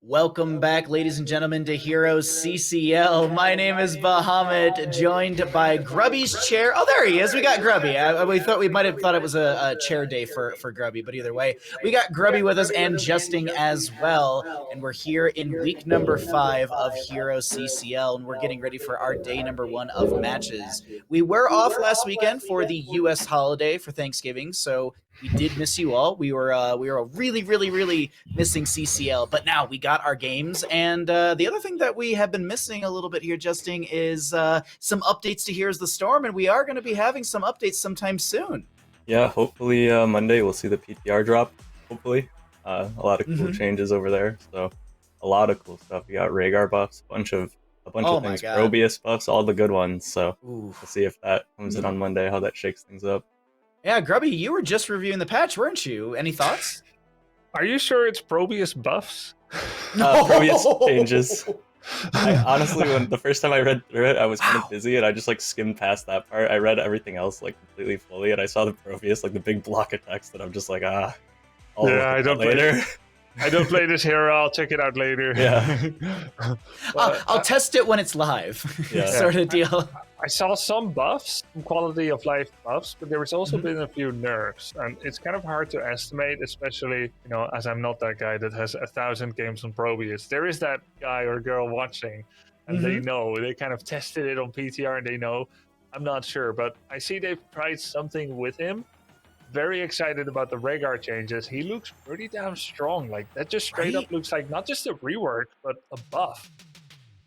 Welcome back, ladies and gentlemen, to Heroes CCL. My name is Bahamut, joined by Grubby's chair. Oh, there he is. We got Grubby. We thought we might have thought it was a chair day for Grubby, but either way, we got Grubby with us and Justing as well. And we're here in week number 5 of Heroes CCL, and we're getting ready for our day number 1 of matches. We were off last weekend for the U.S. holiday for Thanksgiving, so we did miss you all. We were really missing CCL, but now we got our games. And the other thing that we have been missing a little bit here, Justing, is some updates to Here's the Storm, and we are going to be having some updates sometime soon. Yeah, hopefully Monday we'll see the PTR drop. Hopefully, a lot of cool changes over there. So a lot of cool stuff. We got Rhaegar buffs, a bunch of things, Probius buffs, all the good ones. So we'll see if that comes in on Monday, how that shakes things up. Yeah, Grubby, you were just reviewing the patch, weren't you? Any thoughts? Are you sure it's Probius buffs? No. Probius changes. Honestly, when the first time I read through it, I was kind of busy and I just skimmed past that part. I read everything else completely fully, and I saw the Probius, the big block of text, that I'm just like, I'll look at that later. I don't play this hero. I'll check it out later. Yeah. I'll test it when it's live. Yeah. Sort of deal. I saw some buffs, some quality of life buffs, but there has also been a few nerfs, and it's kind of hard to estimate, especially, as I'm not that guy that has 1,000 games on Probius. There is that guy or girl watching, and they kind of tested it on PTR, and they know. I'm not sure, but I see they've tried something with him. Very excited about the Rhaegar changes. He looks pretty damn strong. That just straight up looks like not just a rework, but a buff.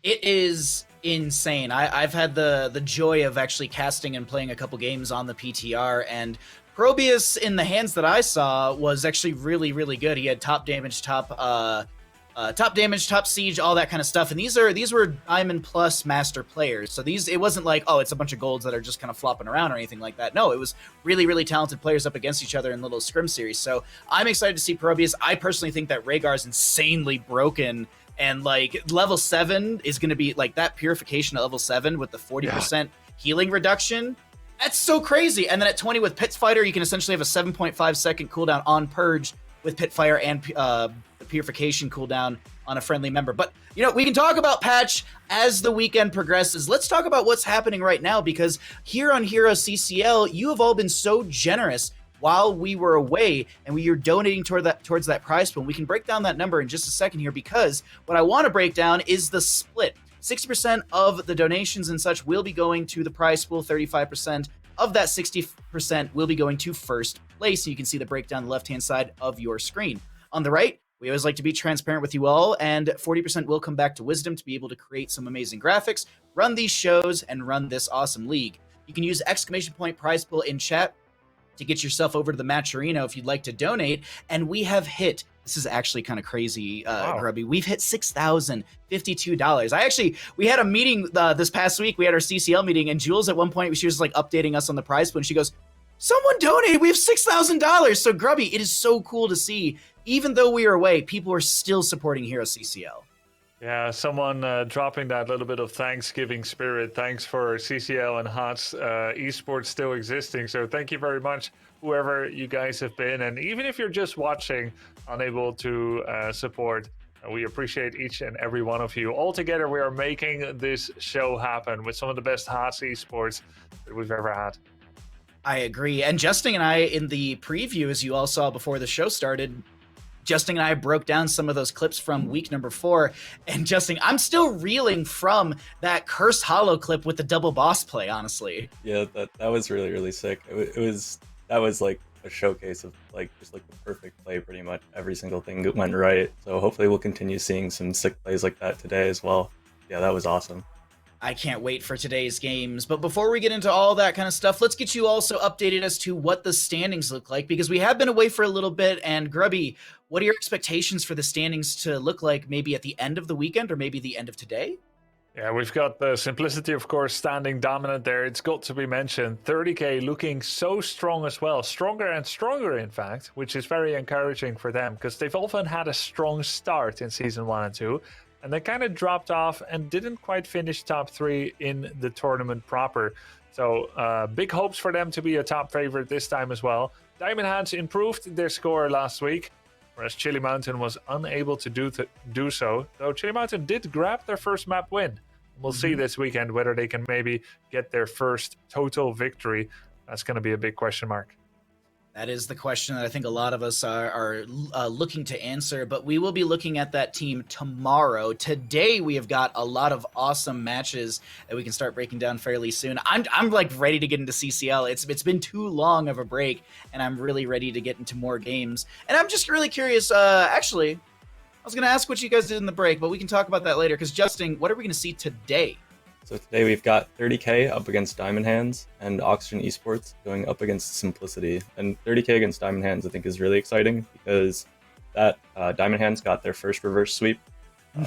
It is insane. I've had the joy of actually casting and playing a couple games on the PTR, and Probius in the hands that I saw was actually really good. He had top damage, top siege, all that kind of stuff. And these were Diamond Plus master players. So it wasn't like, oh, it's a bunch of golds that are just kind of flopping around or anything like that. No, it was really talented players up against each other in little scrim series. So I'm excited to see Probius. I personally think that Rhaegar is insanely broken. And level 7 is going to be that purification at level 7 with the 40% healing reduction. That's so crazy. And then at 20 with Pit Fighter, you can essentially have a 7.5 second cooldown on Purge with Pit Fire and the purification cooldown on a friendly member. But, we can talk about patch as the weekend progresses. Let's talk about what's happening right now, because here on Heroes CCL, you have all been so generous while we were away, and we are donating towards that prize pool. We can break down that number in just a second here, because what I want to break down is the split. 60% of the donations and such will be going to the prize pool. 35% of that 60% will be going to first place. And you can see the breakdown on the left-hand side of your screen. On the right, we always like to be transparent with you all, and 40% will come back to Wisdom to be able to create some amazing graphics, run these shows, and run this awesome league. You can use ! prize pool in chat to get yourself over to the match arena if you'd like to donate. And we have hit, this is actually kind of crazy, Grubby, we've hit $6,052. We had a meeting this past week. We had our CCL meeting, and Jules at one point, she was updating us on the prize pool, and she goes, someone donated, we have $6,000. So Grubby, it is so cool to see, even though we are away, people are still supporting Heroes CCL. Yeah, someone dropping that little bit of Thanksgiving spirit. Thanks for CCL and HoTS Esports still existing. So thank you very much, whoever you guys have been. And even if you're just watching, unable to support, we appreciate each and every one of you. All together, we are making this show happen with some of the best HoTS Esports that we've ever had. I agree. And Justin and I, in the preview, as you all saw before the show started, Justin and I broke down some of those clips from week number 4. And Justin, I'm still reeling from that cursed hollow clip with the double boss play, honestly. Yeah, that was really sick. That was a showcase of just the perfect play. Pretty much every single thing went right. So hopefully we'll continue seeing some sick plays like that today as well. Yeah, that was awesome. I can't wait for today's games. But before we get into all that kind of stuff, let's get you also updated as to what the standings look like, because we have been away for a little bit. And Grubby, what are your expectations for the standings to look like maybe at the end of the weekend or maybe the end of today? Yeah, we've got the Simplicity, of course, standing dominant there. It's got to be mentioned. 30k looking so strong as well. Stronger and stronger, in fact, which is very encouraging for them, because they've often had a strong start in Season 1 and 2. And they kind of dropped off and didn't quite finish top 3 in the tournament proper. So big hopes for them to be a top favorite this time as well. Diamond Hands improved their score last week. whereas Chili Mountain was unable to do so, though Chili Mountain did grab their first map win. We'll see this weekend whether they can maybe get their first total victory. That's going to be a big question mark. That is the question that I think a lot of us are looking to answer, but we will be looking at that team tomorrow. Today, we have got a lot of awesome matches that we can start breaking down fairly soon. I'm like ready to get into CCL. It's been too long of a break, and I'm really ready to get into more games. And I'm just really curious, actually, I was going to ask what you guys did in the break, but we can talk about that later, because Justin, what are we going to see today? So today we've got 30K up against Diamond Hands and Oxygen Esports going up against Simplicity. And 30K against Diamond Hands I think is really exciting because that Diamond Hands got their first reverse sweep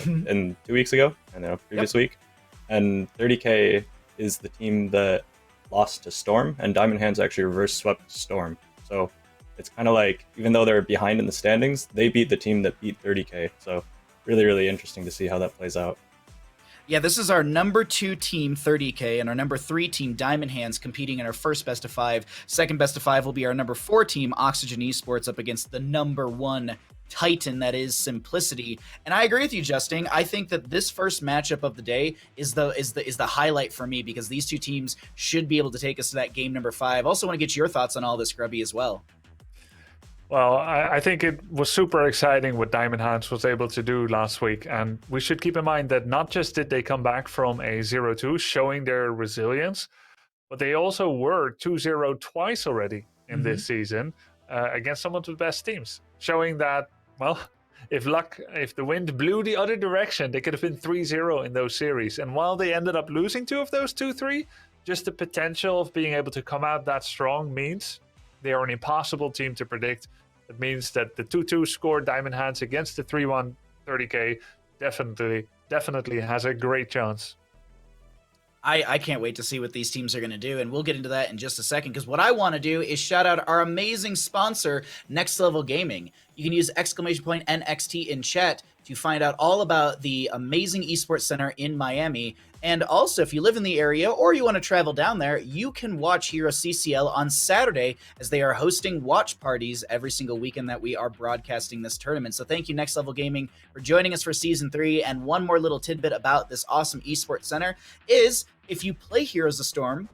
in 2 weeks ago and the previous week. And 30K is the team that lost to Storm, and Diamond Hands actually reverse swept Storm. So it's kind of like, even though they're behind in the standings, they beat the team that beat 30K. So really, really interesting to see how that plays out. Yeah, this is our number 2 team, 30K, and our number 3 team, Diamond Hands, competing in our first best of 5. Second best of 5 will be our number 4 team, Oxygen Esports, up against the number 1 Titan, that is Simplicity. And I agree with you, Justin. I think that this first matchup of the day is the highlight for me, because these two teams should be able to take us to that game number 5. Also want to get your thoughts on all this, Grubby, as well. Well, I think it was super exciting what Diamond Hands was able to do last week. And we should keep in mind that not just did they come back from a 0-2, showing their resilience, but they also were 2-0 twice already in this season against some of the best teams. Showing that, well, if the wind blew the other direction, they could have been 3-0 in those series. And while they ended up losing 2 of those 2-3, just the potential of being able to come out that strong means they are an impossible team to predict. It means that the 2-2 score Diamond Hands against the 3-1 30K definitely has a great chance. I can't wait to see what these teams are going to do, and we'll get into that in just a second, because what I want to do is shout out our amazing sponsor, Next Level Gaming. You can use !NXT in chat to find out all about the amazing esports center in Miami. And also, if you live in the area or you want to travel down there, you can watch HeroesCCL on Saturday, as they are hosting watch parties every single weekend that we are broadcasting this tournament. So thank you, Next Level Gaming, for joining us for Season 3. And one more little tidbit about this awesome esports center is, if you play Heroes of Storm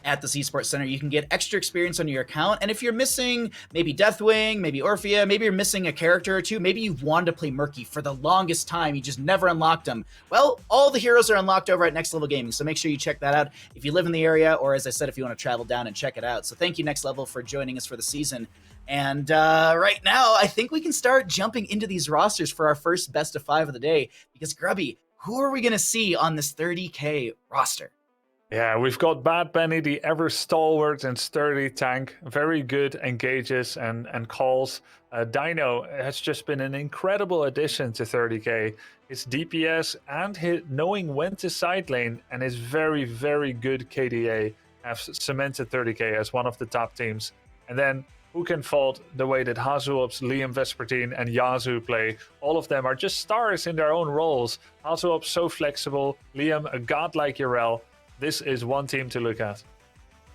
at this esports center, you can get extra experience on your account. And if you're missing maybe Deathwing, maybe Orphea, maybe you're missing a character or two, maybe you've wanted to play Murky for the longest time, you just never unlocked them, well, all the heroes are unlocked over at Next Level Gaming, so make sure you check that out if you live in the area, or as I said, if you want to travel down and check it out. So thank you, Next Level, for joining us for the season. And right now, I think we can start jumping into these rosters for our first best of 5 of the day, because Grubby, who are we going to see on this 30K roster? Yeah, we've got Bad Benny, the ever stalwart and sturdy tank. Very good engages and calls. Dino has just been an incredible addition to 30K. His DPS and knowing when to side lane and his very, very good KDA have cemented 30K as one of the top teams. And then who can fault the way that HazuOps, Liam Vespertine, and Yazoo play? All of them are just stars in their own roles. HazuOps so flexible, Liam a godlike Urel. This is one team to look at.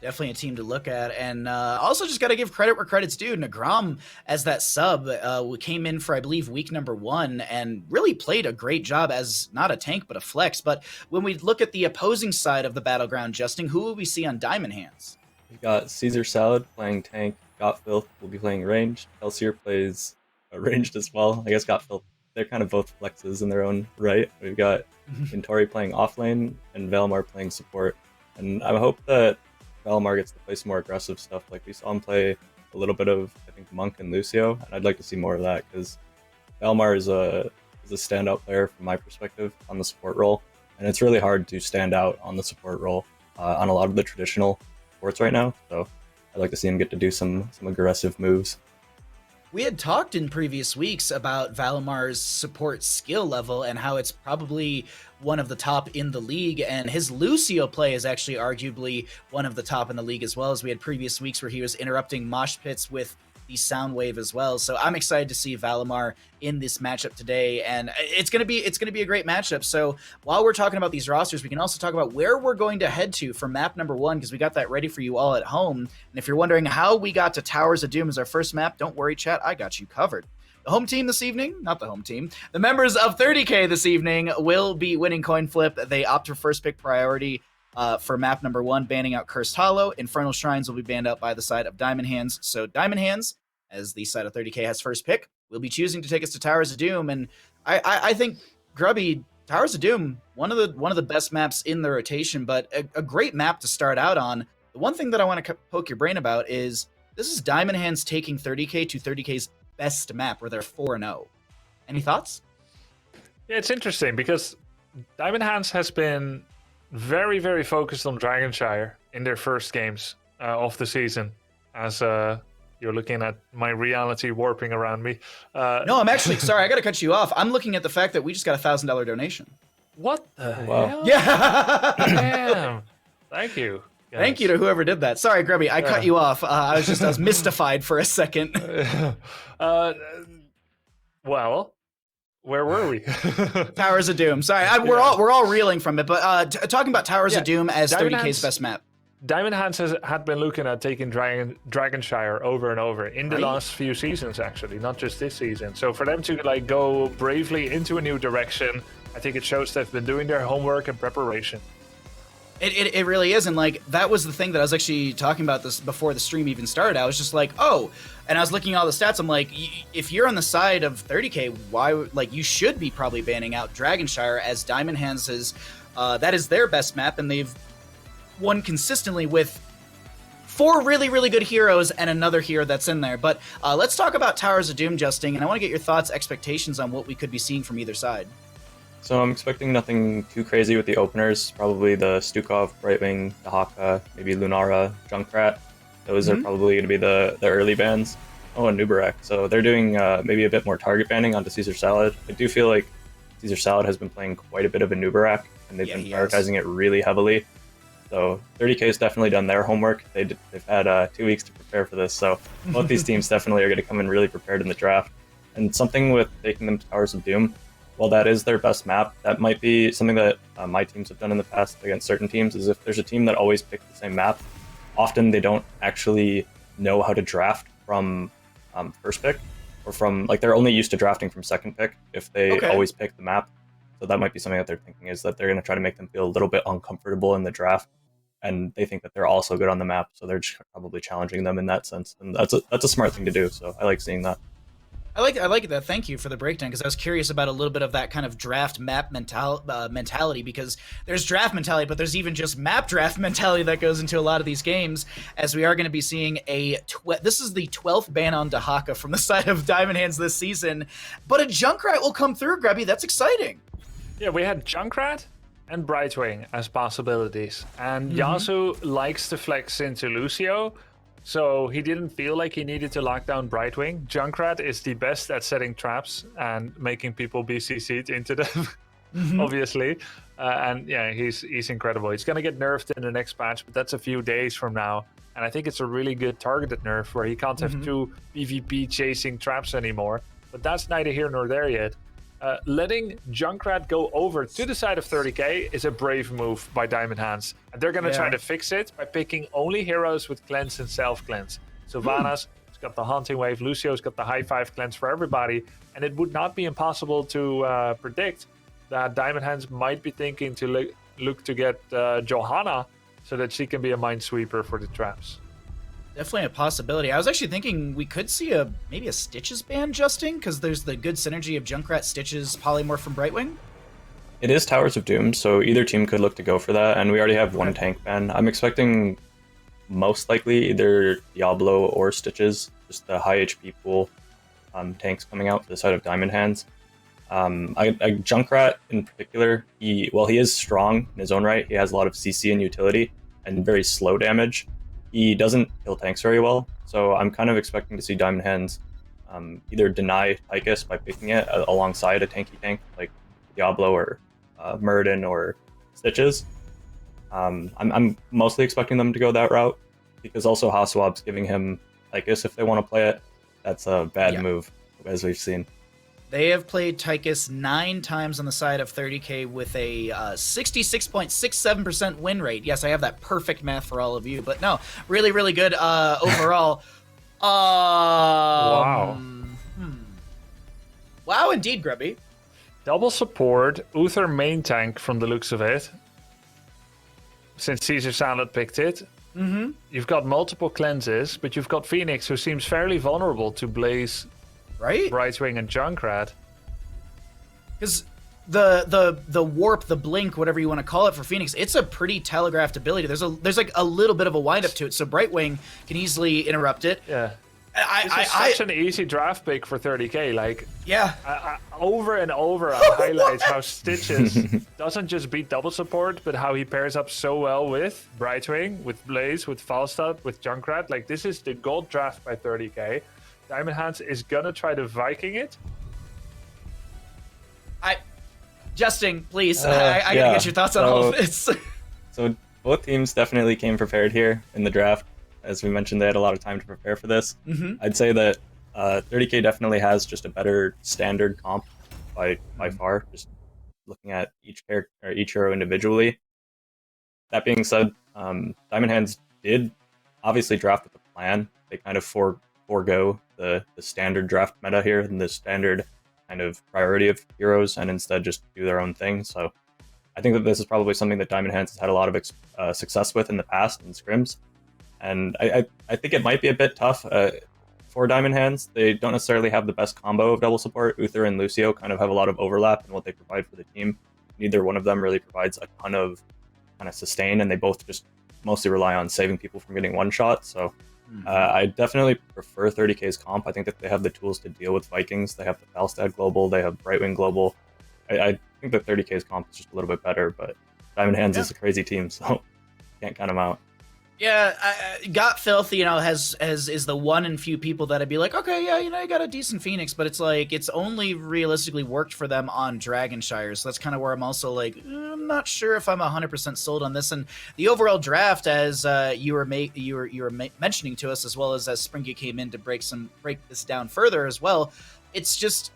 Definitely a team to look at. And also just got to give credit where credit's due. Nagram, as that sub, came in for, I believe, week number 1 and really played a great job as not a tank, but a flex. But when we look at the opposing side of the battleground, Justin, who will we see on Diamond Hands? We got Caesar Salad playing tank. Gotfilth will be playing ranged. Kelsier plays ranged as well. I guess Gotfilth, they're kind of both flexes in their own right. We've got Intori playing offlane and Velmar playing support. And I hope that Velmar gets to play some more aggressive stuff. Like we saw him play a little bit of, I think, Monk and Lucio, and I'd like to see more of that, because Velmar is a standout player from my perspective on the support role, and it's really hard to stand out on the support role on a lot of the traditional supports right now. So I'd like to see him get to do some aggressive moves. We had talked in previous weeks about Valamar's support skill level and how it's probably one of the top in the league, and his Lucio play is actually arguably one of the top in the league, as well as we had previous weeks where he was interrupting mosh pits with the sound wave as well. So I'm excited to see Valamar in this matchup today, and it's gonna be a great matchup. So while we're talking about these rosters, we can also talk about where we're going to head to for map number 1, because we got that ready for you all at home. And if you're wondering how we got to Towers of Doom as our first map, don't worry, chat, I got you covered. The home team this evening, not the home team, the members of 30K this evening will be winning coin flip. They opt for first pick priority for map number 1, banning out Cursed Hollow. Infernal Shrines will be banned out by the side of Diamond Hands. So Diamond Hands, as the side of 30K has first pick, will be choosing to take us to Towers of Doom. And I think, Grubby, Towers of Doom, one of the best maps in the rotation, but a great map to start out on. The one thing that I want to poke your brain about is this is Diamond Hands taking 30K to 30K's best map, where they're 4-0. Any thoughts? Yeah, it's interesting because Diamond Hands has been very, very focused on Dragonshire in their first games of the season. As you're looking at my reality warping around me. No, I'm actually sorry. I got to cut you off. I'm looking at the fact that we just got a $1,000 donation. What the hell? Yeah. Damn. Thank you. Guys. Thank you to whoever did that. Sorry, Grubby, I cut you off. I was mystified for a second. Well, where were we? Towers of Doom. Sorry, we're all reeling from it. But talking about Towers of Doom as Diamond 30K's Hands, best map. Diamond Hands had been looking at taking Dragonshire over and over in the last few seasons, actually, not just this season. So for them to go bravely into a new direction, I think it shows they've been doing their homework and preparation. It really is, and that was the thing that I was actually talking about this before the stream even started. I was just like, oh, and I was looking at all the stats. I'm like, if you're on the side of 30K, why you should be probably banning out Dragonshire, as Diamond Hands is that is their best map, and they've won consistently with 4 really, really good heroes and another hero that's in there. But let's talk about Towers of Doom, Justin, and I want to get your thoughts, expectations on what we could be seeing from either side. So I'm expecting nothing too crazy with the openers. Probably the Stukov, Brightwing, Dahaka, maybe Lunara, Junkrat. Those are probably going to be the early bans. Oh, and Nubarak. So they're doing maybe a bit more target banning onto Caesar Salad. I do feel like Caesar Salad has been playing quite a bit of a Nubarak, and they've been prioritizing it really heavily. So 30K has definitely done their homework. They've had 2 weeks to prepare for this. So both these teams definitely are going to come in really prepared in the draft. And something with taking them to Towers of Doom, well, that is their best map. That might be something that my teams have done in the past against certain teams, is if there's a team that always picks the same map, often they don't actually know how to draft from first pick, or from, they're only used to drafting from second pick if they always pick the map. So that might be something that they're thinking, is that they're going to try to make them feel a little bit uncomfortable in the draft, and they think that they're also good on the map, so they're just probably challenging them in that sense. And that's a smart thing to do, so I like seeing that. I like that. Thank you for the breakdown, because I was curious about a little bit of that kind of draft map mentality, because there's draft mentality, but there's even just map draft mentality that goes into a lot of these games, as we are going to be seeing this is the 12th ban on Dahaka from the side of Diamond Hands this season, but a Junkrat will come through, Grubby. That's exciting. Yeah, we had Junkrat and Brightwing as possibilities, and Yasu likes to flex into Lucio. So he didn't feel like he needed to lock down Brightwing. Junkrat is the best at setting traps and making people be CC'd into them, obviously. And yeah, he's incredible. He's going to get nerfed in the next patch, but that's a few days from now. And I think it's a really good targeted nerf where he can't have 2 PvP chasing traps anymore. But that's neither here nor there yet. Letting Junkrat go over to the side of 30K is a brave move by Diamond Hands. And they're going to try to fix it by picking only heroes with cleanse and self-cleanse. Sylvanas has got the Haunting Wave, Lucio's got the High 5 cleanse for everybody. And it would not be impossible to predict that Diamond Hands might be thinking to look to get Johanna so that she can be a Minesweeper for the traps. Definitely a possibility. I was actually thinking we could see maybe a Stitches ban, Justin, because there's the good synergy of Junkrat, Stitches, Polymorph from Brightwing. It is Towers of Doom, so either team could look to go for that, and we already have one tank ban. I'm expecting most likely either Diablo or Stitches, just the high HP pool tanks coming out for the side of Diamond Hands. Junkrat in particular, he is strong in his own right. He has a lot of CC and utility and very slow damage. He doesn't kill tanks very well, so I'm kind of expecting to see Diamond Hands either deny Tychus by picking it alongside a tanky tank like Diablo or Muradin or Stitches. I'm mostly expecting them to go that route, because also Haswab's giving him Tychus if they want to play it. That's a bad move, as we've seen. They have played Tychus 9 times on the side of 30K with a 66.67% win rate. Yes, I have that perfect math for all of you, but no, really, really good overall. Wow. Wow, indeed, Grubby. Double support, Uther main tank from the looks of it. Since Caesar Salad picked it. Mm-hmm. You've got multiple cleanses, but you've got Phoenix, who seems fairly vulnerable to Blaze, right? Brightwing, and Junkrat. Because the warp, the blink, whatever you want to call it for Phoenix, it's a pretty telegraphed ability. There's like a little bit of a wind up to it, so Brightwing can easily interrupt it. Yeah. It's such an easy draft pick for 30k. Like, yeah, over and over, I highlight how Stitches doesn't just beat double support, but how he pairs up so well with Brightwing, with Blaze, with Falstad, with Junkrat. Like, this is the gold draft by 30k. Diamond Hands is gonna try to Viking it. Justin, please, I gotta get your thoughts on all of this. So both teams definitely came prepared here in the draft. As we mentioned, they had a lot of time to prepare for this. Mm-hmm. I'd say that 30k definitely has just a better standard comp by far, just looking at each character or each hero individually. That being said, Diamond Hands did obviously draft with a plan. They kind of forego the standard draft meta here and the standard kind of priority of heroes, and instead just do their own thing. So I think that this is probably something that Diamond Hands has had a lot of success with in the past in scrims. And I think it might be a bit tough for Diamond Hands. They don't necessarily have the best combo of double support. Uther and Lucio kind of have a lot of overlap in what they provide for the team. Neither one of them really provides a ton of kind of sustain, and they both just mostly rely on saving people from getting one shot. So I definitely prefer 30k's comp. I think that they have the tools to deal with Vikings. They have the Falstad Global, they have Brightwing Global. I think that 30k's comp is just a little bit better, but Diamond Hands is a crazy team, so can't count them out. Yeah, Got Filth, is the one and few people that I'd be like, okay, yeah, you got a decent Phoenix, but it's like, it's only realistically worked for them on Dragonshire, so that's kind of where I'm also like, I'm not sure if I'm 100% sold on this. And the overall draft, as you were mentioning to us, as well as Springy came in to break this down further as well, it's just,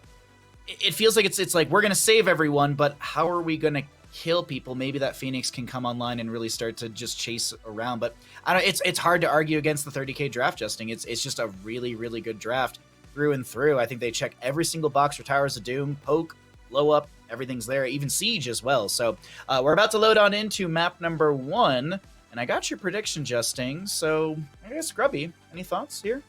it feels like it's like, we're going to save everyone, but how are we going to kill people? Maybe that Phoenix can come online and really start to just chase around. But I don't. It's hard to argue against the 30k draft, Justin. It's just a really, really good draft through and through. I think they check every single box for Towers of Doom, Poke, Blow Up, everything's there, even Siege as well. So we're about to load on into map number 1, and I got your prediction, Justin. So I guess Grubby, any thoughts here?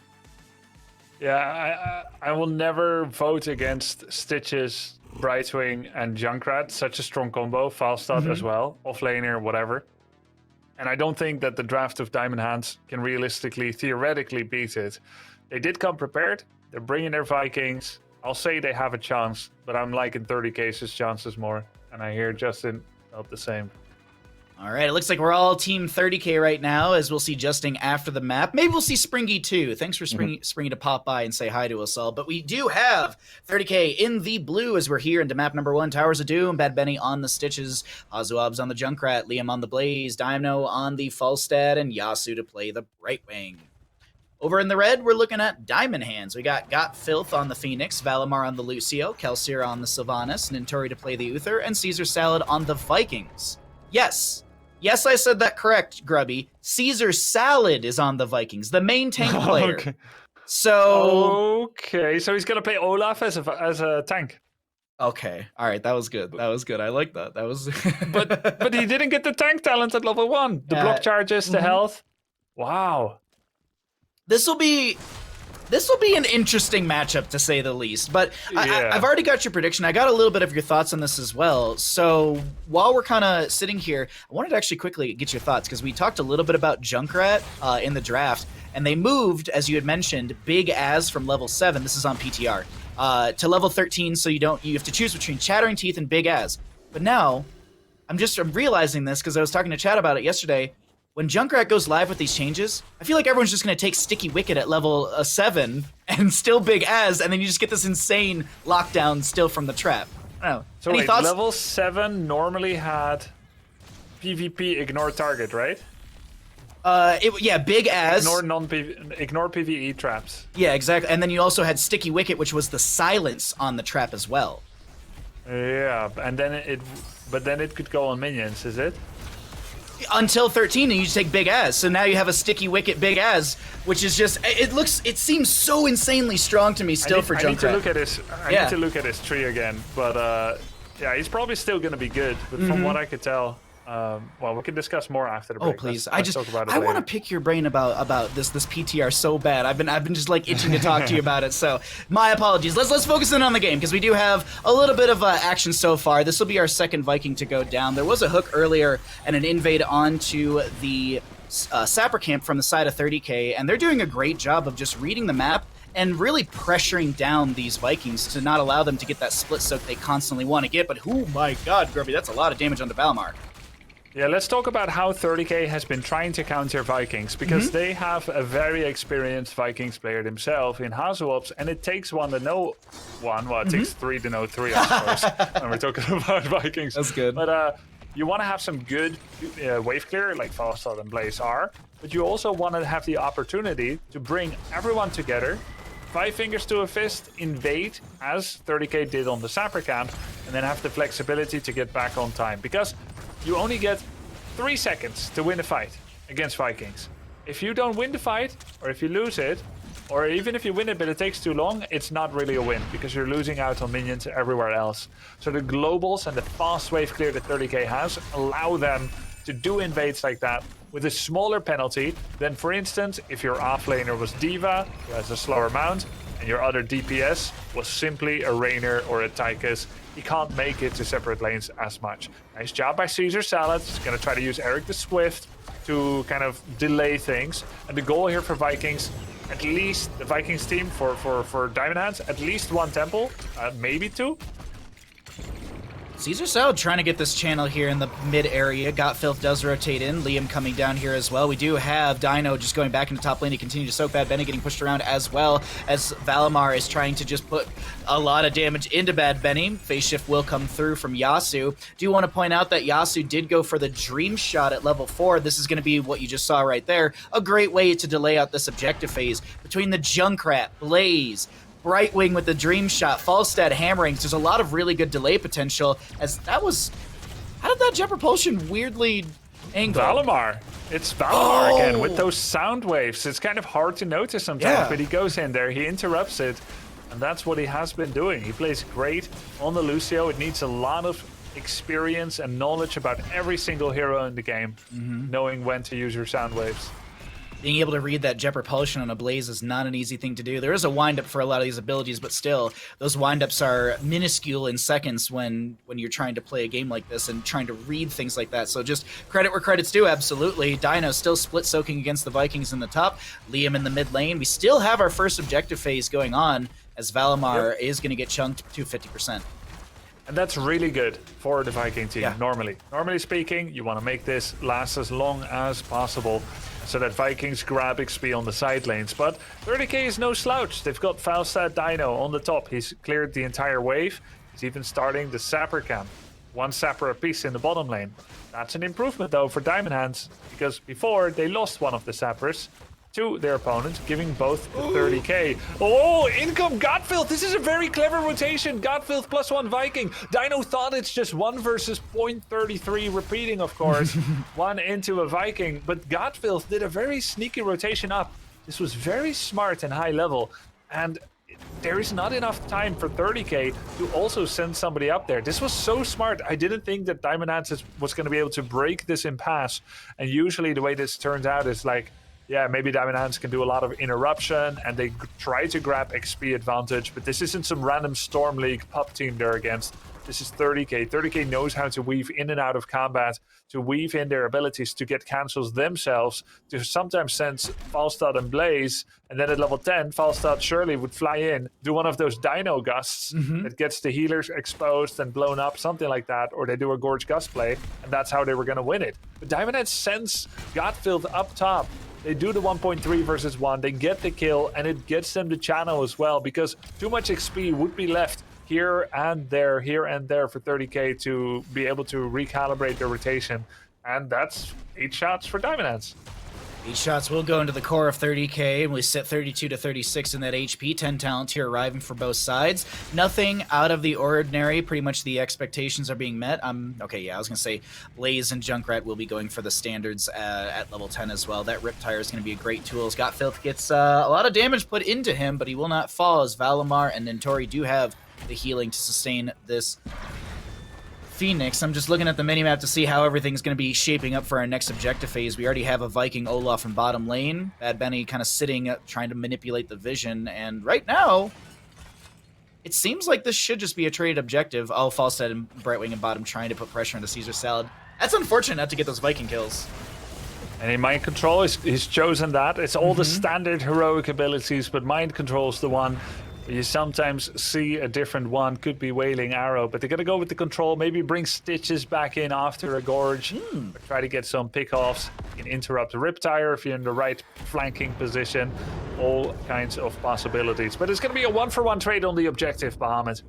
Yeah, I will never vote against Stitches, Brightwing, and Junkrat. Such a strong combo. Falstad as well. Offlaner, whatever. And I don't think that the draft of Diamond Hands can realistically, theoretically beat it. They did come prepared. They're bringing their Vikings. I'll say they have a chance, but I'm liking 30k's chances more. And I hear Justin felt the same. All right, it looks like we're all team 30k right now, as we'll see Justin after the map. Maybe we'll see Springy too. Thanks for Springy to pop by and say hi to us all. But we do have 30k in the blue as we're here into map number 1. Towers of Doom, Bad Benny on the Stitches, Hazuab's on the Junkrat, Liam on the Blaze, Dymno on the Falstad, and Yasu to play the Brightwing. Over in the red, we're looking at Diamond Hands. We got Filth on the Phoenix, Valimar on the Lucio, Kelsier on the Sylvanas, Nintori to play the Uther, and Caesar Salad on the Vikings. Yes, I said that correct, Grubby. Caesar Salad is on the Vikings, the main tank player. Okay. So he's gonna play Olaf as a tank. Okay, all right, that was good. I like that. That was. but he didn't get the tank talent at level 1. The block charges, the health. Wow. This will be an interesting matchup, to say the least. But I've already got your prediction. I got a little bit of your thoughts on this as well. So while we're kind of sitting here, I wanted to actually quickly get your thoughts, because we talked a little bit about Junkrat in the draft, and they moved, as you had mentioned, Big Az from level 7. This is on PTR to level 13. So you have to choose between Chattering Teeth and Big Az. But now I'm realizing this because I was talking to Chad about it yesterday. When Junkrat goes live with these changes, I feel like everyone's just going to take Sticky Wicket at level 7 and still Big Az, and then you just get this insane lockdown still from the trap. I don't know. So Any thoughts? Level 7 normally had PvP ignore target, right? Big Az. Ignore PvE traps. Yeah, exactly. And then you also had Sticky Wicket, which was the silence on the trap as well. Yeah, and then it could go on minions, is it? until 13, and you just take Big Az. So now you have a sticky wicket Big Az, which is just it seems so insanely strong to me still for Junkrat. I need to look at his. I need to look at his tree again, but yeah, he's probably still going to be good. But from what I could tell. Well, we can discuss more after the break. Oh please! Let's talk about it I want to pick your brain about this PTR so bad. I've been just like itching to talk to you about it. So my apologies. Let's focus in on the game because we do have a little bit of action so far. This will be our second Viking to go down. There was a hook earlier and an invade onto the Sapper camp from the side of 30K, and they're doing a great job of just reading the map and really pressuring down these Vikings to not allow them to get that split soak they constantly want to get. But oh my God, Grubby, that's a lot of damage onto Valimar. Yeah, let's talk about how 30K has been trying to counter Vikings, because they have a very experienced Vikings player themselves in HoTS, and it takes one to know one. Well, it takes three to know three, of course, when we're talking about Vikings. That's good. But you want to have some good wave clear, like Volskaya and Blaze are, but you also want to have the opportunity to bring everyone together, 5 fingers to a fist, invade, as 30K did on the Sapper camp, and then have the flexibility to get back on time. Because you only get 3 seconds to win a fight against Vikings. If you don't win the fight, or if you lose it, or even if you win it but it takes too long, it's not really a win because you're losing out on minions everywhere else. So the globals and the fast wave clear that 30K has allow them to do invades like that with a smaller penalty than, for instance, if your offlaner was D.Va, who has a slower mount, and your other DPS was simply a Rainer or a Tychus. He can't make it to separate lanes as much. Nice job by Caesar Salad. He's going to try to use Eric the Swift to kind of delay things. And the goal here for Vikings, at least the Vikings team for Diamond Hands, at least 1 temple, maybe 2. Caesar Salad trying to get this channel here in the mid area. Gotfilth does rotate in. Liam coming down here as well. We do have Dino just going back into top lane to continue to soak Bad Benny, getting pushed around as well as Valimar is trying to just put a lot of damage into Bad Benny. Phase shift will come through from Yasu. Do want to point out that Yasu did go for the Dream Shot at level 4. This is going to be what you just saw right there. A great way to delay out this objective phase between the Junkrat, Blaze, Brightwing with the Dream Shot, Falstad hammerings. There's a lot of really good delay potential, as that was... How did that jet propulsion weirdly angle? Valimar. It's Valimar again with those sound waves. It's kind of hard to notice sometimes, but he goes in there, he interrupts it, and that's what he has been doing. He plays great on the Lucio. It needs a lot of experience and knowledge about every single hero in the game, knowing when to use your sound waves. Being able to read that jet propulsion on a Blaze is not an easy thing to do. There is a windup for a lot of these abilities, but still, those windups are minuscule in seconds when you're trying to play a game like this and trying to read things like that. So just credit where credit's due, absolutely. Dino still split soaking against the Vikings in the top. Liam in the mid lane. We still have our first objective phase going on, as Valimar is going to get chunked to 50%. And that's really good for the Viking team, normally. Normally speaking, you want to make this last as long as possible so that Vikings grab XP on the side lanes. But 30K is no slouch. They've got Falstad Dino on the top. He's cleared the entire wave. He's even starting the Sapper camp. 1 Sapper apiece in the bottom lane. That's an improvement, though, for Diamond Hands, because before they lost one of the Sappers to their opponent, giving both 30K. Oh, in come Gotfilth. This is a very clever rotation. Gotfilth plus 1 Viking. Dino thought it's just 1 versus 0.33, repeating, of course. 1 into a Viking, but Gotfilth did a very sneaky rotation up. This was very smart and high level, and there is not enough time for 30K to also send somebody up there. This was so smart. I didn't think that Diamond Hands was going to be able to break this impasse, and usually the way this turns out is like, yeah, maybe Diamond Hands can do a lot of interruption and they try to grab XP advantage, but this isn't some random Storm League pub team they're against. This is 30K. 30K knows how to weave in and out of combat, to weave in their abilities to get cancels themselves, to sometimes sense Falstad and Blaze, and then at level 10, Falstad surely would fly in, do one of those Dino Gusts that gets the healers exposed and blown up, something like that, or they do a Gorge Gust play, and that's how they were going to win it. But Diamond Hands sends Gotfilth up top. They do the 1.3 versus 1, they get the kill, and it gets them the channel as well, because too much XP would be left here and there for 30K to be able to recalibrate their rotation. And that's 8 shots for Diamond Hands. These shots will go into the core of 30k, and we sit 32 to 36 in that HP. 10 talent here arriving for both sides. Nothing out of the ordinary. Pretty much the expectations are being met. Okay, yeah, I was going to say Blaze and Junkrat will be going for the standards at level 10 as well. That Riptire is going to be a great tool. Scottfilth gets a lot of damage put into him, but he will not fall as Valimar and Nintori do have the healing to sustain this Phoenix. I'm just looking at the minimap to see how everything's going to be shaping up for our next objective phase. We already have a Viking Olaf in bottom lane. Bad Benny kind of sitting, trying to manipulate the vision. And right now, it seems like this should just be a traded objective. Oh, Falstad and Brightwing in bottom trying to put pressure on the Caesar Salad. That's unfortunate not to get those Viking kills. And in Mind Control, he's chosen that. It's all the standard heroic abilities, but Mind Control's the one you sometimes see a different one. Could be Wailing Arrow, but they're going to go with the control. Maybe bring Stitches back in after a Gorge. Or try to get some pickoffs. You can interrupt the Riptire if you're in the right flanking position. All kinds of possibilities. But it's going to be a 1-for-1 trade on the objective, Bahamut.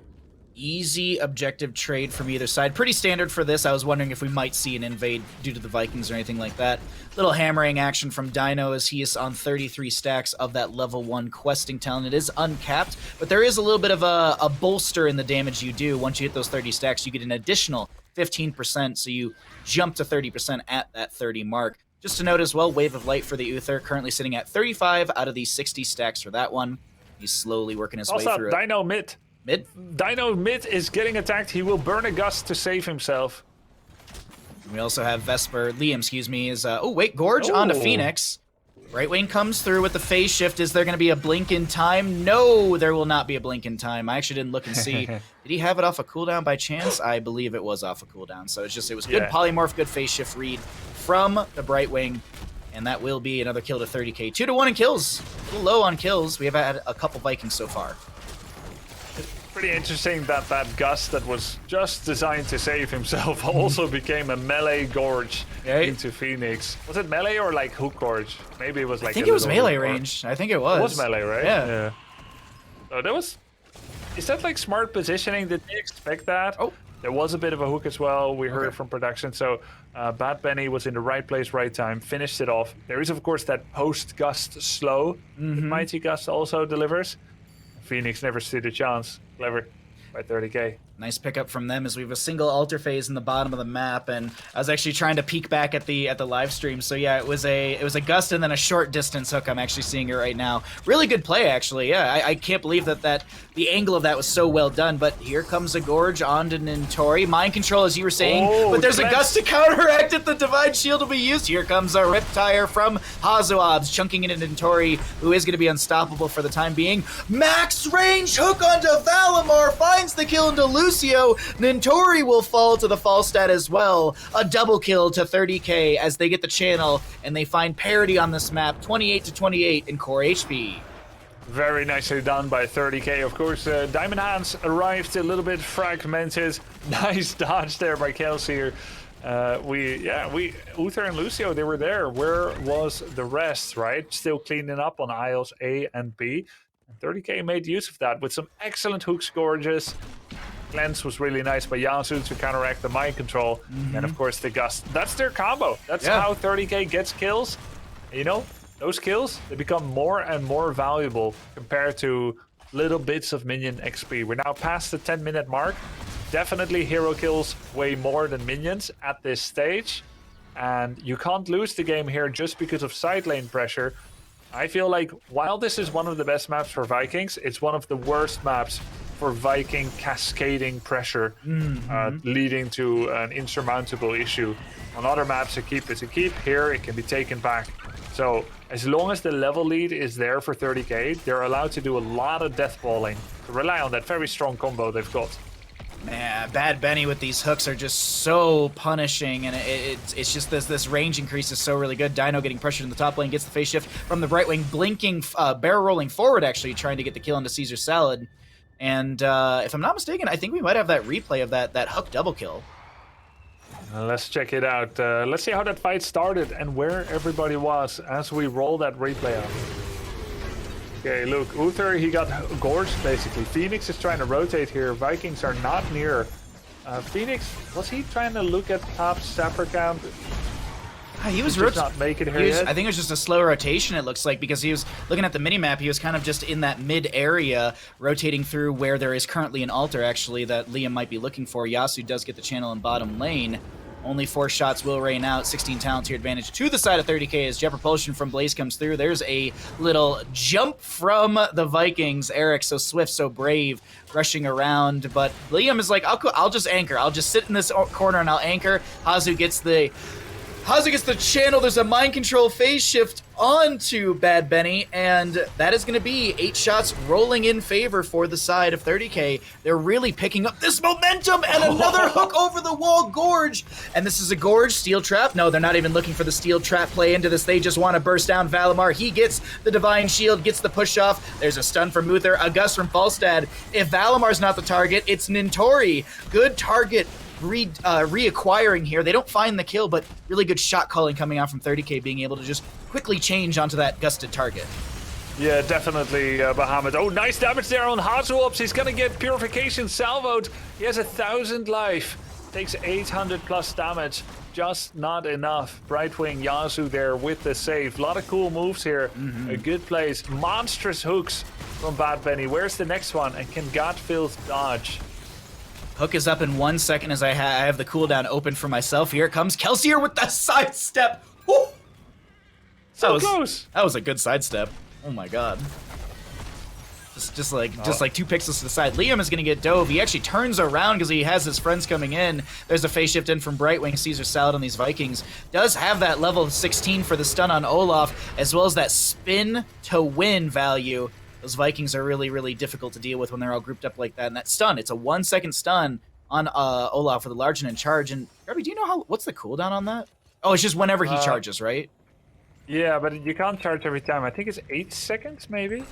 Easy objective trade from either side. Pretty standard for this. I was wondering if we might see an invade due to the Vikings or anything like that. Little hammering action from Dino as he is on 33 stacks of that level 1 questing talent. It is uncapped, but there is a little bit of a bolster in the damage you do. Once you hit those 30 stacks, you get an additional 15%, so you jump to 30% at that 30 mark. Just to note as well, Wave of Light for the Uther, currently sitting at 35 out of the 60 stacks for that one. He's slowly working his way through it. Dino mid. Dino mid is getting attacked. He will burn a gust to save himself. We also have Liam, excuse me, is Gorge onto Phoenix. Brightwing comes through with the phase shift. Is there going to be a blink in time? No, there will not be a blink in time. I actually didn't look and see. Did he have it off a cooldown by chance? I believe it was off a cooldown. So it was good polymorph, good phase shift read from the Brightwing. And that will be another kill to 30k. 2-1 in kills. A little low on kills. We have had a couple Vikings so far. Pretty interesting that gust that was just designed to save himself also became a melee Gorge into Phoenix. Was it melee or like hook Gorge? Maybe it was like. I think it was melee range. I think it was. It was melee, right? Yeah. So that was. Is that like smart positioning? Did they expect that? Oh. There was a bit of a hook as well. We heard from production. So Bad Benny was in the right place, right time, finished it off. There is, of course, that post-gust slow that Mighty Gust also delivers. Phoenix never stood a chance. Clever by 30k. Nice pickup from them as we have a single altar phase in the bottom of the map, and I was actually trying to peek back at the live stream. So yeah, it was a gust and then a short distance hook. I'm actually seeing it right now. Really good play, actually. Yeah, I can't believe that the angle of that was so well done. But here comes a Gorge onto Nintori. Mind control, as you were saying, but there's a gust to counteract it. The Divine Shield will be used. Here comes a Riptire from Hazuabs, chunking into Nintori, who is going to be unstoppable for the time being. Max range hook onto Valimar, finds the kill into Lucio. Nintori will fall to the Falstad as well. A double kill to 30k as they get the channel and they find parity on this map, 28 to 28 in core HP. Very nicely done by 30k. Of course, Diamond Hands arrived a little bit fragmented. Nice dodge there by Kelsier. Uther and Lucio, they were there. Where was the rest, right? Still cleaning up on aisles A and B. And 30k made use of that with some excellent hooks, Gorges. Cleanse was really nice by Yasu to counteract the mind control. And of course the gust. That's their combo. That's how 30k gets kills. And you know, those kills, they become more and more valuable compared to little bits of minion XP. We're now past the 10-minute mark. Definitely hero kills way more than minions at this stage. And you can't lose the game here just because of side lane pressure. I feel like while this is one of the best maps for Vikings, it's one of the worst maps for Viking cascading pressure, leading to an insurmountable issue. On other maps, a keep is a keep. Here, it can be taken back. So as long as the level lead is there for 30k, they're allowed to do a lot of deathballing to rely on that very strong combo they've got. Man, Bad Benny with these hooks are just so punishing, and it's just this range increase is so really good. Dino getting pressured in the top lane, gets the phase shift from the Brightwing, blinking, barrel rolling forward, actually trying to get the kill into Caesar Salad. And if I'm not mistaken, I think we might have that replay of that hook double kill. Let's check it out. Let's see how that fight started and where everybody was as we roll that replay out. Okay, look, Uther, he got gorged basically. Phoenix is trying to rotate here. Vikings are not near. Phoenix, was he trying to look at top Sapper camp? He was not making here yet. I think it was just a slow rotation, it looks like, because he was looking at the minimap. He was kind of just in that mid area, rotating through where there is currently an altar, actually, that Liam might be looking for. Yasu does get the channel in bottom lane. Only 4 shots will rain out. 16 talent tier advantage to the side of 30k as Jet Propulsion from Blaze comes through. There's a little jump from the Vikings. Eric, so swift, so brave, rushing around. But Liam is like, I'll just anchor. I'll just sit in this corner and I'll anchor. Hazu gets the channel. There's a mind control phase shift onto Bad Benny, and that is going to be 8 shots rolling in favor for the side of 30k. They're really picking up this momentum, and another hook over the wall Gorge. And this is a Gorge steel trap. No, they're not even looking for the steel trap play into this. They just want to burst down Valimar. He gets the Divine Shield, gets the push off. There's a stun from Uther, a gust from Falstad. If Valimar's not the target, it's Nintori. Good target reacquiring here. They don't find the kill, but really good shot calling coming out from 30k, being able to just quickly change onto that gusted target. Yeah, definitely, Bahamut. Oh, nice damage there on Hazuops. He's gonna get Purification salvoed. He has 1,000 life. Takes 800 plus damage. Just not enough. Brightwing Yasu there with the save. A lot of cool moves here. A good place. Monstrous hooks from Bad Benny. Where's the next one? And can Godfilth dodge? Hook is up in 1 second as I have the cooldown open for myself. Here it comes. Kelsier with the sidestep. Woo! So close. That was a good sidestep. Oh my god. Just like 2 pixels to the side. Liam is gonna get dove. He actually turns around because he has his friends coming in. There's a phase shift in from Brightwing. Caesar salad on these Vikings. Does have that level 16 for the stun on Olaf, as well as that spin to win value. Those Vikings are really, really difficult to deal with when they're all grouped up like that. And that stun, it's a 1 second stun on Olaf for the large and in charge. And Grubby, do you know what's the cooldown on that? Oh, it's just whenever he charges, right? Yeah, but you can't charge every time. I think it's 8 seconds, maybe?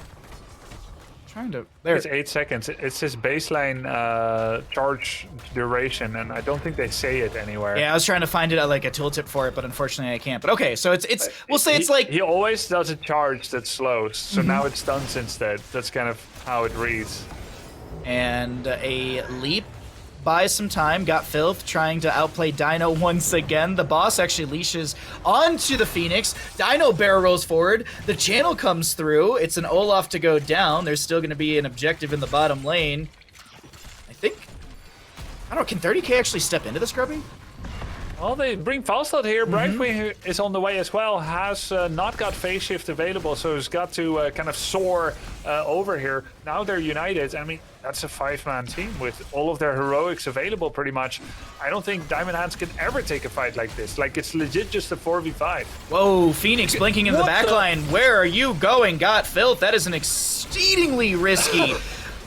There. It's 8 seconds. It's his baseline charge duration, and I don't think they say it anywhere. Yeah, I was trying to find it like a tooltip for it, but unfortunately I can't. But okay, so it's we'll say it's like he always does a charge that slows, so now it stuns instead. That's kind of how it reads. And a leap buys some time. Got Filth trying to outplay Dino once again. The boss actually leashes onto the Phoenix. Dino barrel rolls forward. The channel comes through. It's an Olaf to go down. There's still going to be an objective in the bottom lane. I don't know, can 30k actually step into this, Grubby? Well, they bring Falstad here. Brightwing is on the way as well. Has not got phase shift available, so he's got to kind of soar over here. Now they're united. I mean, that's a 5-man team with all of their heroics available pretty much. I don't think Diamond Hands can ever take a fight like this. Like, it's legit just a 4v5. Whoa, Phoenix blinking in the backline. Where are you going? Got Filth. That is an exceedingly risky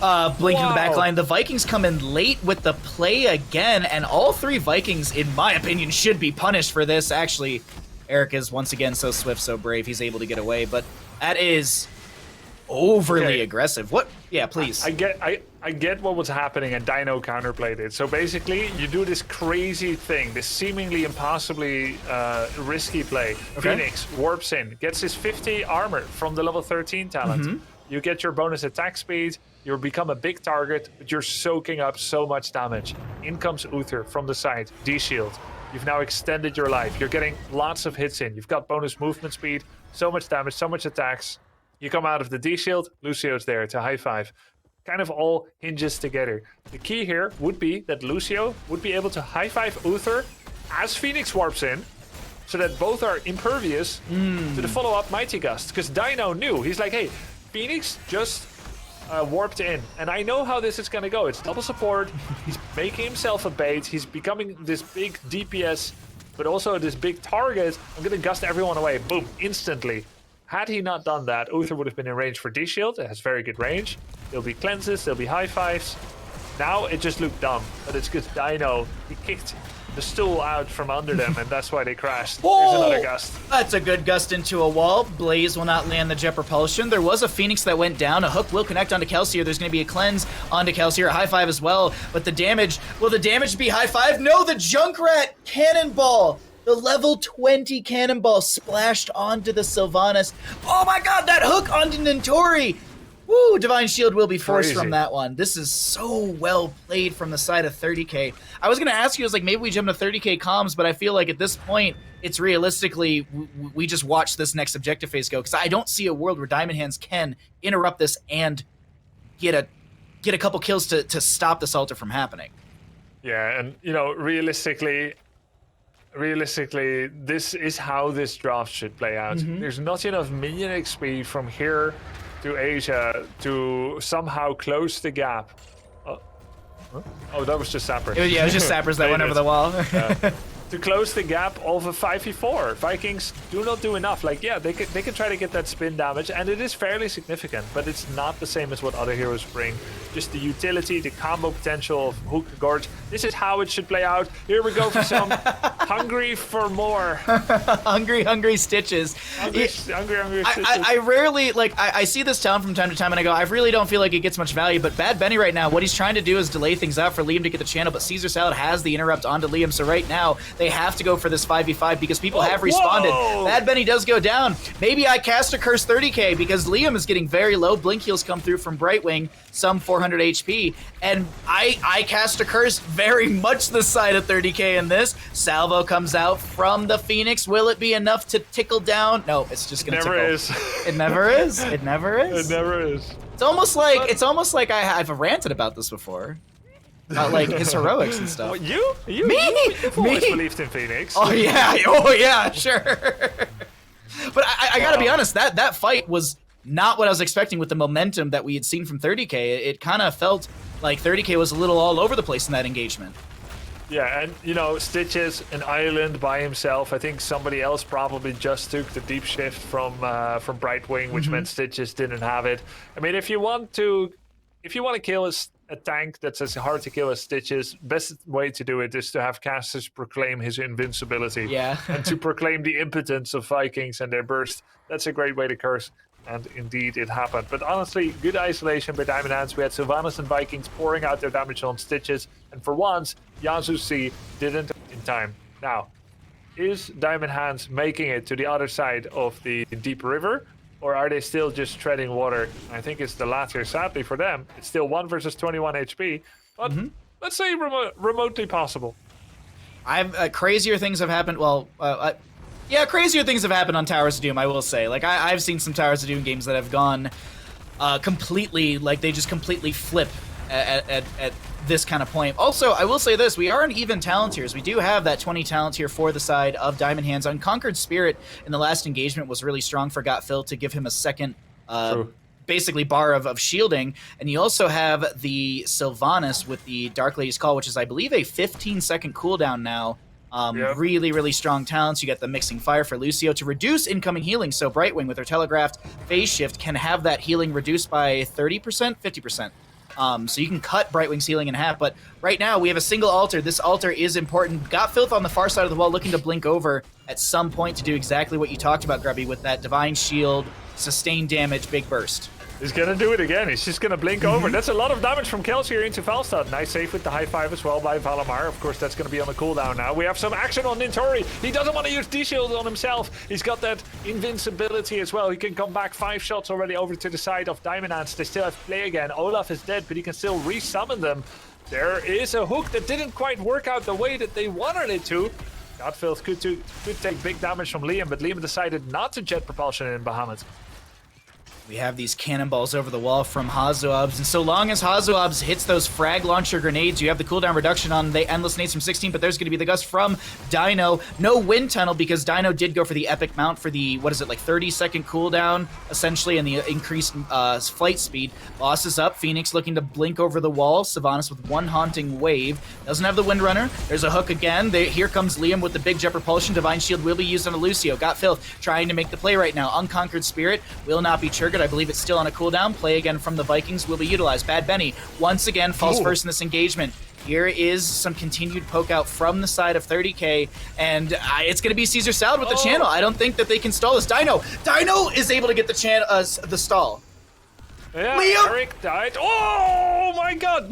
blink in the backline. The Vikings come in late with the play again, and all 3 Vikings, in my opinion, should be punished for this. Actually, Eric is once again so swift, so brave, he's able to get away, but that is overly aggressive. What? Yeah, please. I get what was happening, and Dino counterplayed it. So basically, you do this crazy thing, this seemingly impossibly risky play. Phoenix warps in, gets his 50 armor from the level 13 talent. You get your bonus attack speed, you become a big target, but you're soaking up so much damage. In comes Uther from the side, D-shield. You've now extended your life. You're getting lots of hits in. You've got bonus movement speed, so much damage, so much attacks. You come out of the D-shield, Lucio's there to high five. Kind of all hinges together. The key here would be that Lucio would be able to high five Uther as Phoenix warps in, so that both are impervious to the follow-up Mighty Gust. Because Dino knew. He's like, hey, Phoenix just warped in, and I know how this is going to go. It's double support. He's making himself a bait. He's becoming this big DPS, but also this big target. I'm going to gust everyone away. Boom, instantly. Had he not done that, Uther would have been in range for D-shield. It has very good range. There'll be cleanses, there'll be high fives. Now it just looked dumb, but it's because Dino, he kicked the stool out from under them, and that's why they crashed. There's another gust. That's a good gust into a wall. Blaze will not land the jet propulsion. There was a Phoenix that went down. A hook will connect onto Kelsier. There's going to be a cleanse onto Kelsier, a high five as well. But the damage, will the damage be high five? No, the Junkrat cannonball. The level 20 cannonball splashed onto the Sylvanas. Oh my god, that hook onto Nintori. Woo, Divine Shield will be forced Crazy. from that one. This is so well played from the side of 30k. I was going to ask you, I was like, maybe we jump to 30k comms, but I feel like at this point, it's realistically, we just watch this next objective phase go, because I don't see a world where Diamond Hands can interrupt this and get a couple kills to stop this altar from happening. Yeah, and realistically, this is how this draft should play out. There's not enough minion XP from here to Asia to somehow close the gap. Oh, that was just Sappers. It was just Sappers that went over the wall. To close the gap of a 5v4. Vikings do not do enough. Like, yeah, they can try to get that spin damage, and it is fairly significant, but it's not the same as what other heroes bring. Just the utility, the combo potential of Hook Gorge. This is how it should play out. Here we go for some hungry for more. hungry stitches. Hungry stitches. I rarely, I see this town from time to time, and I go, I really don't feel like it gets much value, but Bad Benny right now, what he's trying to do is delay things out for Liam to get the channel, but Caesar Salad has the interrupt onto Liam, so right now, they have to go for this 5v5 because people have responded. Whoa! Bad Benny does go down. Maybe I cast a Curse 30k because Liam is getting very low. Blink heals come through from Brightwing, some 400 HP, and I cast a Curse very much the side of 30k in this. Salvo comes out from the Phoenix. Will it be enough to tickle down? No, it's just gonna tickle. It never is. It never is. It never is. It's almost like I've ranted about this before. About like his heroics and stuff. What, you? Me? You've always believed in Phoenix. Oh yeah, sure. But I gotta be honest, that fight was not what I was expecting with the momentum that we had seen from 30k. It kind of felt like 30k was a little all over the place in that engagement. Yeah, and Stitches, an island by himself. I think somebody else probably just took the deep shift from Brightwing, which meant Stitches didn't have it. I mean, if you want to kill a tank that's as hard to kill as Stitches, best way to do it is to have casters proclaim his invincibility. Yeah. And to proclaim the impotence of Vikings and their burst. That's a great way to curse. And indeed, it happened. But honestly, good isolation by Diamond Hands. We had Sylvanas and Vikings pouring out their damage on Stitches. And for once, Yanzu C didn't in time. Now, is Diamond Hands making it to the other side of the deep river? Or are they still just treading water? I think it's the latter. Sadly for them, it's still 1 versus 21 HP. But let's say remotely possible. Crazier things have happened. Well, crazier things have happened on Towers of Doom, I will say. Like, I've seen some Towers of Doom games that have gone completely, like, they just completely flip at this kind of point. Also, I will say this, we are an even talent tiers. We do have that 20 talent tier for the side of Diamond Hands. Unconquered Spirit in the last engagement was really strong for Got Phil to give him a second basically bar of shielding. And you also have the Sylvanas with the Dark Lady's Call, which is, I believe, a 15-second cooldown now. Really, really strong talents. You get the Mixing Fire for Lucio to reduce incoming healing. So Brightwing with her telegraphed phase shift can have that healing reduced by 30%, 50%. So you can cut Brightwing's healing in half, but right now we have a single altar. This altar is important. Got Filth on the far side of the wall looking to blink over at some point to do exactly what you talked about, Grubby, with that Divine Shield, sustained damage, big burst. He's gonna do it again. He's just gonna blink over. That's a lot of damage from Kelsier into Falstad. Nice save with the high five as well by Valamar. Of course, that's gonna be on the cooldown now. We have some action on Nintori. He doesn't want to use D-Shield on himself. He's got that invincibility as well. He can come back 5 shots already over to the side of Diamond Hands. They still have play again. Olaf is dead, but he can still resummon them. There is a hook that didn't quite work out the way that they wanted it to. Godfield could take big damage from Liam, but Liam decided not to jet propulsion in Bahamut. We have these cannonballs over the wall from Hazuabs, and so long as Hazuabs hits those frag launcher grenades, you have the cooldown reduction on the Endless Nades from 16, but there's going to be the gust from Dino. No wind tunnel because Dino did go for the epic mount for the, 30-second cooldown, essentially, and the increased flight speed. Boss is up, Phoenix looking to blink over the wall, Sylvanas with one haunting wave. Doesn't have the Windrunner. There's a hook again. Here comes Liam with the big jet propulsion. Divine Shield will be used on a Lucio. Got Filth trying to make the play right now. Unconquered Spirit will not be triggered. I believe it's still on a cooldown. Play again from the Vikings will be utilized. Bad Benny once again falls first in this engagement. Here is some continued poke out from the side of 30k, and it's going to be Caesar Salad with the channel. I don't think that they can stall this. Dino is able to get the stall. Yeah, Liam! Eric died. Oh my god!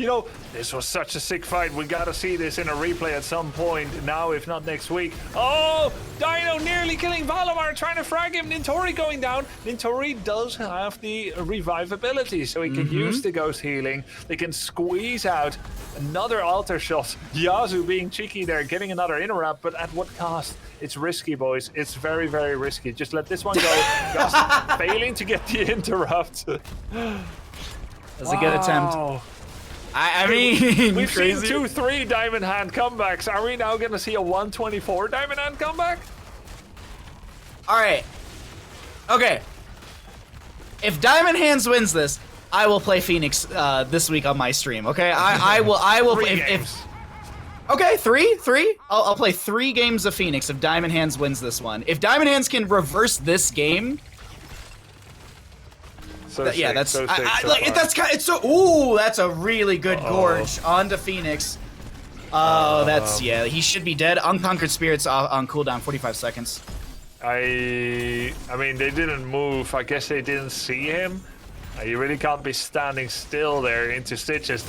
This was such a sick fight. We gotta see this in a replay at some point now, if not next week. Oh, Dino nearly killing Valimar, trying to frag him. Nintori going down. Nintori does have the revive ability, so he can use the ghost healing. They can squeeze out another altar shot. Yazu being cheeky there, getting another interrupt, but at what cost? It's risky, boys. It's very, very risky. Just let this one go. Just failing to get the interrupt. That's a good attempt. I mean, we've crazy. seen 2-3 Diamond Hand comebacks. Are we now going to see a 124 Diamond Hand comeback? All right. Okay. If Diamond Hands wins this, I will play Phoenix this week on my stream. Okay, I will. Okay, three. I'll play 3 games of Phoenix if Diamond Hands wins this one. If Diamond Hands can reverse this game. That's a really good gorge onto Phoenix. He should be dead. Unconquered Spirits on cooldown, 45 seconds. I mean, they didn't move. I guess they didn't see him. You really can't be standing still there into stitches.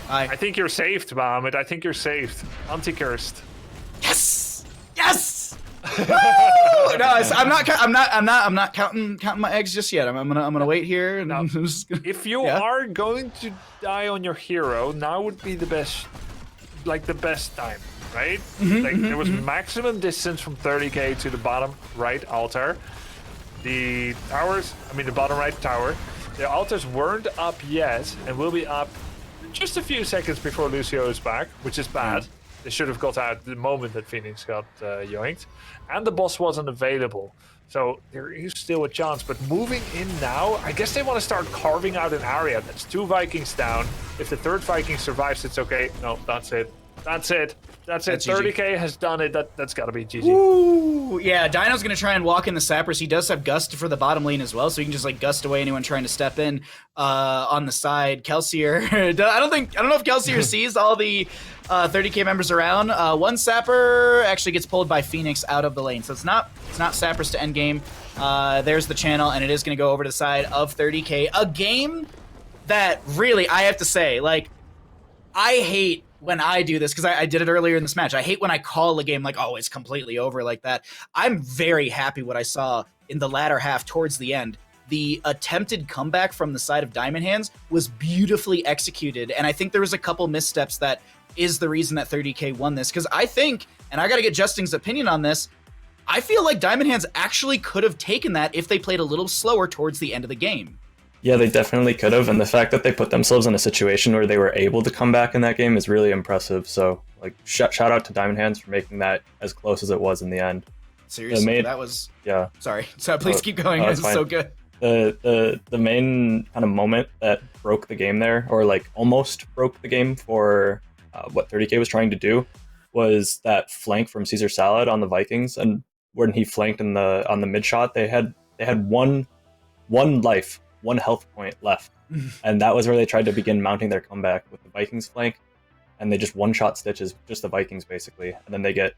I think you're saved, Bahamut. I think you're saved. Anti-cursed. Yes. No, I'm not counting my eggs just yet. I'm gonna wait here. And now, if you are going to die on your hero, now would be the best time, right? There was maximum distance from 30k to the bottom right altar. The towers, the bottom right tower, the altars weren't up yet and will be up just a few seconds before Lucio is back, which is bad. They should have got out the moment that Phoenix got yoinked. And the boss wasn't available. So there is still a chance. But moving in now, I guess they want to start carving out an area. That's 2 Vikings down. If the 3rd Viking survives, it's okay. No, that's it. That's it. 30k has done it. That's got to be GG. Ooh, yeah, Dino's going to try and walk in the sappers. He does have Gust for the bottom lane as well, so he can just gust away anyone trying to step in on the side. Kelsier, I don't know if Kelsier sees all the 30k members around. One sapper actually gets pulled by Phoenix out of the lane, so it's not sappers to end game. There's the channel, and it is going to go over to the side of 30k. A game that really, I have to say, I hate when I do this, because I did it earlier in this match. I hate when I call a game it's completely over like that. I'm very happy what I saw in the latter half towards the end. The attempted comeback from the side of Diamond Hands was beautifully executed, and I think there was a couple missteps that is the reason that 30k won this, because I think, and I got to get Justin's opinion on this, I feel like Diamond Hands actually could have taken that if they played a little slower towards the end of the game. Yeah, they definitely could have, and the fact that they put themselves in a situation where they were able to come back in that game is really impressive. So, shout out to Diamond Hands for making that as close as it was in the end. Seriously, that was... Yeah. Sorry, please keep going. This is so good. The main kind of moment that broke the game there, or almost broke the game for what 30k was trying to do, was that flank from Caesar Salad on the Vikings, and when he flanked on the mid shot, they had one life. 1 health point left, and that was where they tried to begin mounting their comeback with the Vikings flank, and they just one-shot stitches just the Vikings basically, and then they get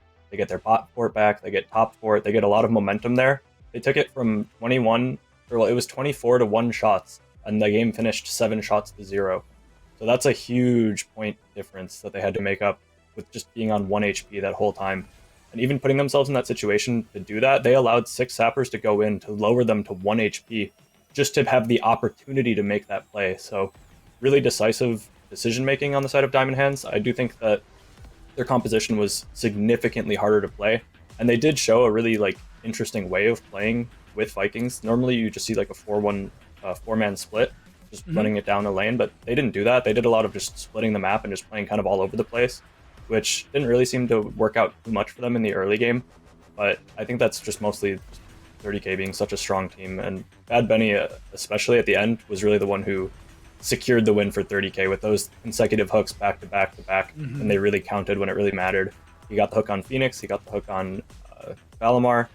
their bot fort back, they get top fort, they get a lot of momentum there. They took it from 24 to 1 shots, and the game finished 7 shots to 0. So that's a huge point difference that they had to make up with just being on 1 HP that whole time. And even putting themselves in that situation to do that, they allowed 6 sappers to go in to lower them to 1 HP. Just to have the opportunity to make that play. So really decisive decision-making on the side of Diamond Hands. I do think that their composition was significantly harder to play. And they did show a really interesting way of playing with Vikings. Normally you just see a 4-1 4-man split, just running it down the lane, but they didn't do that. They did a lot of just splitting the map and just playing kind of all over the place, which didn't really seem to work out too much for them in the early game. But I think that's just mostly 30k being such a strong team, and Bad Benny, especially at the end, was really the one who secured the win for 30k with those consecutive hooks back to back to back, and they really counted when it really mattered. He got the hook on Phoenix, he got the hook on Valimar,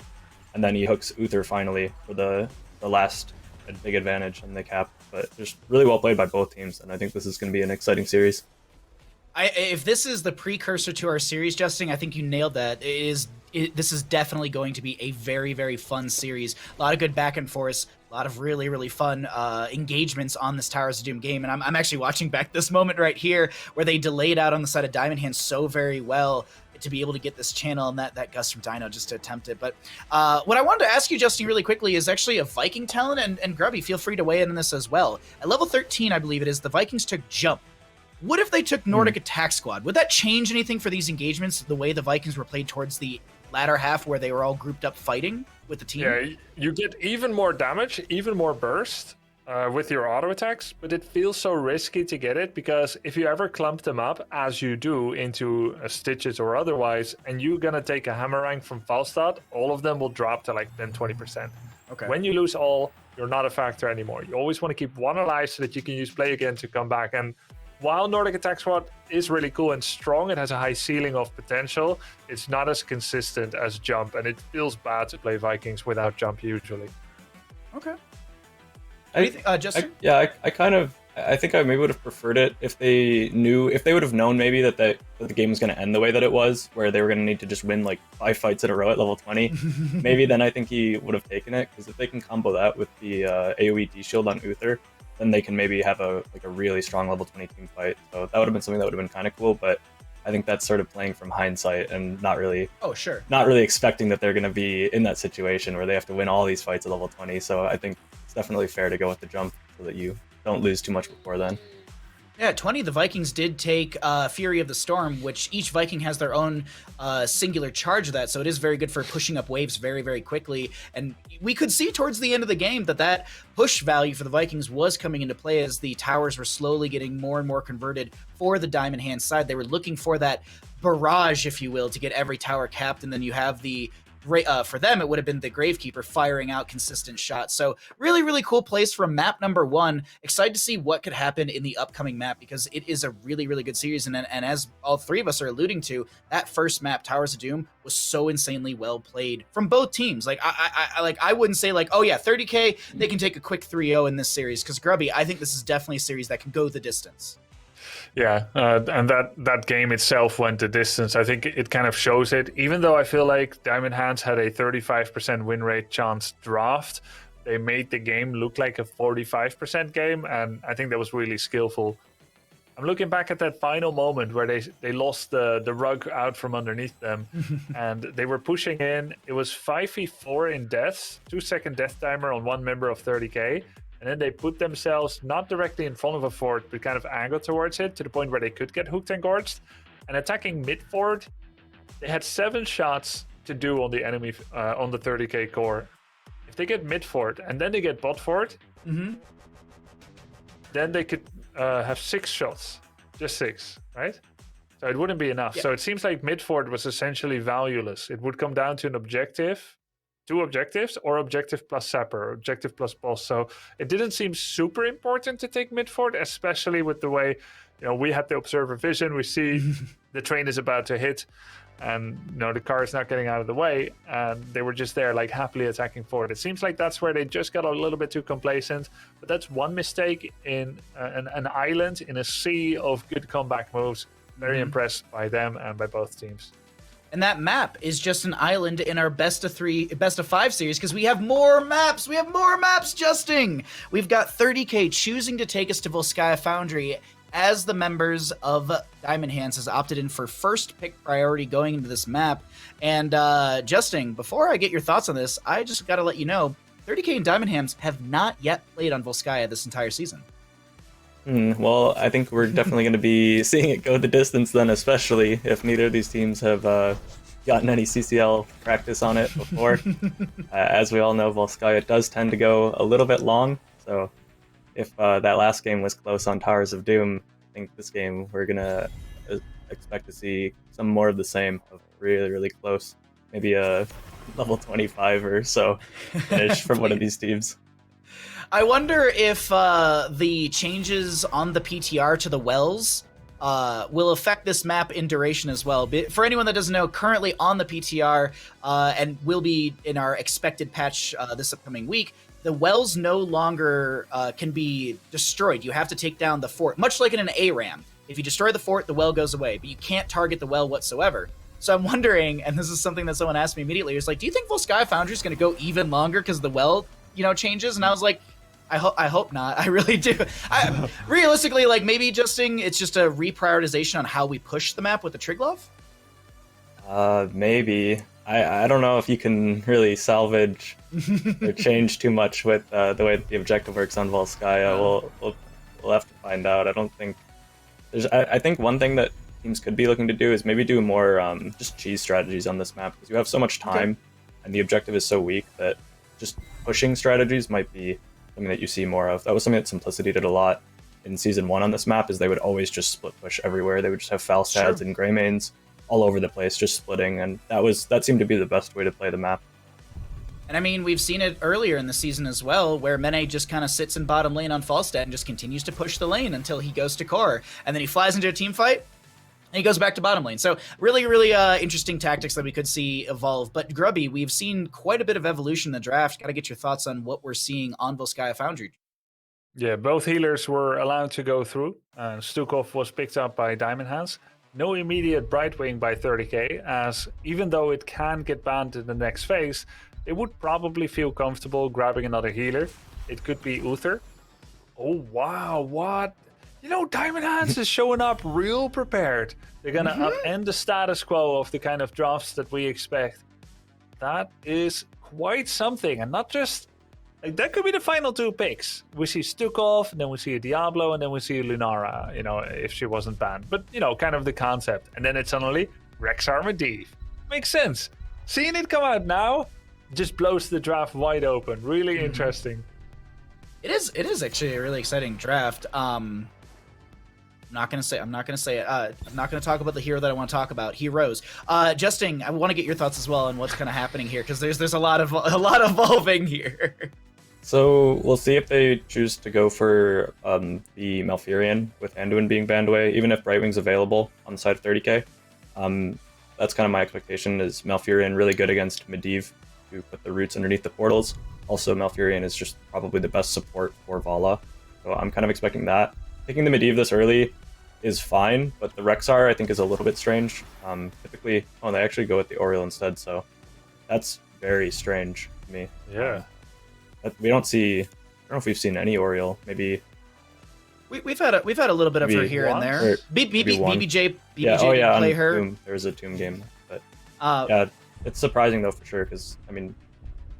and then he hooks Uther finally for the last big advantage in the cap. But just really well played by both teams, and I think this is going to be an exciting series. If this is the precursor to our series, Justin, I think you nailed that. This is definitely going to be a very, very fun series. A lot of good back and forth, a lot of really, really fun engagements on this Towers of Doom game. And I'm actually watching back this moment right here where they delayed out on the side of Diamond Hands so very well. to be able to get this channel and that Gus from Dino just to attempt it. But what I wanted to ask you, Justin, really quickly is actually a Viking talent, and Grubby, feel free to weigh in on this as well. At level 13, I believe it is, the Vikings took Jump. What if they took Nordic Attack Squad? Would that change anything for these engagements, the way the Vikings were played towards the latter half where they were all grouped up fighting with the team? Yeah, you get even more damage, even more burst with your auto attacks, but it feels so risky to get it because if you ever clump them up, as you do, into stitches or otherwise, and you're gonna take a hammer rank from Falstad, all of them will drop to like 10-20%. Okay. When you lose all, you're not a factor anymore. You always want to keep one alive so that you can use play again to come back. And while Nordic Attack Squad is really cool and strong, it has a high ceiling of potential, it's not as consistent as Jump, and it feels bad to play Vikings without Jump usually. Okay. Justin? I think I maybe would have preferred it if they would have known maybe that the game was going to end the way that it was, where they were going to need to just win like 5 fights in a row at level 20. Maybe then I think he would have taken it, because if they can combo that with the AoE D-Shield on Uther, then they can maybe have a really strong level 20 team fight. So that would have been something that would have been kind of cool, but I think that's sort of playing from hindsight and not really expecting that they're going to be in that situation where they have to win all these fights at level 20. So I think it's definitely fair to go with the Jump so that you don't lose too much before then. Yeah, 20, the Vikings did take Fury of the Storm, which each Viking has their own singular charge of that, so it is very good for pushing up waves very, very quickly. And we could see towards the end of the game that push value for the Vikings was coming into play as the towers were slowly getting more and more converted for the Diamond Hand side. They were looking for that barrage, if you will, to get every tower capped, and then you have the for them, it would have been the Gravekeeper firing out consistent shots. So really, really cool place from map number 1. Excited to see what could happen in the upcoming map, because it is a really, really good series. And as all three of us are alluding to, that first map, Towers of Doom, was so insanely well played from both teams. Like I wouldn't say like, oh yeah, 30K, they can take a quick 3-0 in this series, because Grubby, I think this is definitely a series that can go the distance. Yeah, and that game itself went the distance. I think it kind of shows it. Even though I feel like Diamond Hands had a 35% win rate chance draft, they made the game look like a 45% game, and I think that was really skillful. I'm looking back at that final moment where they lost the rug out from underneath them, and they were pushing in. It was 5v4 in deaths, 2-second death timer on one member of 30K. And then they put themselves not directly in front of a fort, but kind of angled towards it to the point where they could get hooked and gorged. And attacking mid fort, they had 7 shots to do on the enemy on the 30K core. If they get mid fort and then they get bot fort, then they could have 6 shots, just 6, right? So it wouldn't be enough. Yeah. So it seems like mid fort was essentially valueless. It would come down to an objective. 2 objectives, or objective plus sapper, or objective plus boss. So it didn't seem super important to take mid fort, especially with the way, we had the observer vision. We see the train is about to hit, and the car is not getting out of the way, and they were just there, like happily attacking forward. It seems like that's where they just got a little bit too complacent. But that's one mistake in an island in a sea of good comeback moves. Very impressed by them and by both teams. And that map is just an island in our best of 5 series, because we have more maps. We have more maps, Justin. We've got 30K choosing to take us to Volskaya Foundry, as the members of Diamond Hands has opted in for first pick priority going into this map. And Justin, before I get your thoughts on this, I just got to let you know, 30K and Diamond Hands have not yet played on Volskaya this entire season. Well, I think we're definitely going to be seeing it go the distance then, especially if neither of these teams have gotten any CCL practice on it before. As we all know, Volskaya does tend to go a little bit long, so if that last game was close on Towers of Doom, I think this game we're going to expect to see some more of the same, of really, really close, maybe a level 25 or so finish from one of these teams. I wonder if the changes on the PTR to the wells will affect this map in duration as well. For anyone that doesn't know, currently on the PTR and will be in our expected patch this upcoming week, the wells no longer can be destroyed. You have to take down the fort, much like in an ARAM. If you destroy the fort, the well goes away, but you can't target the well whatsoever. So I'm wondering, and this is something that someone asked me immediately, is like, do you think Volskaya Foundry is going to go even longer because the well, changes? And I was like, I hope not. I really do. Realistically, like maybe it's just a reprioritization on how we push the map with the Triglav. Maybe. I don't know if you can really salvage or change too much with the way that the objective works on Volskaya. We'll have to find out. I don't think there's. I think one thing that teams could be looking to do is maybe do more just cheese strategies on this map, because you have so much time and the objective is so weak that just pushing strategies might be something that you see more of. That was something that Simplicity did a lot in Season 1 on this map, is they would always just split push everywhere. They would just have Falstads and Greymanes all over the place, just splitting, and that seemed to be the best way to play the map. And I mean, we've seen it earlier in the season as well, where Mene just kind of sits in bottom lane on Falstad and just continues to push the lane until he goes to core, and then he flies into a team fight, and he goes back to bottom lane. So really, really interesting tactics that we could see evolve. But Grubby, we've seen quite a bit of evolution in the draft. Got to get your thoughts on what we're seeing on Volskaya Foundry. Yeah, both healers were allowed to go through. Stukov was picked up by Diamond Hands. No immediate Brightwing by 30k, as even though it can get banned in the next phase, they would probably feel comfortable grabbing another healer. It could be Uther. Oh, wow, what? You know, Diamond Hands is showing up real prepared. They're going to upend the status quo of the kind of drafts that we expect. That is quite something, and not just... Like, that could be the final 2 picks. We see Stukov, and then we see a Diablo, and then we see Lunara, you know, if she wasn't banned. But, you know, kind of the concept. And then it's suddenly Rexxar Medivh. Makes sense. Seeing it come out now just blows the draft wide open. Really interesting. It is actually a really exciting draft. I'm not gonna say it. I'm not gonna talk about the hero that I want to talk about. Heroes. Justin, I want to get your thoughts as well on what's kind of happening here, because there's a lot evolving here. So we'll see if they choose to go for the Malfurion with Anduin being banned away, even if Brightwing's available on the side of 30k. That's kind of my expectation, is Malfurion really good against Medivh to put the roots underneath the portals. Also, Malfurion is just probably the best support for Vala, so I'm kind of expecting that. Picking the Medivh this early is fine, but the Rexxar I think is a little bit strange. Typically, they actually go with the Oriole instead, so that's very strange to me. Yeah. We don't see. I don't know if we've seen any Oriole. Maybe we've had a little bit of her here and there. BBJ play her. Tomb. There's a Tomb game, but yeah, it's surprising though for sure, because I mean,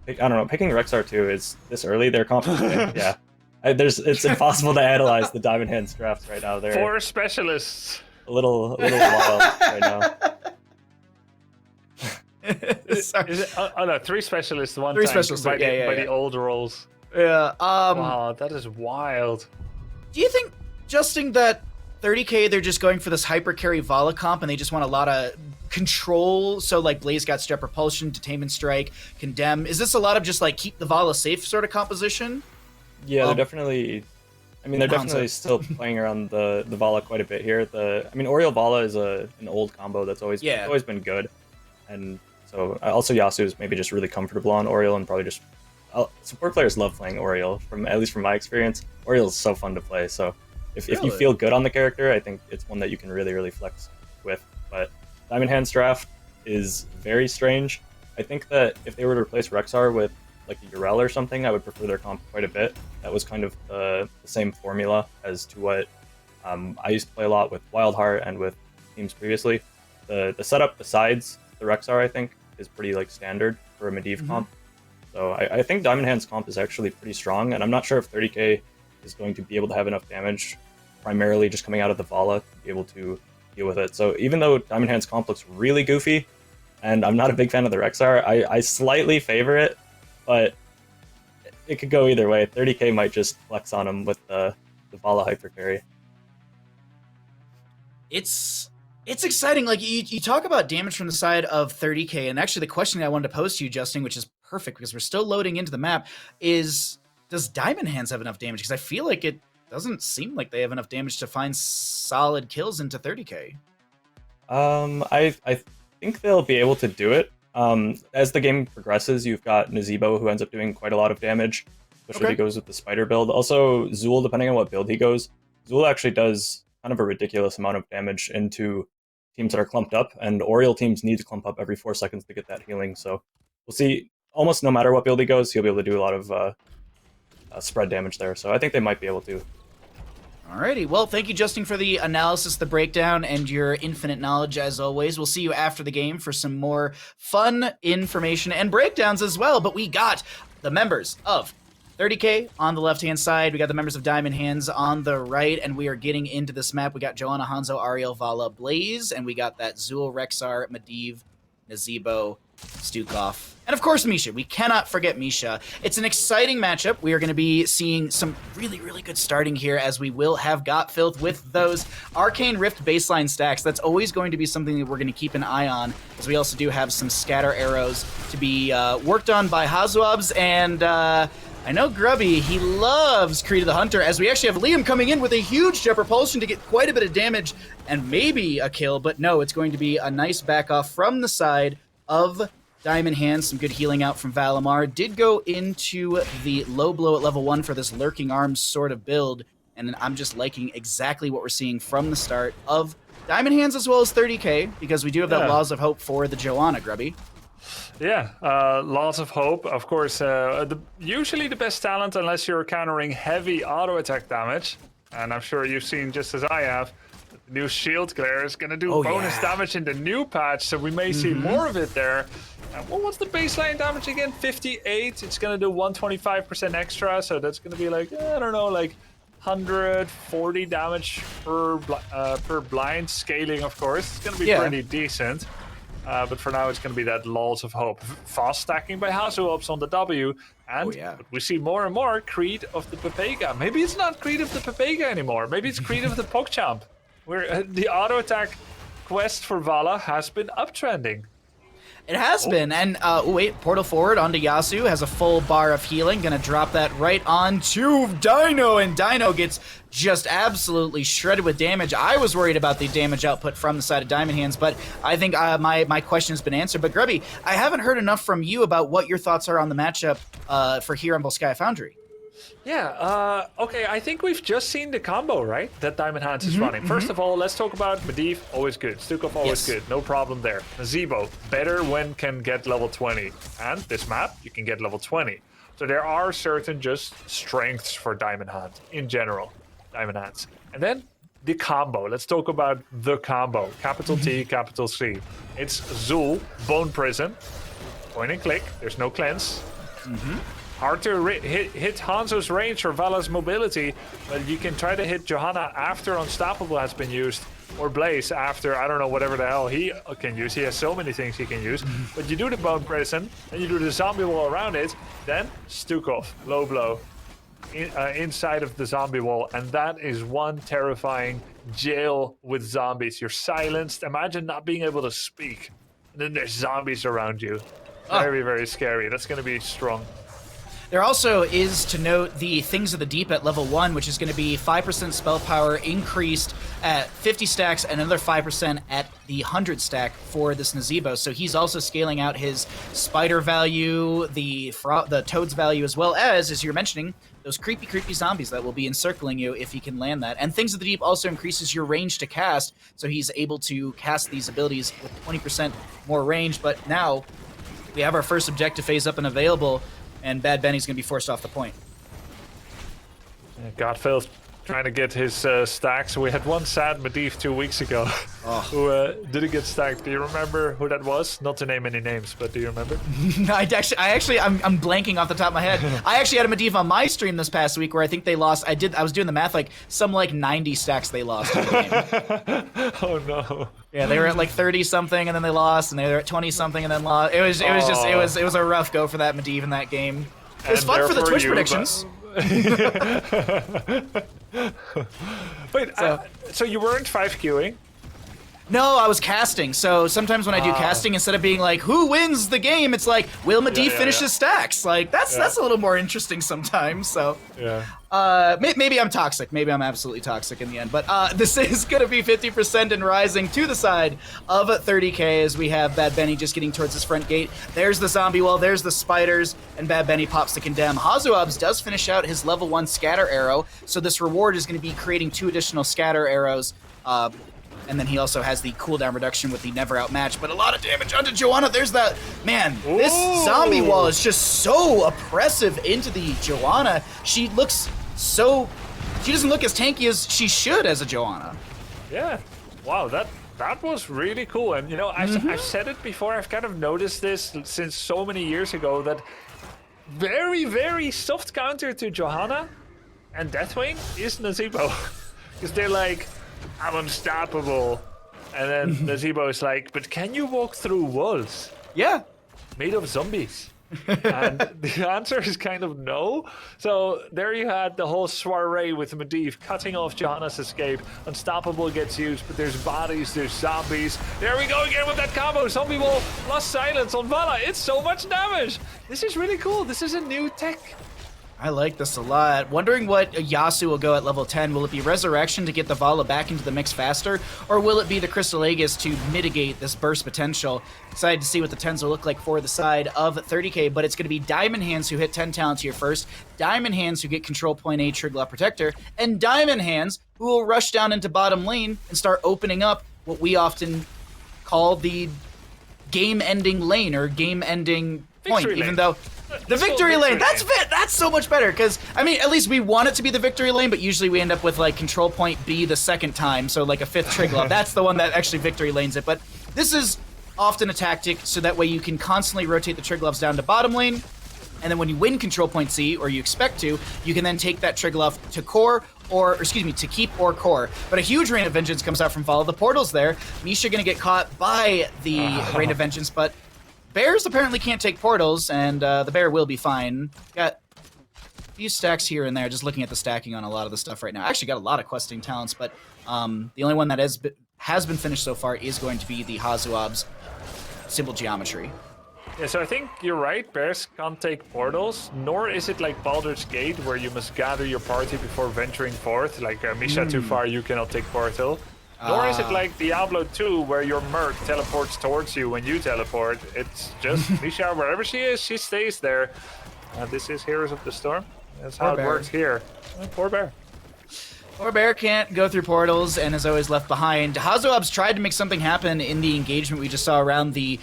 I don't know. Picking Rexxar too is this early. They're complicated. Yeah. It's impossible to analyze the Diamond Hands drafts right now. They're 4 specialists. A little wild right now. Is it, no, 3 specialists. 3 specialists by the old roles. Yeah. Wow, that is wild. Do you think, Justin, that 30k they're just going for this hyper carry Vala comp and they just want a lot of control? So like Blaze got Step Repulsion, Detainment Strike, Condemn. Is this a lot of just like keep the Vala safe sort of composition? Yeah, they're definitely. I mean, they're definitely still playing around the Vala quite a bit here. Oriole Vala is an old combo that's always been good, and so also Yasuo is maybe just really comfortable on Oriole, and probably just support players love playing Oriole. At least from my experience, Oriole is so fun to play. So if you feel good on the character, I think it's one that you can really flex with. But Diamond Hands draft is very strange. I think that if they were to replace Rexxar with like a Urel or something, I would prefer their comp quite a bit. That was kind of the same formula as to what I used to play a lot with Wildheart and with teams previously. The setup besides the Rexxar, I think, is pretty like standard for a Medivh comp. So I think Diamond Hands comp is actually pretty strong, and I'm not sure if 30k is going to be able to have enough damage, primarily just coming out of the Vala, to be able to deal with it. So even though Diamond Hands comp looks really goofy, and I'm not a big fan of the Rexxar, I slightly favor it. But it could go either way. 30k might just flex on him with the Vala hyper carry. It's exciting. Like you talk about damage from the side of 30k, and actually the question I wanted to pose to you, Justin, which is perfect because we're still loading into the map, is does Diamond Hands have enough damage? Because I feel like it doesn't seem like they have enough damage to find solid kills into 30k. I think they'll be able to do it. As the game progresses, you've got Nazeebo, who ends up doing quite a lot of damage, especially if he goes with the spider build. Also, Zool, depending on what build he goes, Zool actually does kind of a ridiculous amount of damage into teams that are clumped up, and Oriole teams need to clump up every 4 seconds to get that healing. So we'll see, almost no matter what build he goes, he'll be able to do a lot of spread damage there. So I think they might be able to. Alrighty, well, thank you, Justin, for the analysis, the breakdown, and your infinite knowledge, as always. We'll see you after the game for some more fun information and breakdowns as well, but we got the members of 30K on the left-hand side, we got the members of Diamond Hands on the right, and we are getting into this map. We got Joanna, Hanzo, Ariel, Vala, Blaze, and we got that Zul, Rexar, Medivh, Nazebo, Stukov, and of course Misha. We cannot forget Misha. It's an exciting matchup. We are going to be seeing some really, really good starting here, as we will have got filled with those Arcane Rift baseline stacks. That's always going to be something that we're going to keep an eye on, as we also do have some scatter arrows to be worked on by Hazuabs, and I know Grubby, he loves Creed of the Hunter, as we actually have Liam coming in with a huge jet propulsion to get quite a bit of damage and maybe a kill, but no, it's going to be a nice back off from the side of Diamond Hands. Some good healing out from Valimar. Did go into the low blow at level 1 for this Lurking Arms sort of build, and I'm just liking exactly what we're seeing from the start of Diamond Hands as well as 30K, because we do have that Laws of Hope for the Joanna, Grubby. Yeah, Laws of Hope, of course, usually the best talent unless you're countering heavy auto attack damage, and I'm sure you've seen just as I have, the new Shield Glare is going to do bonus damage in the new patch, so we may see more of it there. What was the baseline damage again? 58. It's going to do 125% extra, so that's going to be like, I don't know, like 140 damage per blind, scaling, of course. It's going to be pretty decent. But for now, it's going to be that Laws of Hope. Fast stacking by Hazuabs on the W. And we see more and more Creed of the Pepega. Maybe it's not Creed of the Pepega anymore. Maybe it's Creed of the PogChamp. Where the auto attack quest for Vala has been uptrending. It has been, and wait, portal forward onto Yasu, has a full bar of healing, gonna drop that right onto Dino, and Dino gets just absolutely shredded with damage. I was worried about the damage output from the side of Diamond Hands, but I think my question's been answered. But Grubby, I haven't heard enough from you about what your thoughts are on the matchup for here on Volskaya Foundry. Yeah, okay, I think we've just seen the combo, right? That Diamond Hands is running. First of all, let's talk about Medivh, always good. Stukov, always good, no problem there. Nazebo, better when can get level 20. And this map, you can get level 20. So there are certain just strengths for Diamond Hands, in general, Diamond Hands. And then the combo, let's talk about the combo. Capital T, capital C. It's Zul, Bone Prison, point and click, there's no cleanse. Hard to hit Hanzo's range or Vala's mobility, but you can try to hit Johanna after Unstoppable has been used, or Blaze after, I don't know, whatever the hell he can use. He has so many things he can use. But you do the Bone Prison, then you do the zombie wall around it, then Stukov, low blow, inside of the zombie wall, and that is one terrifying jail with zombies. You're silenced. Imagine not being able to speak, and then there's zombies around you. Very, very scary. That's going to be strong. There also is to note the Things of the Deep at level 1, which is going to be 5% spell power increased at 50 stacks and another 5% at the 100 stack for this Nazebo. So he's also scaling out his spider value, the toad's value, as well as you're mentioning, those creepy, creepy zombies that will be encircling you if he can land that. And Things of the Deep also increases your range to cast, so he's able to cast these abilities with 20% more range. But now we have our first objective phase up and available, and Bad Benny's going to be forced off the point. Godfell's trying to get his stacks. We had one sad Medivh 2 weeks ago who didn't get stacked. Do you remember who that was? Not to name any names, but do you remember? I'm blanking off the top of my head. I actually had a Medivh on my stream this past week where I think they lost. I was doing the math, like some 90 stacks they lost in the game. Oh no. Yeah, they were at 30 something and then they lost, and they were at 20 something and then lost. It was a rough go for that Medivh in that game. It was fun for the Twitch predictions. Wait, so you weren't 5Qing? No, I was casting. So sometimes when I do casting, instead of being like, who wins the game, it's like, will Medivh finish his stacks? Like, that's a little more interesting sometimes. So maybe I'm toxic. Maybe I'm absolutely toxic in the end. But this is going to be 50% and rising to the side of 30K as we have Bad Benny just getting towards his front gate. There's the zombie wall. There's the spiders. And Bad Benny pops to condemn. Hazuabs does finish out his level 1 scatter arrow. So this reward is going to be creating 2 additional scatter arrows. And then he also has the cooldown reduction with the Never Outmatch, but a lot of damage onto Joanna. There's that, man, this zombie wall is just so oppressive into the Joanna. She looks so she doesn't look as tanky as she should as a Johanna. Yeah. Wow, that was really cool. And, you know, I've said it before. I've kind of noticed this since so many years ago that very, very soft counter to Johanna and Deathwing is Nazeebo. Because they're like, I'm unstoppable. And then Nazeebo is like, but can you walk through walls? Yeah. Made of zombies. And the answer is kind of no. So there you had the whole soiree with Medivh cutting off Johanna's escape. Unstoppable gets used, but there's bodies, there's zombies. There we go again with that combo. Zombie wall plus silence on Vala. It's so much damage. This is really cool. This is a new tech. I like this a lot. Wondering what Yasuo will go at level 10. Will it be Resurrection to get the Vala back into the mix faster? Or will it be the Crystal Aegis to mitigate this burst potential? Excited to see what the 10s will look like for the side of 30k, but it's going to be Diamond Hands who hit 10 talents here first, Diamond Hands who get Control Point A Triglav Protector, and Diamond Hands who will rush down into bottom lane and start opening up what we often call the game-ending lane or game-ending point, even though... The victory lane, that's so much better, because, I mean, at least we want it to be the victory lane, but usually we end up with, like, Control Point B the second time, so, like, a 5th Triglav. That's the one that actually victory lanes it, but this is often a tactic, so that way you can constantly rotate the Triglavs down to bottom lane, and then when you win Control Point C, or you expect to, you can then take that Triglav to core, or excuse me, to keep or core. But a huge Rain of Vengeance comes out from Follow the Portals there. Misha gonna get caught by the Rain of Vengeance, but Bears apparently can't take portals, and the bear will be fine. Got a few stacks here and there, just looking at the stacking on a lot of the stuff right now. I actually got a lot of questing talents, but the only one that has been finished so far is going to be the Hazuab's Simple Geometry. Yeah, so I think you're right. Bears can't take portals, nor is it like Baldur's Gate, where you must gather your party before venturing forth. Like Misha too far, you cannot take portal. Nor is it like Diablo 2, where your merc teleports towards you when you teleport. It's just Misha, wherever she is, she stays there. This is Heroes of the Storm. That's how it works here. Poor bear. Poor bear can't go through portals and is always left behind. Hazuab's tried to make something happen in the engagement we just saw around the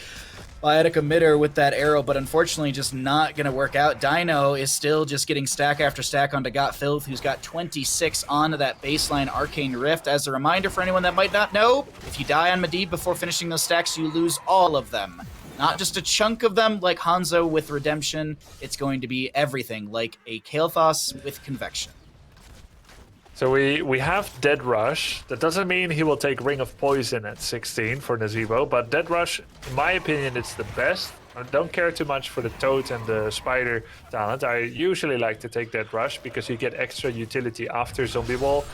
Biotic emitter with that arrow, but unfortunately just not going to work out. Dino is still just getting stack after stack onto Got Filth, who's got 26 onto that baseline Arcane Rift. As a reminder for anyone that might not know, if you die on Medivh before finishing those stacks, you lose all of them. Not just a chunk of them like Hanzo with Redemption, it's going to be everything, like a Kael'thas with Convection. So we have Dead Rush. That doesn't mean he will take Ring of Poison at 16 for Nazeebo, but Dead Rush, in my opinion, it's the best. I don't care too much for the Toad and the Spider talent. I usually like to take Dead Rush because you get extra utility after Zombie Wall.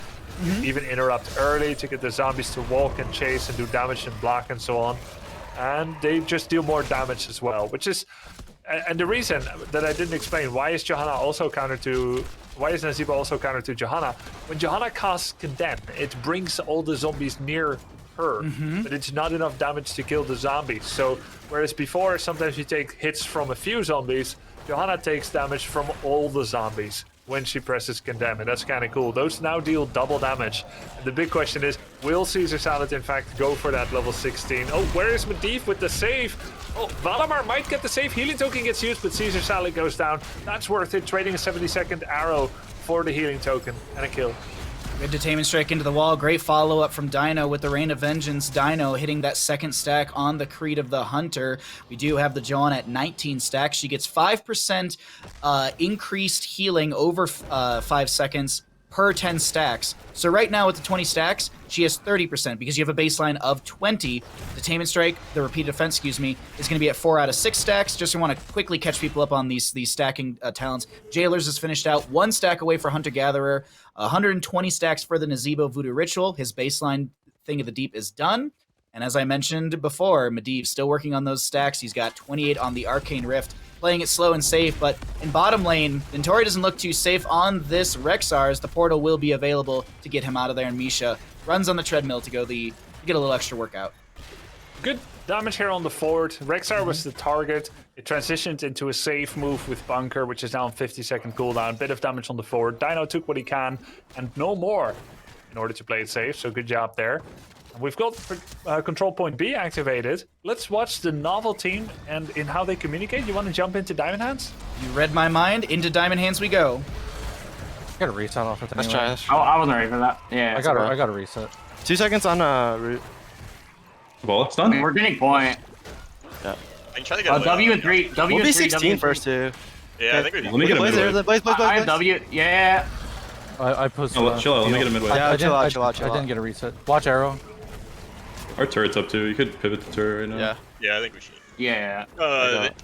Even interrupt early to get the zombies to walk and chase and do damage and block and so on. And they just deal more damage as well, which is... And the reason that I didn't explain, why is Nazeebo also counter to Johanna? When Johanna casts Condemn, it brings all the zombies near her, but it's not enough damage to kill the zombies. So, whereas before, sometimes you take hits from a few zombies, Johanna takes damage from all the zombies when she presses Condemn, and that's kind of cool. Those now deal double damage. And the big question is, will Caesar Salad in fact go for that level 16? Oh, where is Medivh with the save? Oh, Valamar might get the save. Healing token gets used, but Caesar Salad goes down. That's worth it, trading a 70-second arrow for the healing token and a kill. Good Detainment Strike into the wall. Great follow-up from Dino with the Rain of Vengeance. Dino hitting that second stack on the Creed of the Hunter. We do have the Johanna at 19 stacks. She gets 5% increased healing over 5 seconds per 10 stacks. So right now with the 20 stacks, she has 30% because you have a baseline of 20. Detainment Strike, the repeated defense, is going to be at 4 out of 6 stacks. Just want to quickly catch people up on these stacking talents. Jailers is finished out, 1 stack away for Hunter Gatherer, 120 stacks for the Nazeebo Voodoo Ritual. His baseline Thing of the Deep is done. And as I mentioned before, Medivh still working on those stacks. He's got 28 on the Arcane Rift, playing it slow and safe, but in bottom lane, Vintori doesn't look too safe on this Rexar, as the portal will be available to get him out of there, and Misha runs on the treadmill to get a little extra workout. Good damage here on the forward. Rexar was the target. It transitioned into a safe move with Bunker, which is now on 50-second cooldown. Bit of damage on the forward. Dino took what he can, and no more in order to play it safe, so good job there. We've got Control Point B activated. Let's watch the novel team and in how they communicate. You want to jump into Diamond Hands? You read my mind. Into Diamond Hands we go. got a reset off it. Let's anyway. try this. Oh, I wasn't ready for that. Yeah. I got a reset. 2 seconds on route. Well, it's I done. mean, we're getting point. Yeah. I can try to get W and 3. W We'll and be 3. 16 first too. Yeah, I think we Let me get a Blaze midway. there. Blaze. I have W. Yeah. I posted. Oh, chill out. Let me get a midway. Yeah, chill out, chill I out. didn't get a reset. Watch arrow. Our turret's up too. You could pivot the turret right now. Yeah. Yeah, I think we should. Yeah.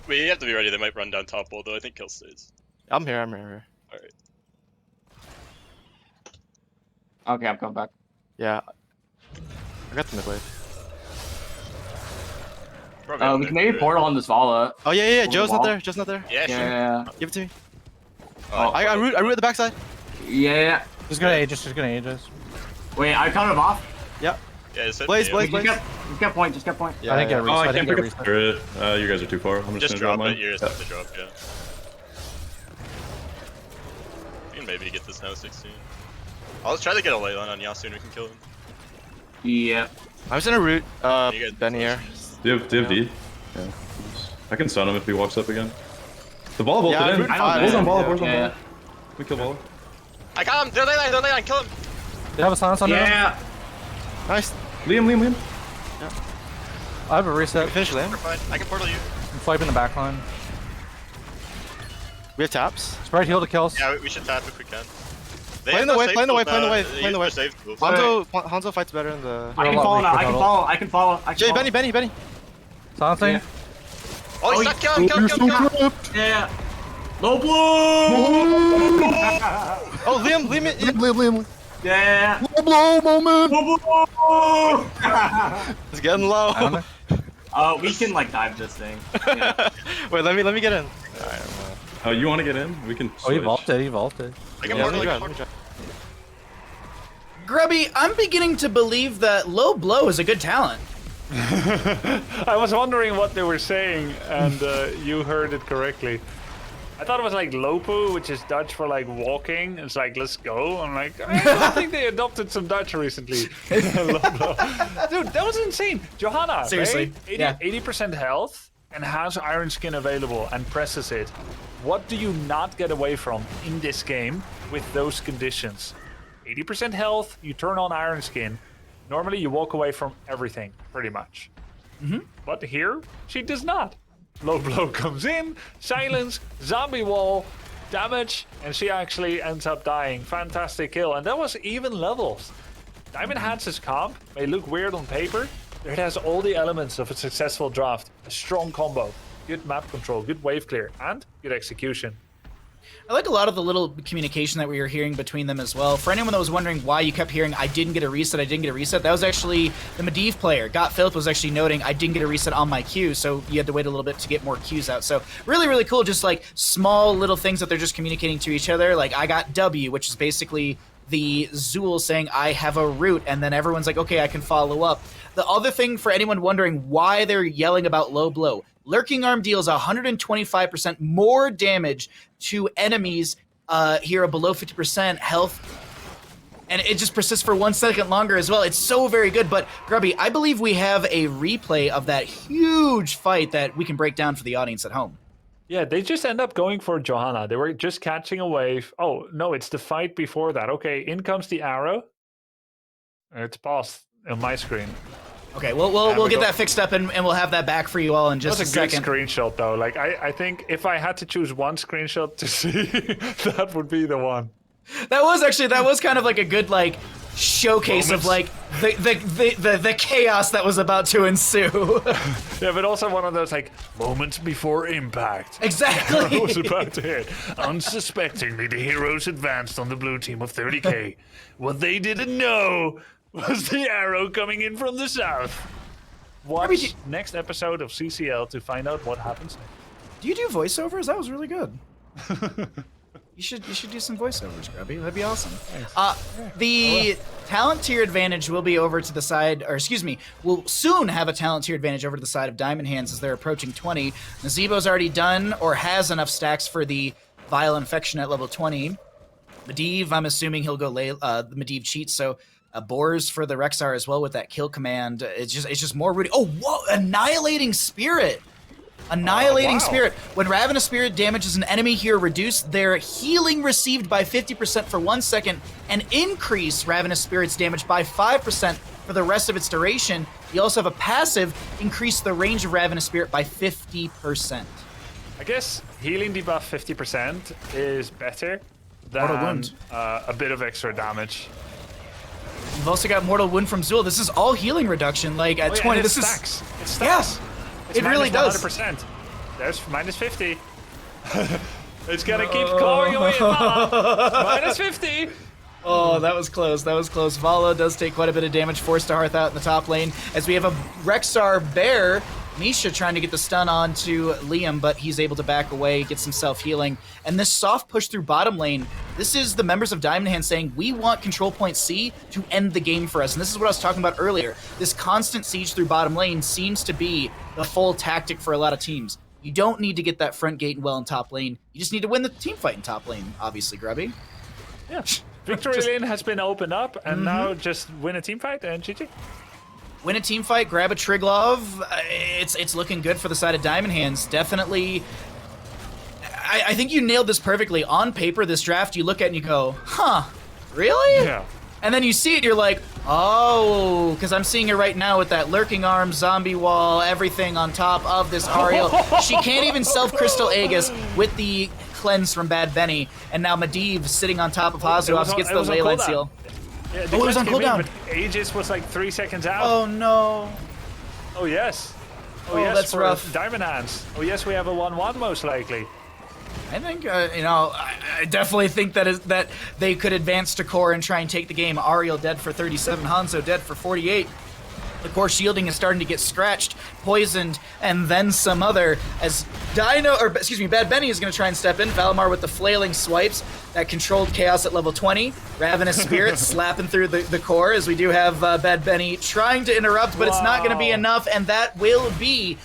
We have to be ready. They might run down top wall though. I think kill stays. I'm here. I'm here. Alright. Okay, I'm coming back. Yeah. I got the mid wave. We can maybe portal on this Vala. Oh yeah, yeah. Over Joe's the not wall. there. Joe's not there. Yeah, sure. Yeah. Give it to me. Oh, I root at the backside. Yeah. She's gonna age us. She's gonna age us. Wait, I counted him off. Yep. Yeah, it's Blaze, yeah. Blaze, Just Blaze. get point. Just get point. Yeah, I didn't get a Oh, reset. I I can't didn't get pick a up the reset. turret. You guys are too far. I'm Just just gonna drop drop it. mine. You're supposed to drop. Yeah. We can maybe get this now 16. I'll try to get a ley line on Yasu and we can kill him. Yeah. I was in a route. You guys- Benny here. Do you have D? Yeah. I can stun him if he walks up again. The ball bolted Yeah, in. route I don't Balls know. on ball. Yeah. Balls on Yeah. ball. We kill ball. I got him. Don't ley line. Kill him. Do you have a silence on there? Yeah. Nice. Liam. I have a reset. Finish Lamb. We're fine. I can portal you. I'm swiping the back line. We have taps. Sprite heal to kills. Yeah, we should tap if we can. They Play have in the no wave, safe play in the wave, tools play in the now. wave, They play in the use their wave. safe tools. Hanzo fights better in the. I can follow now. I can follow. I can follow. Jay, Benny. Silencing. Yeah. Oh, he's stuck. Kill him. Yeah. Low blow. Oh, Liam. Yeah. Low blow moment. Low blow. It's getting low. We can like dive this thing. Yeah. Wait, let me get in. Oh, you want to get in? We can. Oh, he switch. vaulted. He vaulted. I can Yeah, let portal me you. try. Let me try. Grubby, I'm beginning to believe that low blow is a good talent. I was wondering what they were saying, and you heard it correctly. I thought it was like lopu, which is Dutch for like walking. It's like, let's go. I'm like, I think they adopted some Dutch recently. Low blow. Dude, that was insane. Johanna, Seriously, right? yeah. 80% health and has Iron Skin available and presses it. What do you not get away from in this game with those conditions? 80% health, you turn on Iron Skin. Normally you walk away from everything, pretty much. But here, she does not. Low blow comes in, silence, zombie wall, damage, and she actually ends up dying. Fantastic kill, and that was even levels. Diamond Hands' comp may look weird on paper, but it has all the elements of a successful draft. A strong combo, good map control, good wave clear, and good execution. I like a lot of the little communication that we were hearing between them as well. For anyone that was wondering why you kept hearing, I didn't get a reset, that was actually the Medivh player. Got Philip was actually noting, I didn't get a reset on my Q, so you had to wait a little bit to get more Qs out. So really, really cool, just like small little things that they're just communicating to each other. Like I got W, which is basically the Zool saying, I have a root, and then everyone's like, okay, I can follow up. The other thing for anyone wondering why they're yelling about low blow, Lurking Arm deals 125% more damage to enemies here below 50% health, and it just persists for 1 second longer as well. It's so very good. But Grubby, I believe we have a replay of that huge fight that we can break down for the audience at home. Yeah, they just end up going for Johanna. They were just catching a wave. Oh, no, it's the fight before that. Okay, in comes the arrow. It's paused on my screen. Okay, we'll get that fixed up and we'll have that back for you all in just That a was a good second. screenshot, though. Like, I think if I had to choose one screenshot to see, that would be the one. That was kind of like a good like showcase of like the chaos that was about to ensue. Yeah, but also one of those like moments before impact. Exactly. I was about to hit. Unsuspectingly, the heroes advanced on the blue team of 30k. What they didn't know was the arrow coming in from the south. Watch next episode of CCL to find out what happens next. Do you do voiceovers? That was really good. You should do some voiceovers, Grubby. That'd be awesome. The talent tier advantage will be over to the side, or excuse me, we'll soon have a talent tier advantage over to the side of Diamond Hands as they're approaching 20. Nazebo's already done or has enough stacks for the Vile Infection at level 20. Medivh, I'm assuming he'll go the Medivh cheats, so Boars for the Rexar as well with that kill command. It's just more Rudy. Oh, whoa! Annihilating Spirit. Annihilating wow. Spirit. When Ravenous Spirit damages an enemy here, reduce their healing received by 50% for 1 second, and increase Ravenous Spirit's damage by 5% for the rest of its duration. You also have a passive, increase the range of Ravenous Spirit by 50%. I guess healing debuff 50% is better than a bit of extra damage. You've also got Mortal Wound from Zul. This is all healing reduction. Like at 20, this stacks. It stacks. Yeah, it's it really does. 100%. There's minus 50. It's gonna keep clawing away at Vala. Minus 50. Oh, that was close. That was close. Vala does take quite a bit of damage, forced to Hearth out in the top lane. As we have a Rexar Bear, Misha trying to get the stun onto Liam, but he's able to back away, get some self-healing. And this soft push through bottom lane, this is the members of Diamond Hand saying, we want control point C to end the game for us. And this is what I was talking about earlier. This constant siege through bottom lane seems to be the full tactic for a lot of teams. You don't need to get that front gate well in top lane. You just need to win the team fight in top lane, obviously, Grubby. Yeah. Victory lane has been opened up, and now just win a team fight and GG. Win a team fight, grab a Triglov. It's looking good for the side of Diamond Hands. Definitely. I think you nailed this perfectly. On paper, this draft, you look at it and you go, huh, really? Yeah. And then you see it, you're like, oh, because I'm seeing her right now with that lurking arm, zombie wall, everything on top of this Ariel. She can't even self-crystal Aegis with the cleanse from Bad Benny, and now Medivh sitting on top of Hazuops gets the leyline seal. Yeah, Oh, it was on cooldown. But Aegis was like 3 seconds out. Oh no. Oh yes. Oh, yes, that's for rough. Diamond Hands. Oh yes, we have a 1-1 most likely. I think, I definitely think that they could advance to core and try and take the game. Ariel dead for 37, Hanzo dead for 48. The core shielding is starting to get scratched, poisoned, and then some other. As Bad Benny is going to try and step in. Valimar with the flailing swipes. That controlled chaos at level 20. Ravenous Spirit slapping through the core, as we do have Bad Benny trying to interrupt, but it's not going to be enough, and that will be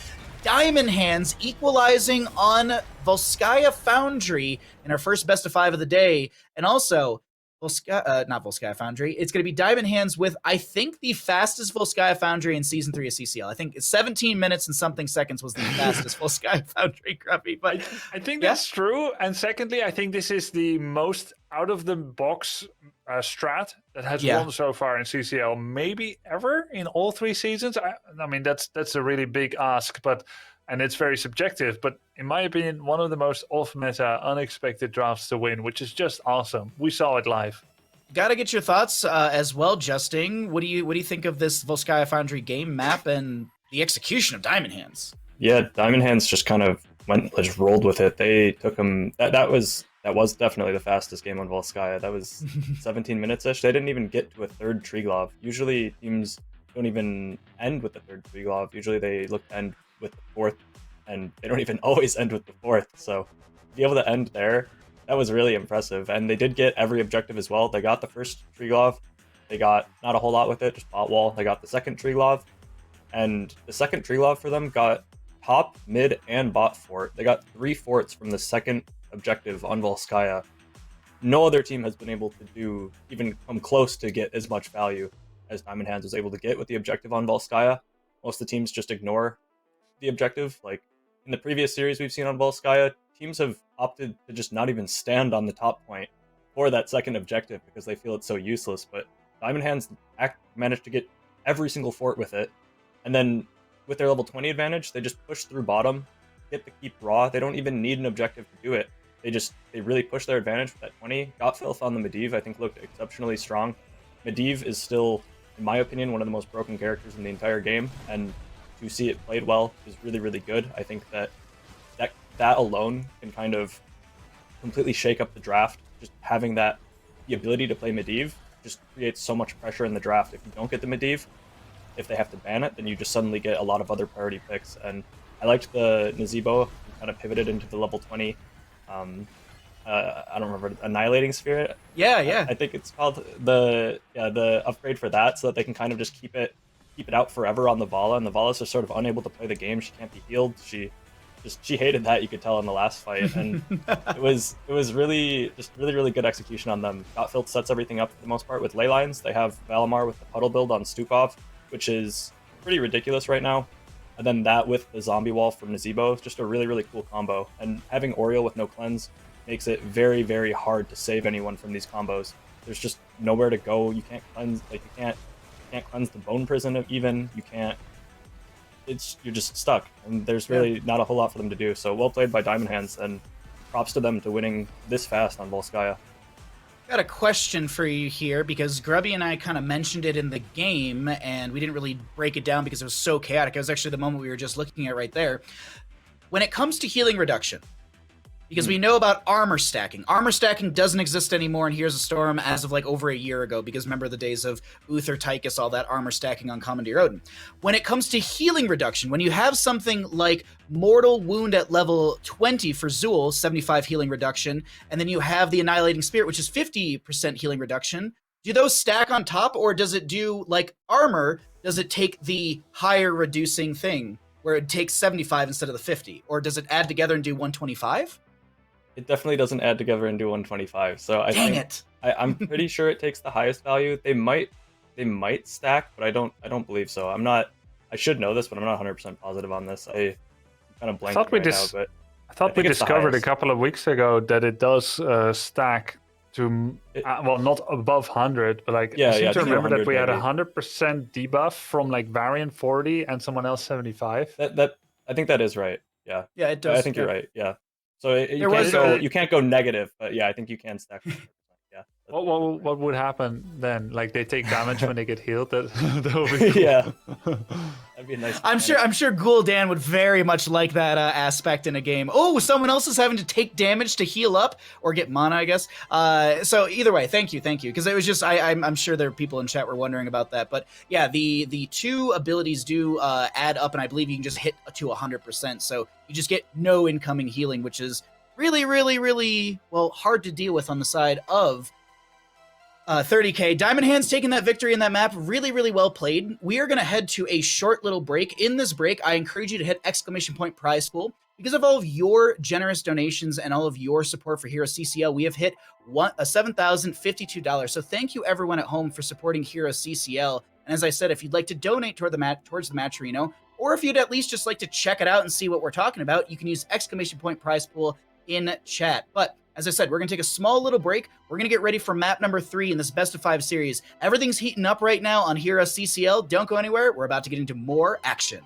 Diamond Hands equalizing on Volskaya Foundry in our first best of 5 of the day. And also, not Volskaya Foundry, it's going to be Diamond Hands with, I think, the fastest Volskaya Foundry in Season 3 of CCL. I think it's 17 minutes and something seconds was the fastest Volskaya Foundry, Grubby. But I think that's true. And secondly, I think this is the most out-of-the-box strat that has won so far in CCL, maybe ever in all 3 seasons. I mean, that's a really big ask, and it's very subjective, but in my opinion, one of the most off-meta, unexpected drafts to win, which is just awesome. We saw it live. Gotta get your thoughts as well, Justin. What do you think of this Volskaya Foundry game map and the execution of Diamond Hands? Yeah, Diamond Hands just kind of just rolled with it. They took them. That was definitely the fastest game on Volskaya. That was 17 minutes-ish. They didn't even get to a third Triglov. Usually teams don't even end with the third Triglov. Usually they look to end with the 4th, and they don't even always end with the 4th. So to be able to end there, that was really impressive. And they did get every objective as well. They got the first Triglov. They got not a whole lot with it, just bot wall. They got the second Triglov, and the second Triglov for them got top, mid, and bot fort. They got 3 forts from the second objective on Volskaya. No other team has been able to even come close to get as much value as Diamond Hands was able to get with the objective on Volskaya. Most of the teams just ignore the objective. Like in the previous series we've seen on Volskaya, teams have opted to just not even stand on the top point for that second objective because they feel it's so useless. But Diamond Hands managed to get every single fort with it, and then with their level 20 advantage, they just push through bottom, get the keep raw. They don't even need an objective to do it. They really push their advantage with that 20. Got filth on the Medivh, I think looked exceptionally strong. Medivh is still, in my opinion, one of the most broken characters in the entire game, and to see it played well is really, really good. I think that alone can kind of completely shake up the draft. Just having the ability to play Medivh just creates so much pressure in the draft. If you don't get the Medivh, if they have to ban it, then you just suddenly get a lot of other priority picks. And I liked the Nazeebo, kind of pivoted into the level 20. I don't remember, Annihilating Spirit. Yeah. I think it's called the upgrade for that, so that they can kind of just keep it out forever on the Vala, and the Vala's just sort of unable to play the game. She can't be healed. She hated that, you could tell in the last fight, and it was really good execution on them. Gotfield sets everything up for the most part with ley lines. They have Valimar with the puddle build on Stukov, which is pretty ridiculous right now. And then that with the zombie wall from Nazeebo is just a really, really cool combo. And having Oriole with no cleanse makes it very, very hard to save anyone from these combos. There's just nowhere to go. You can't cleanse, like you can't cleanse the Bone Prison even. You can't. You're just stuck, and there's really not a whole lot for them to do. So well played by Diamond Hands, and props to them to winning this fast on Volskaya. Got a question for you here, because Grubby and I kind of mentioned it in the game, and we didn't really break it down because it was so chaotic. It was actually the moment we were just looking at right there. When it comes to healing reduction, because we know about armor stacking. Armor stacking doesn't exist anymore in Heroes of Storm as of like over a year ago, because remember the days of Uther, Tychus, all that armor stacking on Commandeer Odin. When it comes to healing reduction, when you have something like Mortal Wound at level 20 for Zool, 75 healing reduction, and then you have the Annihilating Spirit, which is 50% healing reduction, do those stack on top, or does it do like armor? Does it take the higher reducing thing, where it takes 75 instead of the 50? Or does it add together and do 125? It definitely doesn't add together and do 125. So I'm pretty sure it takes the highest value. They might stack, but I don't believe so. I should know this, but I'm not 100% positive on this. I'm kind of blanking right now, but I thought we discovered a couple of weeks ago that it does stack to well, not above 100, but like I seem to remember that we had 100% debuff from like Variant 40 and someone else 75. That I think that is right. Yeah. Yeah, it does. I think you're right. Yeah. So you can't go negative, but yeah, I think you can stack. Yeah. What would happen then? Like they take damage when they get healed? That would be cool. Yeah. That'd be a nice. I'm sure Ghoul would very much like that aspect in a game. Oh, someone else is having to take damage to heal up or get mana, I guess. So either way, thank you, because it was just I'm sure there are people in chat were wondering about that. But yeah, the two abilities do add up, and I believe you can just hit to 100%. So you just get no incoming healing, which is really, really, really hard to deal with on the side of 30k. Diamond Hands taking that victory in that map. Really, really well played. We are going to head to a short little break. In this break, I encourage you to hit ! prize pool. Because of all of your generous donations and all of your support for HeroesCCL, we have hit $7,052. So thank you everyone at home for supporting HeroesCCL. And as I said, if you'd like to donate towards the Matcherino, or if you'd at least just like to check it out and see what we're talking about, you can use ! prize pool in chat. But as I said, we're going to take a small little break. We're going to get ready for map number 3 in this best of 5 series. Everything's heating up right now on HeroesCCL. Don't go anywhere. We're about to get into more action.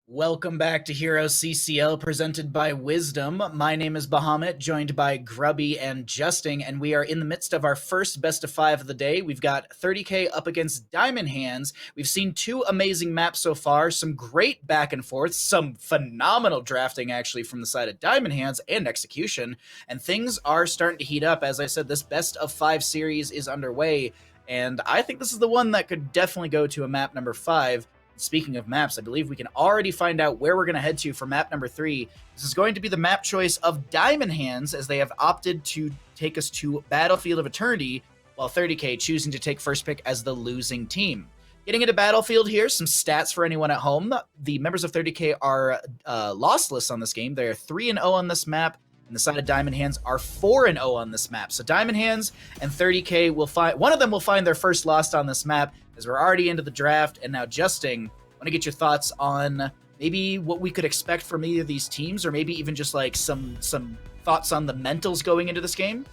Welcome back to HeroesCCL, presented by Wisdom. My name is Bahamut, joined by Grubby and Justing, and we are in the midst of our first best of 5 of the day. We've got 30k up against Diamond Hands. We've seen 2 amazing maps so far, some great back and forth, some phenomenal drafting actually from the side of Diamond Hands and execution, and things are starting to heat up. As I said, this best of 5 series is underway, and I think this is the one that could definitely go to a map number 5. Speaking of maps, I believe we can already find out where we're going to head to for map number 3. This is going to be the map choice of Diamond Hands, as they have opted to take us to Battlefield of Eternity, while 30k choosing to take first pick as the losing team. Getting into Battlefield here, some stats for anyone at home. The members of 30k are lossless on this game. They're 3-0 on this map, and the side of Diamond Hands are 4-0 on this map. So Diamond Hands and 30k will find, one of them will find their first loss on this map, as we're already into the draft. And now, Justing, I want to get your thoughts on maybe what we could expect from either of these teams, or maybe even just like some thoughts on the mentals going into this game.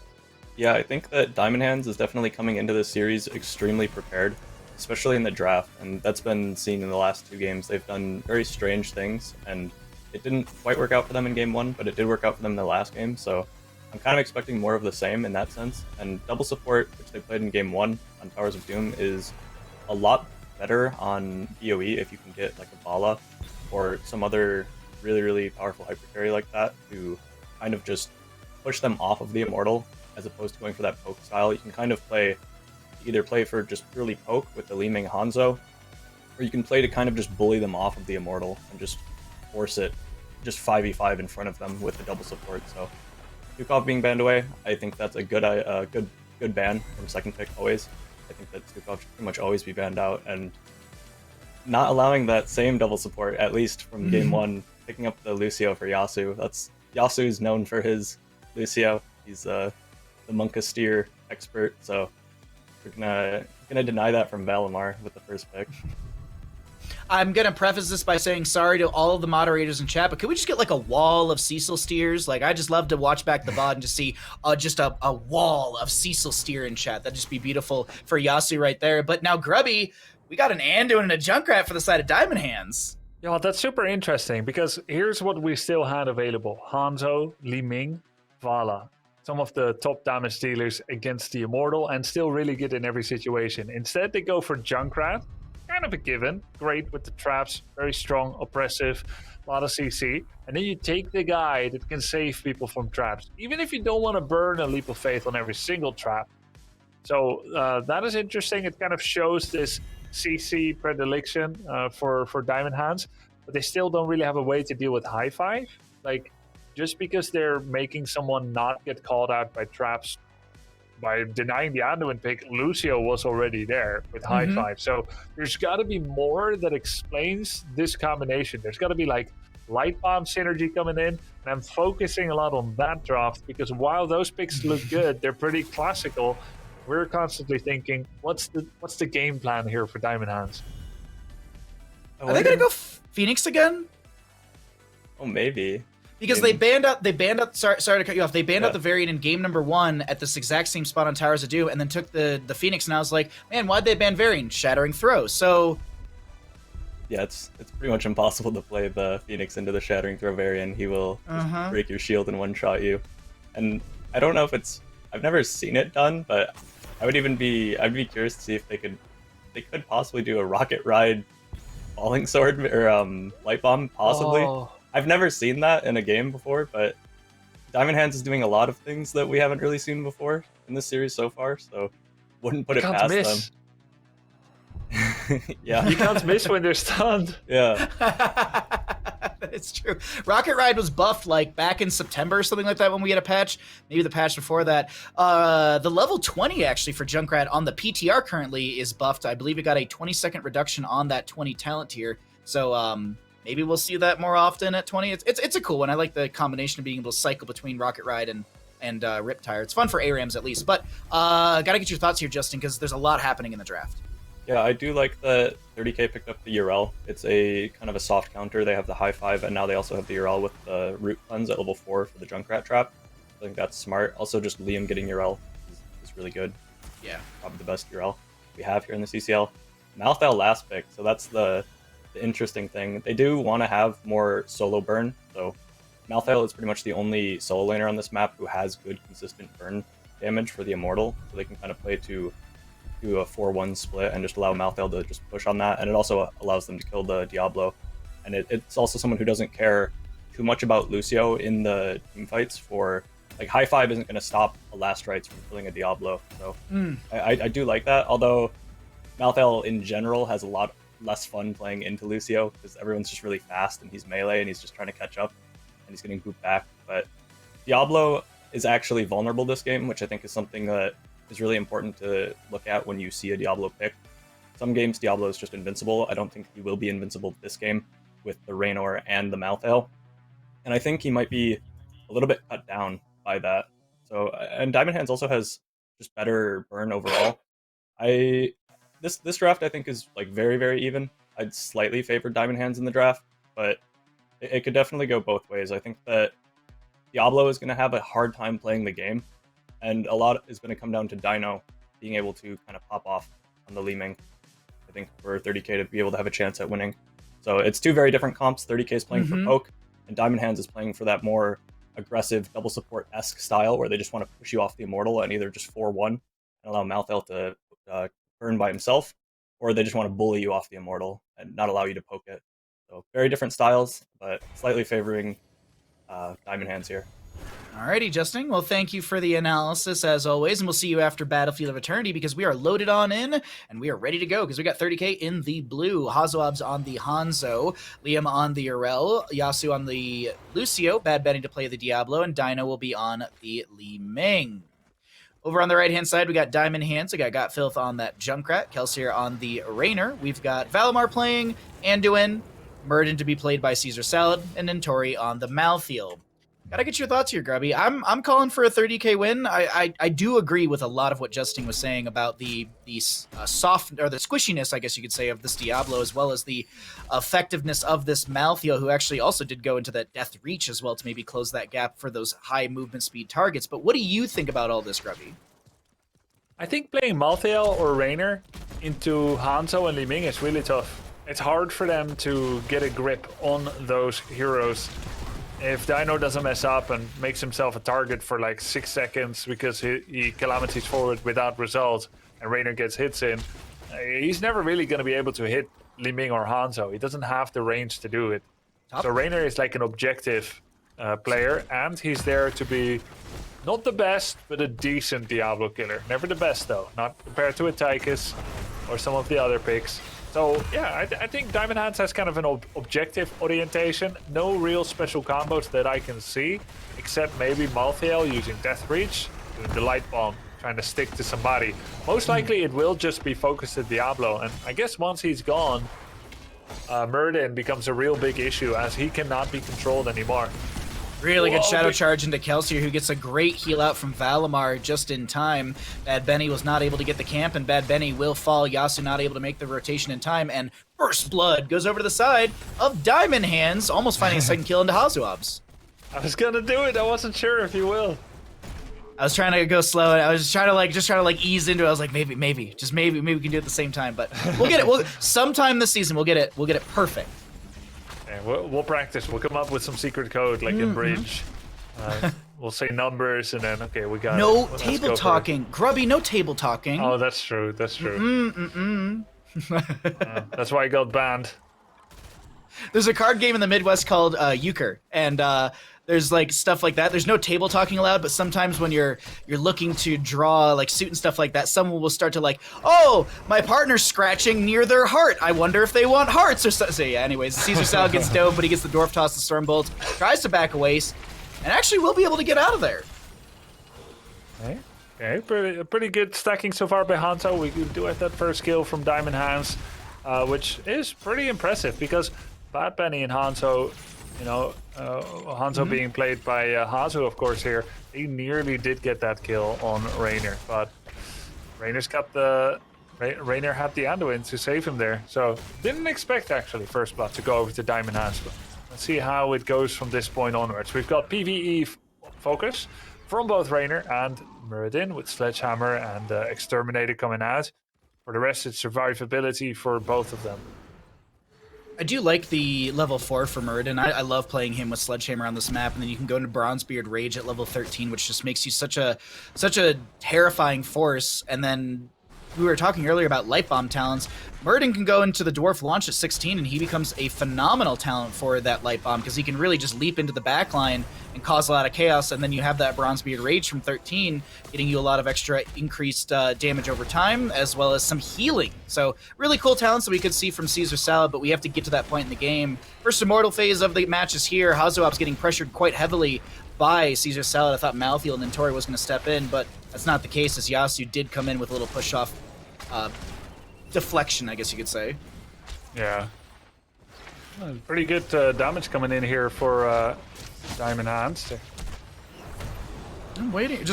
Yeah, I think that Diamond Hands is definitely coming into this series extremely prepared, especially in the draft, and that's been seen in the last 2 games. They've done very strange things, and it didn't quite work out for them in game 1, but it did work out for them in the last game, so I'm kind of expecting more of the same in that sense. And double support, which they played in game 1 on Towers of Doom, is a lot better on PoE if you can get like a Bala or some other really, really powerful hyper carry like that to kind of just push them off of the Immortal, as opposed to going for that poke style. You can kind of either play for just purely poke with the Li Ming Hanzo, or you can play to kind of just bully them off of the Immortal and just force it, just 5v5 in front of them with the double support. So Stukov being banned away, I think that's a good ban from second pick always. I think that Stukov should pretty much always be banned out, and not allowing that same double support, at least from game 1, picking up the Lucio for Yasu. Yasu's known for his Lucio. He's the Monkasteer expert, so we're gonna deny that from Valimar with the first pick. I'm gonna preface this by saying sorry to all of the moderators in chat, but could we just get like a wall of Cecil steers? Like, I just love to watch back the VOD and just see just a wall of Cecil steer in chat. That'd just be beautiful for Yasu right there. But now, Grubby, we got an Anduin and a Junkrat for the side of Diamond Hands. Yeah, that's super interesting because here's what we still had available: Hanzo, Li Ming, Vala. Some of the top damage dealers against the Immortal and still really good in every situation. Instead, they go for Junkrat. Kind of a given. Great with the traps, very strong, oppressive, a lot of CC. And then you take the guy that can save people from traps, even if you don't want to burn a Leap of Faith on every single trap. So that is interesting. It kind of shows this CC predilection for Diamond Hands, but they still don't really have a way to deal with high five. Like, just because they're making someone not get called out by traps by denying the Anduin pick, Lucio was already there with high five. So there's got to be more that explains this combination. There's got to be like light bomb synergy coming in, and I'm focusing a lot on that draft because while those picks look good, they're pretty classical. We're constantly thinking, what's the game plan here for Diamond Hands? Are they gonna go Phoenix again? Oh, maybe. Because they banned out. Sorry to cut you off. They banned out the variant in game number 1 at this exact same spot on Towers of Doom, and then took the Phoenix. And I was like, man, why'd they ban variant? Shattering Throw. So yeah, it's pretty much impossible to play the Phoenix into the Shattering Throw variant. He will just break your shield and one-shot you. And I don't know if I've never seen it done, but I'd be curious to see if they could possibly do a Rocket Ride Falling Sword or Light Bomb, possibly. Oh. I've never seen that in a game before, but Diamond Hands is doing a lot of things that we haven't really seen before in this series so far, so wouldn't put it past them. Yeah. You can't miss when they're stunned. Yeah. It's true. Rocket Ride was buffed like back in September or something like that when we had a patch. Maybe the patch before that. The level 20 actually for Junkrat on the PTR currently is buffed. I believe it got a 20-second reduction on that 20 talent tier. So maybe we'll see that more often at 20. It's a cool one. I like the combination of being able to cycle between Rocket Ride and Riptire. It's fun for ARAMs at least. But gotta get your thoughts here, Justin, because there's a lot happening in the draft. Yeah, I do like that 30k picked up the Urel. It's a kind of a soft counter. They have the high five, and now they also have the Urel with the root cleanse at level 4 for the Junkrat trap. I think that's smart. Also, just Liam getting Urel is really good. Yeah. Probably the best Urel we have here in the CCL. Malthael last pick, so that's the interesting thing. They do want to have more solo burn, so Malthael is pretty much the only solo laner on this map who has good consistent burn damage for the Immortal, so they can kind of play to do a 4-1 split and just allow Malthael to just push on that, and it also allows them to kill the Diablo. And it's also someone who doesn't care too much about Lucio in the team fights. For like, high five isn't going to stop a Last Rites from killing a Diablo, so I do like that, although Malthael in general has a lot less fun playing into Lucio because everyone's just really fast and he's melee and he's just trying to catch up and he's getting booped back. But Diablo is actually vulnerable this game, which I think is something that is really important to look at when you see a Diablo pick. Some games Diablo is just invincible. I don't think he will be invincible this game with the Raynor and the Malthael, and I think he might be a little bit cut down by that. So, and Diamond Hands also has just better burn overall. This draft I think is like very, very even. I'd slightly favor Diamond Hands in the draft, but it could definitely go both ways. I think that Diablo is going to have a hard time playing the game, and a lot is going to come down to Dino being able to kind of pop off on the Li Ming, I think, for 30k to be able to have a chance at winning. So it's two very different comps. 30k is playing for poke, and Diamond Hands is playing for that more aggressive double support-esque style where they just want to push you off the Immortal and either just 4-1 and allow Malthael to burn by himself, or they just want to bully you off the Immortal and not allow you to poke it. So very different styles, but slightly favoring Diamond Hands here. Alrighty, Justin. Well, thank you for the analysis as always, and we'll see you after Battlefield of Eternity because we are loaded on in and we are ready to go because we got 30k in the blue. Hazoab's on the Hanzo, Liam on the Urel, Yasu on the Lucio, Bad Benny to play the Diablo, and Dino will be on the Li Ming. Over on the right-hand side, we got Diamond Hands. We got Filth on that Junkrat, Kelsier on the Raynor. We've got Valimar playing, Anduin, Murden to be played by Caesar Salad, and Nentori on the Malthael. Gotta get your thoughts here, Grubby. I'm calling for a 30k win. I do agree with a lot of what Justin was saying about the soft, or the squishiness, I guess you could say, of this Diablo, as well as the effectiveness of this Malthael, who actually also did go into that death reach as well to maybe close that gap for those high movement speed targets. But what do you think about all this, Grubby? I think playing Malthael or Raynor into Hanzo and Li Ming is really tough. It's hard for them to get a grip on those heroes. If Dino doesn't mess up and makes himself a target for like 6 seconds because he calamities forward without result and Raynor gets hits in, he's never really going to be able to hit Li Ming or Hanzo. He doesn't have the range to do it. So Raynor is like an objective player, and he's there to be not the best, but a decent Diablo killer. Never the best though, not compared to a Tychus or some of the other picks. So yeah, I think Diamond Hands has kind of an objective orientation. No real special combos that I can see, except maybe Malthael using Death Reach, doing the Light Bomb, trying to stick to somebody. Most likely it will just be focused at Diablo, and I guess once he's gone, Muradin becomes a real big issue as he cannot be controlled anymore. Really good shadow charge into Kelsier, who gets a great heal out from Valimar just in time. Bad Benny was not able to get the camp, and Bad Benny will fall. Yasu not able to make the rotation in time, and First Blood goes over to the side of Diamond Hands, almost finding a second kill into Hazuabs. I was gonna do it, I wasn't sure if you will. I was trying to go slow, and I was just trying to ease into it. I was like, maybe we can do it at the same time, but we'll get it. Sometime this season, we'll get it perfect. We'll practice. We'll come up with some secret code like in Bridge. We'll say numbers and then, okay, we got no table talking. Grubby, no table talking. Oh, that's true. That's true. That's why I got banned. There's a card game in the Midwest called Euchre, and there's like stuff like that. There's no table talking allowed, but sometimes when you're looking to draw like suit and stuff like that, someone will start to like, oh, my partner's scratching near their heart. I wonder if they want hearts or something. So yeah, anyways, Caesar Sal gets dove, but he gets the Dwarf Toss, the Stormbolt, tries to back away, and actually will be able to get out of there. Okay, pretty good stacking so far by Hanzo. We do have that first kill from Diamond Hands, which is pretty impressive because Bad Benny and Hanzo, you know, Hanzo being played by Hazu, of course, here, he nearly did get that kill on Raynor, but Raynor's got Raynor had the Anduin to save him there, so didn't expect actually First Blood to go over to Diamond Hands, but let's see how it goes from this point onwards. We've got PvE focus from both Raynor and Muradin with Sledgehammer and Exterminator coming out. For the rest, it's survivability for both of them. I do like the level 4 for Muradin. I love playing him with Sledgehammer on this map, and then you can go into Bronzebeard Rage at level 13, which just makes you such a terrifying force. And then we were talking earlier about Light Bomb talents. Muradin can go into the Dwarf launch at 16, and he becomes a phenomenal talent for that Light Bomb, because he can really just leap into the backline and cause a lot of chaos, and then you have that Bronzebeard Rage from 13, getting you a lot of extra increased damage over time, as well as some healing. So really cool talents that we could see from Caesar Salad, but we have to get to that point in the game. First Immortal phase of the match is here. Hazuab's getting pressured quite heavily by Caesar Salad. I thought Malthael and Tori was going to step in, but that's not the case, as Yasu did come in with a little push-off deflection, I guess you could say. Yeah. Pretty good damage coming in here for Diamond Hands. I'm waiting.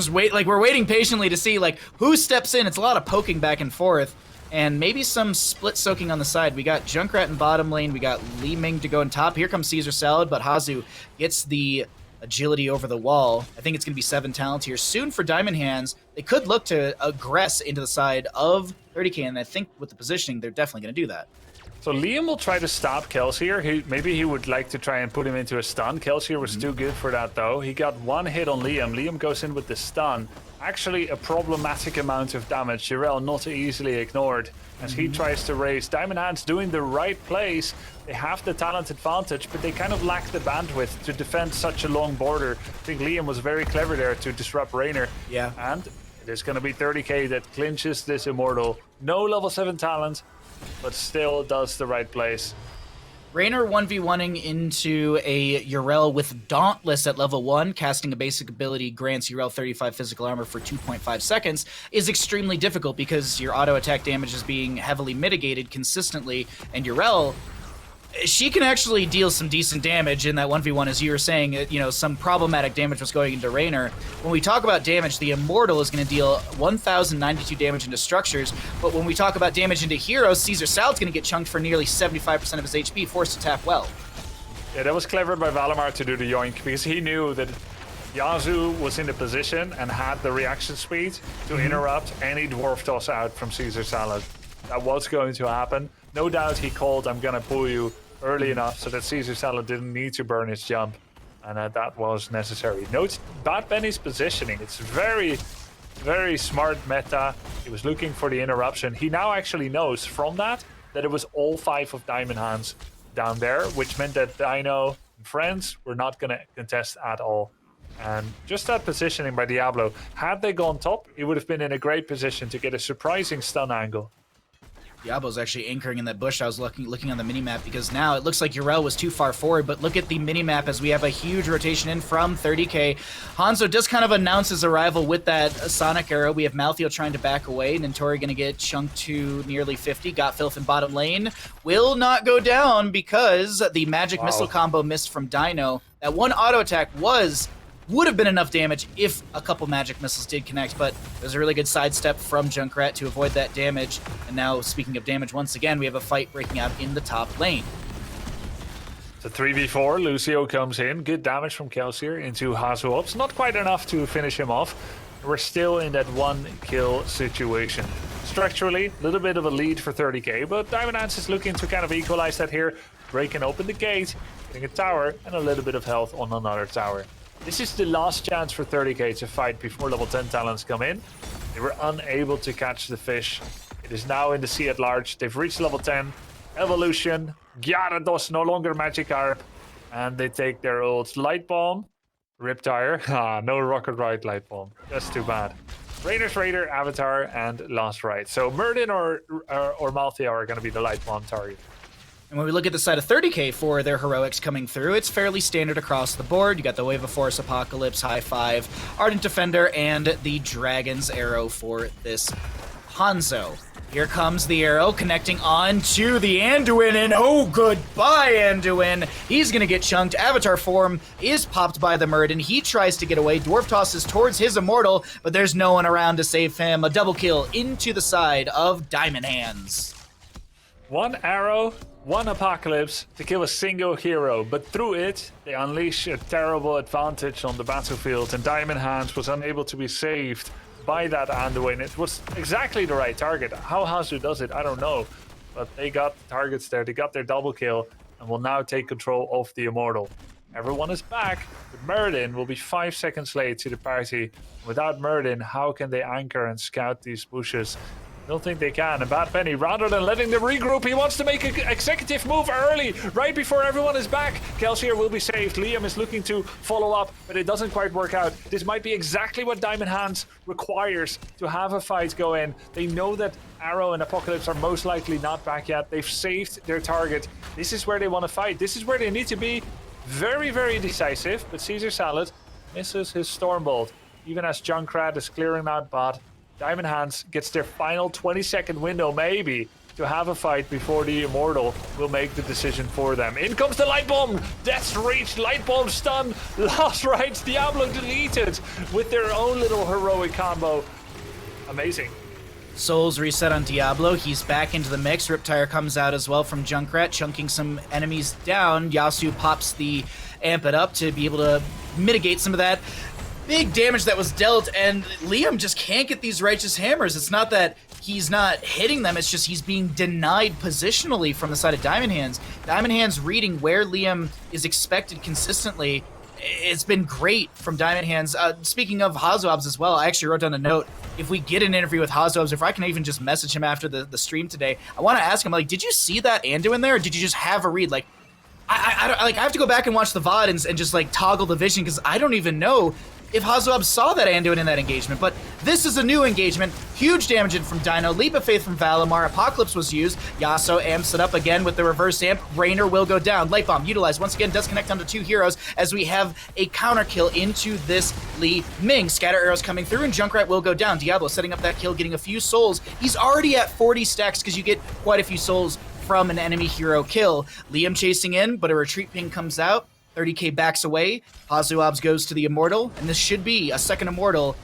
We're waiting patiently to see like who steps in. It's a lot of poking back and forth, and maybe some split soaking on the side. We got Junkrat in bottom lane. We got Li Ming to go in top. Here comes Caesar Salad, but Hazu gets the agility over the wall. I think it's going to be 7 talents here soon for Diamond Hands. They could look to aggress into the side of 30k, and I think with the positioning, they're definitely going to do that. So Liam will try to stop Kelsier. Maybe he would like to try and put him into a stun. Kelsier was too good for that, though. He got 1 hit on Liam. Liam goes in with the stun. Actually, a problematic amount of damage. Jirel not easily ignored as he tries to raise. Diamond Hands doing the right plays. They have the talent advantage, but they kind of lack the bandwidth to defend such a long border. I think Liam was very clever there to disrupt Raynor. Yeah. And it is going to be 30k that clinches this Immortal. No level 7 talent, but still does the right place. Raynor 1v1ing into a Yrel with Dauntless at level 1, casting a basic ability grants Yrel 35 physical armor for 2.5 seconds, is extremely difficult because your auto attack damage is being heavily mitigated consistently, and Yrel she can actually deal some decent damage in that 1v1, as you were saying. You know, some problematic damage was going into Raynor. When we talk about damage, the Immortal is going to deal 1,092 damage into structures, but when we talk about damage into heroes, Caesar Salad's going to get chunked for nearly 75% of his HP, forced to tap well. Yeah, that was clever by Valimar to do the yoink, because he knew that Yazoo was in the position and had the reaction speed to interrupt any dwarf toss out from Caesar Salad. That was going to happen. No doubt he called, I'm gonna pull you early enough so that Caesar Salad didn't need to burn his jump. And that was necessary. Note Bad Benny's positioning. It's very, very smart meta. He was looking for the interruption. He now actually knows from that it was all 5 of Diamond Hands down there, which meant that Dino and friends were not gonna contest at all. And just that positioning by Diablo, had they gone top, he would have been in a great position to get a surprising stun angle. Diablo's actually anchoring in that bush. I was looking on the minimap, because now it looks like Yrel was too far forward, but look at the minimap as we have a huge rotation in from 30k. Hanzo does kind of announce his arrival with that Sonic arrow. We have Maltheo trying to back away. Nintori going to get chunked to nearly 50. Got Filth in bottom lane. Will not go down because the magic missile combo missed from Dino. That one auto attack would have been enough damage if a couple magic missiles did connect, but there's a really good sidestep from Junkrat to avoid that damage. And now, speaking of damage, once again, we have a fight breaking out in the top lane. It's a 3v4. Lucio comes in. Good damage from Kelsier into HeroesHearth. Not quite enough to finish him off. We're still in that 1-kill situation. Structurally, a little bit of a lead for 30k, but Diamond Hands is looking to kind of equalize that here. Breaking open the gate, getting a tower, and a little bit of health on another tower. This is the last chance for 30k to fight before level 10 talents come in. They were unable to catch the fish. It is now in the sea at large. They've reached level 10. Evolution. Gyarados, no longer Magikarp. And they take their old Light Bomb. Riptire. No Rocket Ride Light Bomb. That's too bad. Rainer's Raider, Avatar, and Last Ride. So Murden or Malthea are going to be the Light Bomb target. And when we look at the side of 30k for their heroics coming through, it's fairly standard across the board. You got the Wave of Force, Apocalypse, High Five, Ardent Defender, and the Dragon's Arrow for this Hanzo. Here comes the arrow connecting on to the Anduin, and oh, goodbye, Anduin. He's going to get chunked. Avatar form is popped by the Murden. He tries to get away. Dwarf tosses towards his Immortal, but there's no one around to save him. A double kill into the side of Diamond Hands. One arrow, one apocalypse to kill a single hero, but through it, they unleash a terrible advantage on the battlefield, and Diamond Hands was unable to be saved by that Anduin. It was exactly the right target. How Hazu does it, I don't know, but they got the targets there, they got their double kill, and will now take control of the Immortal. Everyone is back, but Murden will be 5 seconds late to the party. Without Murden, how can they anchor and scout these bushes? Don't think they can. And Bad Penny, rather than letting them regroup, he wants to make an executive move early, right before everyone is back. Kelsier will be saved. Liam is looking to follow up, but it doesn't quite work out. This might be exactly what Diamond Hands requires to have a fight go in. They know that Arrow and Apocalypse are most likely not back yet. They've saved their target. This is where they want to fight. This is where they need to be very, very decisive. But Caesar Salad misses his Stormbolt, even as Junkrat is clearing out bot. Diamond Hands gets their final 20-second window, maybe, to have a fight before the Immortal will make the decision for them. In comes the Light Bomb! Death's Reach, Light Bomb stun, Last Rites, Diablo deleted with their own little heroic combo. Amazing. Souls reset on Diablo. He's back into the mix. Riptire comes out as well from Junkrat, chunking some enemies down. Yasu pops the Amp It Up to be able to mitigate some of that big damage that was dealt, and Liam just can't get these Righteous Hammers. It's not that he's not hitting them, it's just he's being denied positionally from the side of Diamond Hands. Diamond Hands reading where Liam is expected consistently. It's been great from Diamond Hands. Speaking of HeroesHearth as well, I actually wrote down a note. If we get an interview with HeroesHearth, if I can even just message him after the stream today, I want to ask him, like, did you see that Anduin there, or did you just have a read? Like, I have to go back and watch the VOD and just, like, toggle the vision, because I don't even know if HeroesHearth saw that Anduin in that engagement. But this is a new engagement. Huge damage in from Dino. Leap of Faith from Valimar. Apocalypse was used. Yasuo amps it up again with the reverse amp. Raynor will go down. Light Bomb utilized. Once again, does connect onto 2 heroes as we have a counter kill into this Li Ming. Scatter arrows coming through, and Junkrat will go down. Diablo setting up that kill, getting a few souls. He's already at 40 stacks because you get quite a few souls from an enemy hero kill. Liam chasing in, but a retreat ping comes out. 30k backs away. Hazuobs goes to the Immortal, and this should be a second Immortal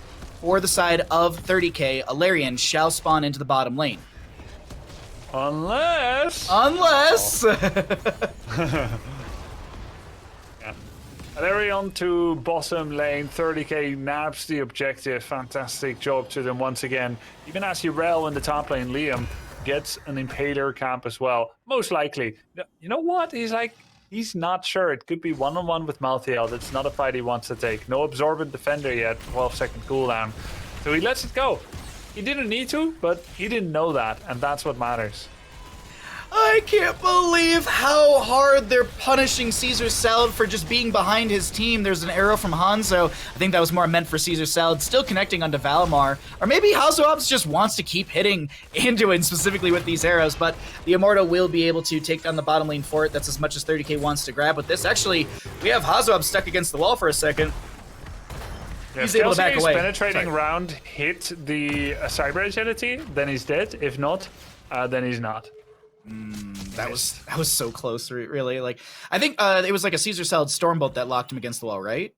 for the side of 30k. Alarian shall spawn into the bottom lane. Unless... Alarion to bottom lane, 30k nabs the objective. Fantastic job to them once again. Even as Urel in the top lane, Liam gets an Impaler camp as well. Most likely. You know what? He's not sure. It could be one-on-one with Malthael. That's not a fight he wants to take. No Absorbent Defender yet, 12-second cooldown. So he lets it go. He didn't need to, but he didn't know that, and that's what matters. I can't believe how hard they're punishing Caesar Salad for just being behind his team. There's an arrow from Hanzo. I think that was more meant for Caesar Salad, still connecting onto Valimar. Or maybe Hazuobs just wants to keep hitting Anduin specifically with these arrows, but the Immortal will be able to take down the bottom lane fort. That's as much as 30k wants to grab with this. Actually, we have Hazuobs stuck against the wall for a second. Yeah, he's able to back away. Penetrating round hit the Cyber Agility, then he's dead. If not, then he's not. That was so close, really. Like, I think it was like a Caesar Salad Stormbolt that locked him against the wall, right?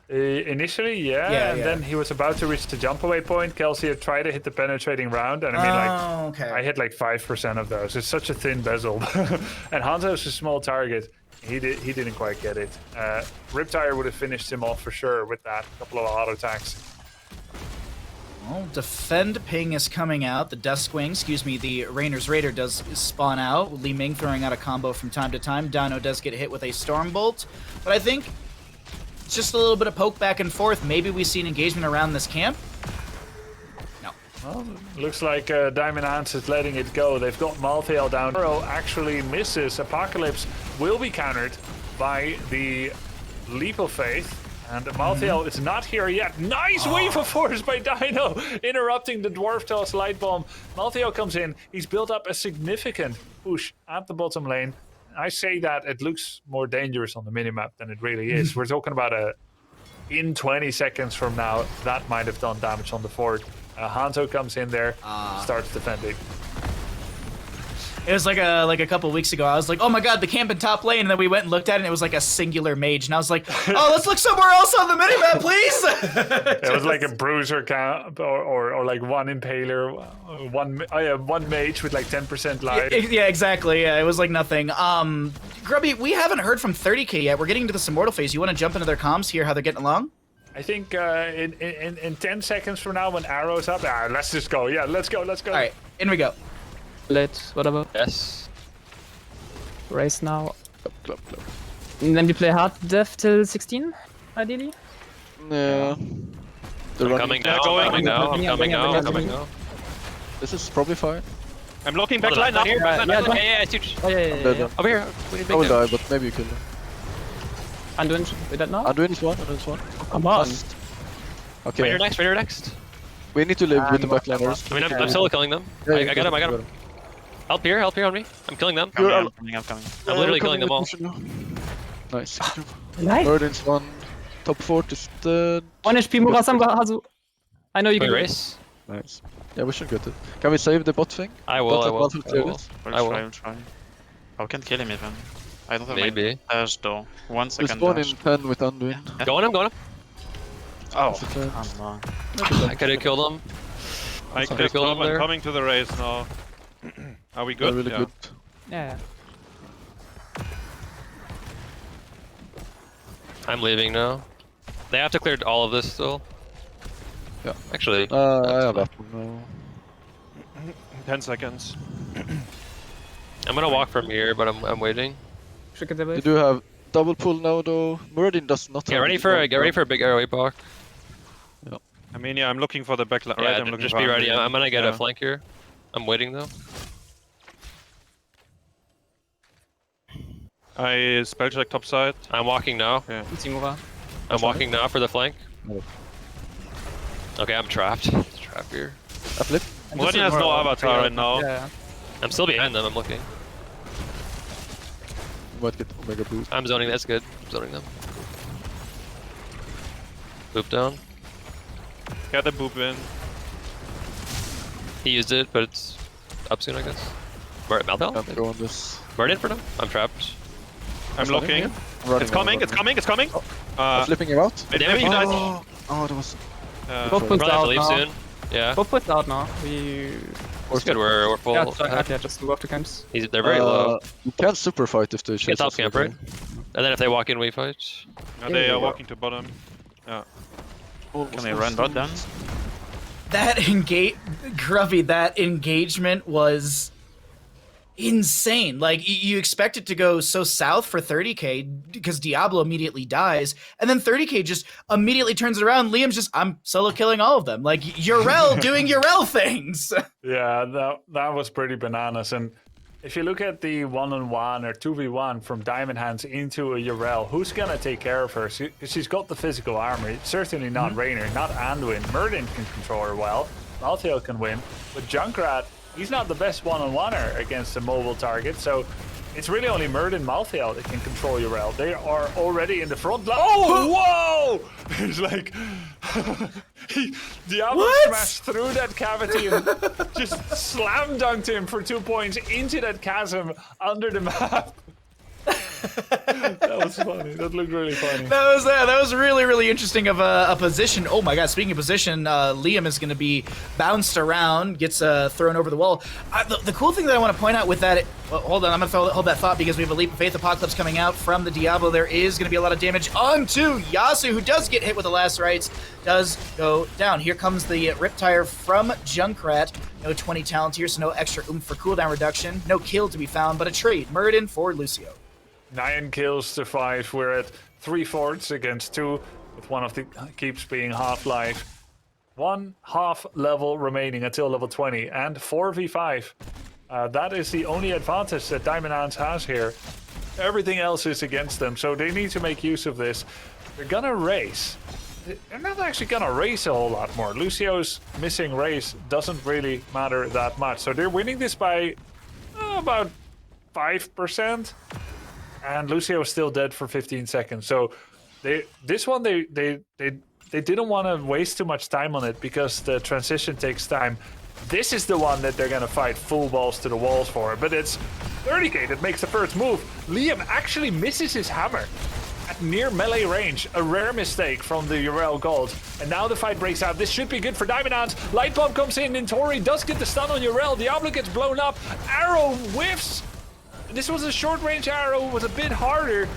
Initially, yeah. Then he was about to reach the jump away point. Kelsey had tried to hit the penetrating round, and I mean, I hit like 5% of those. It's such a thin bezel. And Hanzo's a small target. He didn't quite get it. Riptire would have finished him off for sure with that. A couple of auto attacks. Well, Defend Ping is coming out. The Duskwing, the Rainer's Raider does spawn out. Li Ming throwing out a combo from time to time. Dino does get hit with a Stormbolt. But I think it's just a little bit of poke back and forth. Maybe we see an engagement around this camp. No. Well, looks like Diamond Hands is letting it go. They've got Malthael down. Arrow actually misses. Apocalypse will be countered by the Leap of Faith. And Malthael is not here yet. Nice wave of force by Dino, interrupting the Dwarf Toss Light Bomb. Malthael comes in. He's built up a significant push at the bottom lane. I say that it looks more dangerous on the minimap than it really is. We're talking about in 20 seconds from now, that might have done damage on the fort. Hanzo comes in there, starts defending. It was like a couple weeks ago. I was like, oh my god, the camp in top lane, and then we went and looked at it, and it was like a singular mage, and I was like, oh, let's look somewhere else on the minimap, please. It was like a bruiser camp, or like one impaler, one mage with like 10% life. Yeah, exactly. Yeah, it was like nothing. Grubby, we haven't heard from 30k yet. We're getting into this Immortal phase. You want to jump into their comms, hear how they're getting along? I think in 10 seconds from now, when Arrow's up, let's just go. Yeah, let's go. All right, in we go. Late, whatever. Yes. Race now. Club. And then we play hard def till 16, ideally. Yeah. I'm coming now. This is probably fine. I'm looking back line now. Yeah, it's huge. Yeah. Over here. I will die, but maybe you kill me. Anduin, we dead now? Anduin is one. Come on. Okay. Raider next. We need to live with the backliners. I mean, I'm solo killing them. Yeah, I got him. Help here on me. I'm killing them. I'm coming. I'm literally killing them all. Nice. Nice. Burden's one. Top fort is dead. 1 HP Murasam Hazu. I know you can race. Nice. Yeah, we should get it. Can we save the bot thing? I will. I'll try. I can kill him even. I don't have maybe. my dash though. 1 second We spawn dash. in 10 with Anduin. Yeah. Go on him. Oh, That's come on. I could have killed him. I could have killed him there. coming to the race now. Are we good? Really good. Yeah. I'm leaving now. They have to clear all of this still. Yeah. Actually. I have that one now. 10 seconds. I'm gonna walk from here, but I'm waiting. You do have double pull now though. Muradin does not Get have ready for a big arrow epoch. I mean, yeah, I'm looking for the backline. Yeah, right? I'm looking just for be ready. I'm gonna get yeah. a flank here. I'm waiting though. I spell check top side. I'm walking now. Yeah. I'm walking now for the flank. No. Okay, I'm trapped. Trapped here. I flip. Muradin has no avatar right now. Yeah. I'm still behind them. I'm looking. You might get Omega boost. I'm zoning. That's good. I'm zoning them. Boop down. Get the boop in. He used it, but it's up soon, I guess. Malthel? Can't go on this. Burn it for now. I'm trapped. I'm looking. It's coming. It's coming. It's coming. I'm flipping him out. Damage, you guys. Oh, that was. Both puts Probably have out to leave now. soon. Yeah. Both puts out now. It's good. We're full. Yeah, okay, just do after camps. They're very low. You can't super fight if they Get chase top us. camp, right? And then if they walk in, we fight. They are walking to bottom. Yeah. Can we run bot down? Grubby, that engagement was insane. Like, you expect it to go so south for 30k because Diablo immediately dies, and then 30k just immediately turns it around. Liam's just, I'm solo killing all of them. Like, Urel doing Urel things. Yeah, that was pretty bananas. And if you look at the 1-on-1 or 2v1 from Diamond Hands into a Urel, who's gonna take care of her? She's got the physical armor. Certainly not Raynor, not Anduin. Murden can control her well. Malthael can win. But Junkrat, he's not the best one-on-oneer against a mobile target, so it's really only Murden Malthael that can control Urel. They are already in the front line. Oh, whoa! It's like Diablo smashed through that cavity and just slam dunked him for 2 points into that chasm under the map. That was funny. That looked really funny. That was really, really interesting of a position. Oh my god, speaking of position, Liam is going to be bounced around, gets thrown over the wall. The cool thing that I want to point out with that, well, hold on, I'm going to hold that thought because we have a Leap of Faith Apocalypse coming out from the Diablo. There is going to be a lot of damage onto Yasu, who does get hit with the last rites, does go down. Here comes the Riptire from Junkrat. No 20 talent here, so no extra oomph for cooldown reduction. No kill to be found, but a trade. Murden for Lucio. 9 kills to 5. We're at 3/4 against 2, with one of the keeps being half-life. 1 half level remaining until level 20, and 4v5. That is the only advantage that Diamond Hands has here. Everything else is against them, so they need to make use of this. They're gonna race. They're not actually gonna race a whole lot more. Lucio's missing race doesn't really matter that much, so they're winning this by about 5%. And Lucio is still dead for 15 seconds. So they didn't want to waste too much time on it because the transition takes time. This is the one that they're going to fight full balls to the walls for. But it's 30k that makes the first move. Liam actually misses his hammer at near melee range. A rare mistake from the Urel Gold. And now the fight breaks out. This should be good for Diamond Hands. Light Bomb comes in. Nintori does get the stun on Urel. Diablo gets blown up. Arrow whiffs. This was a short-range arrow, was a bit harder.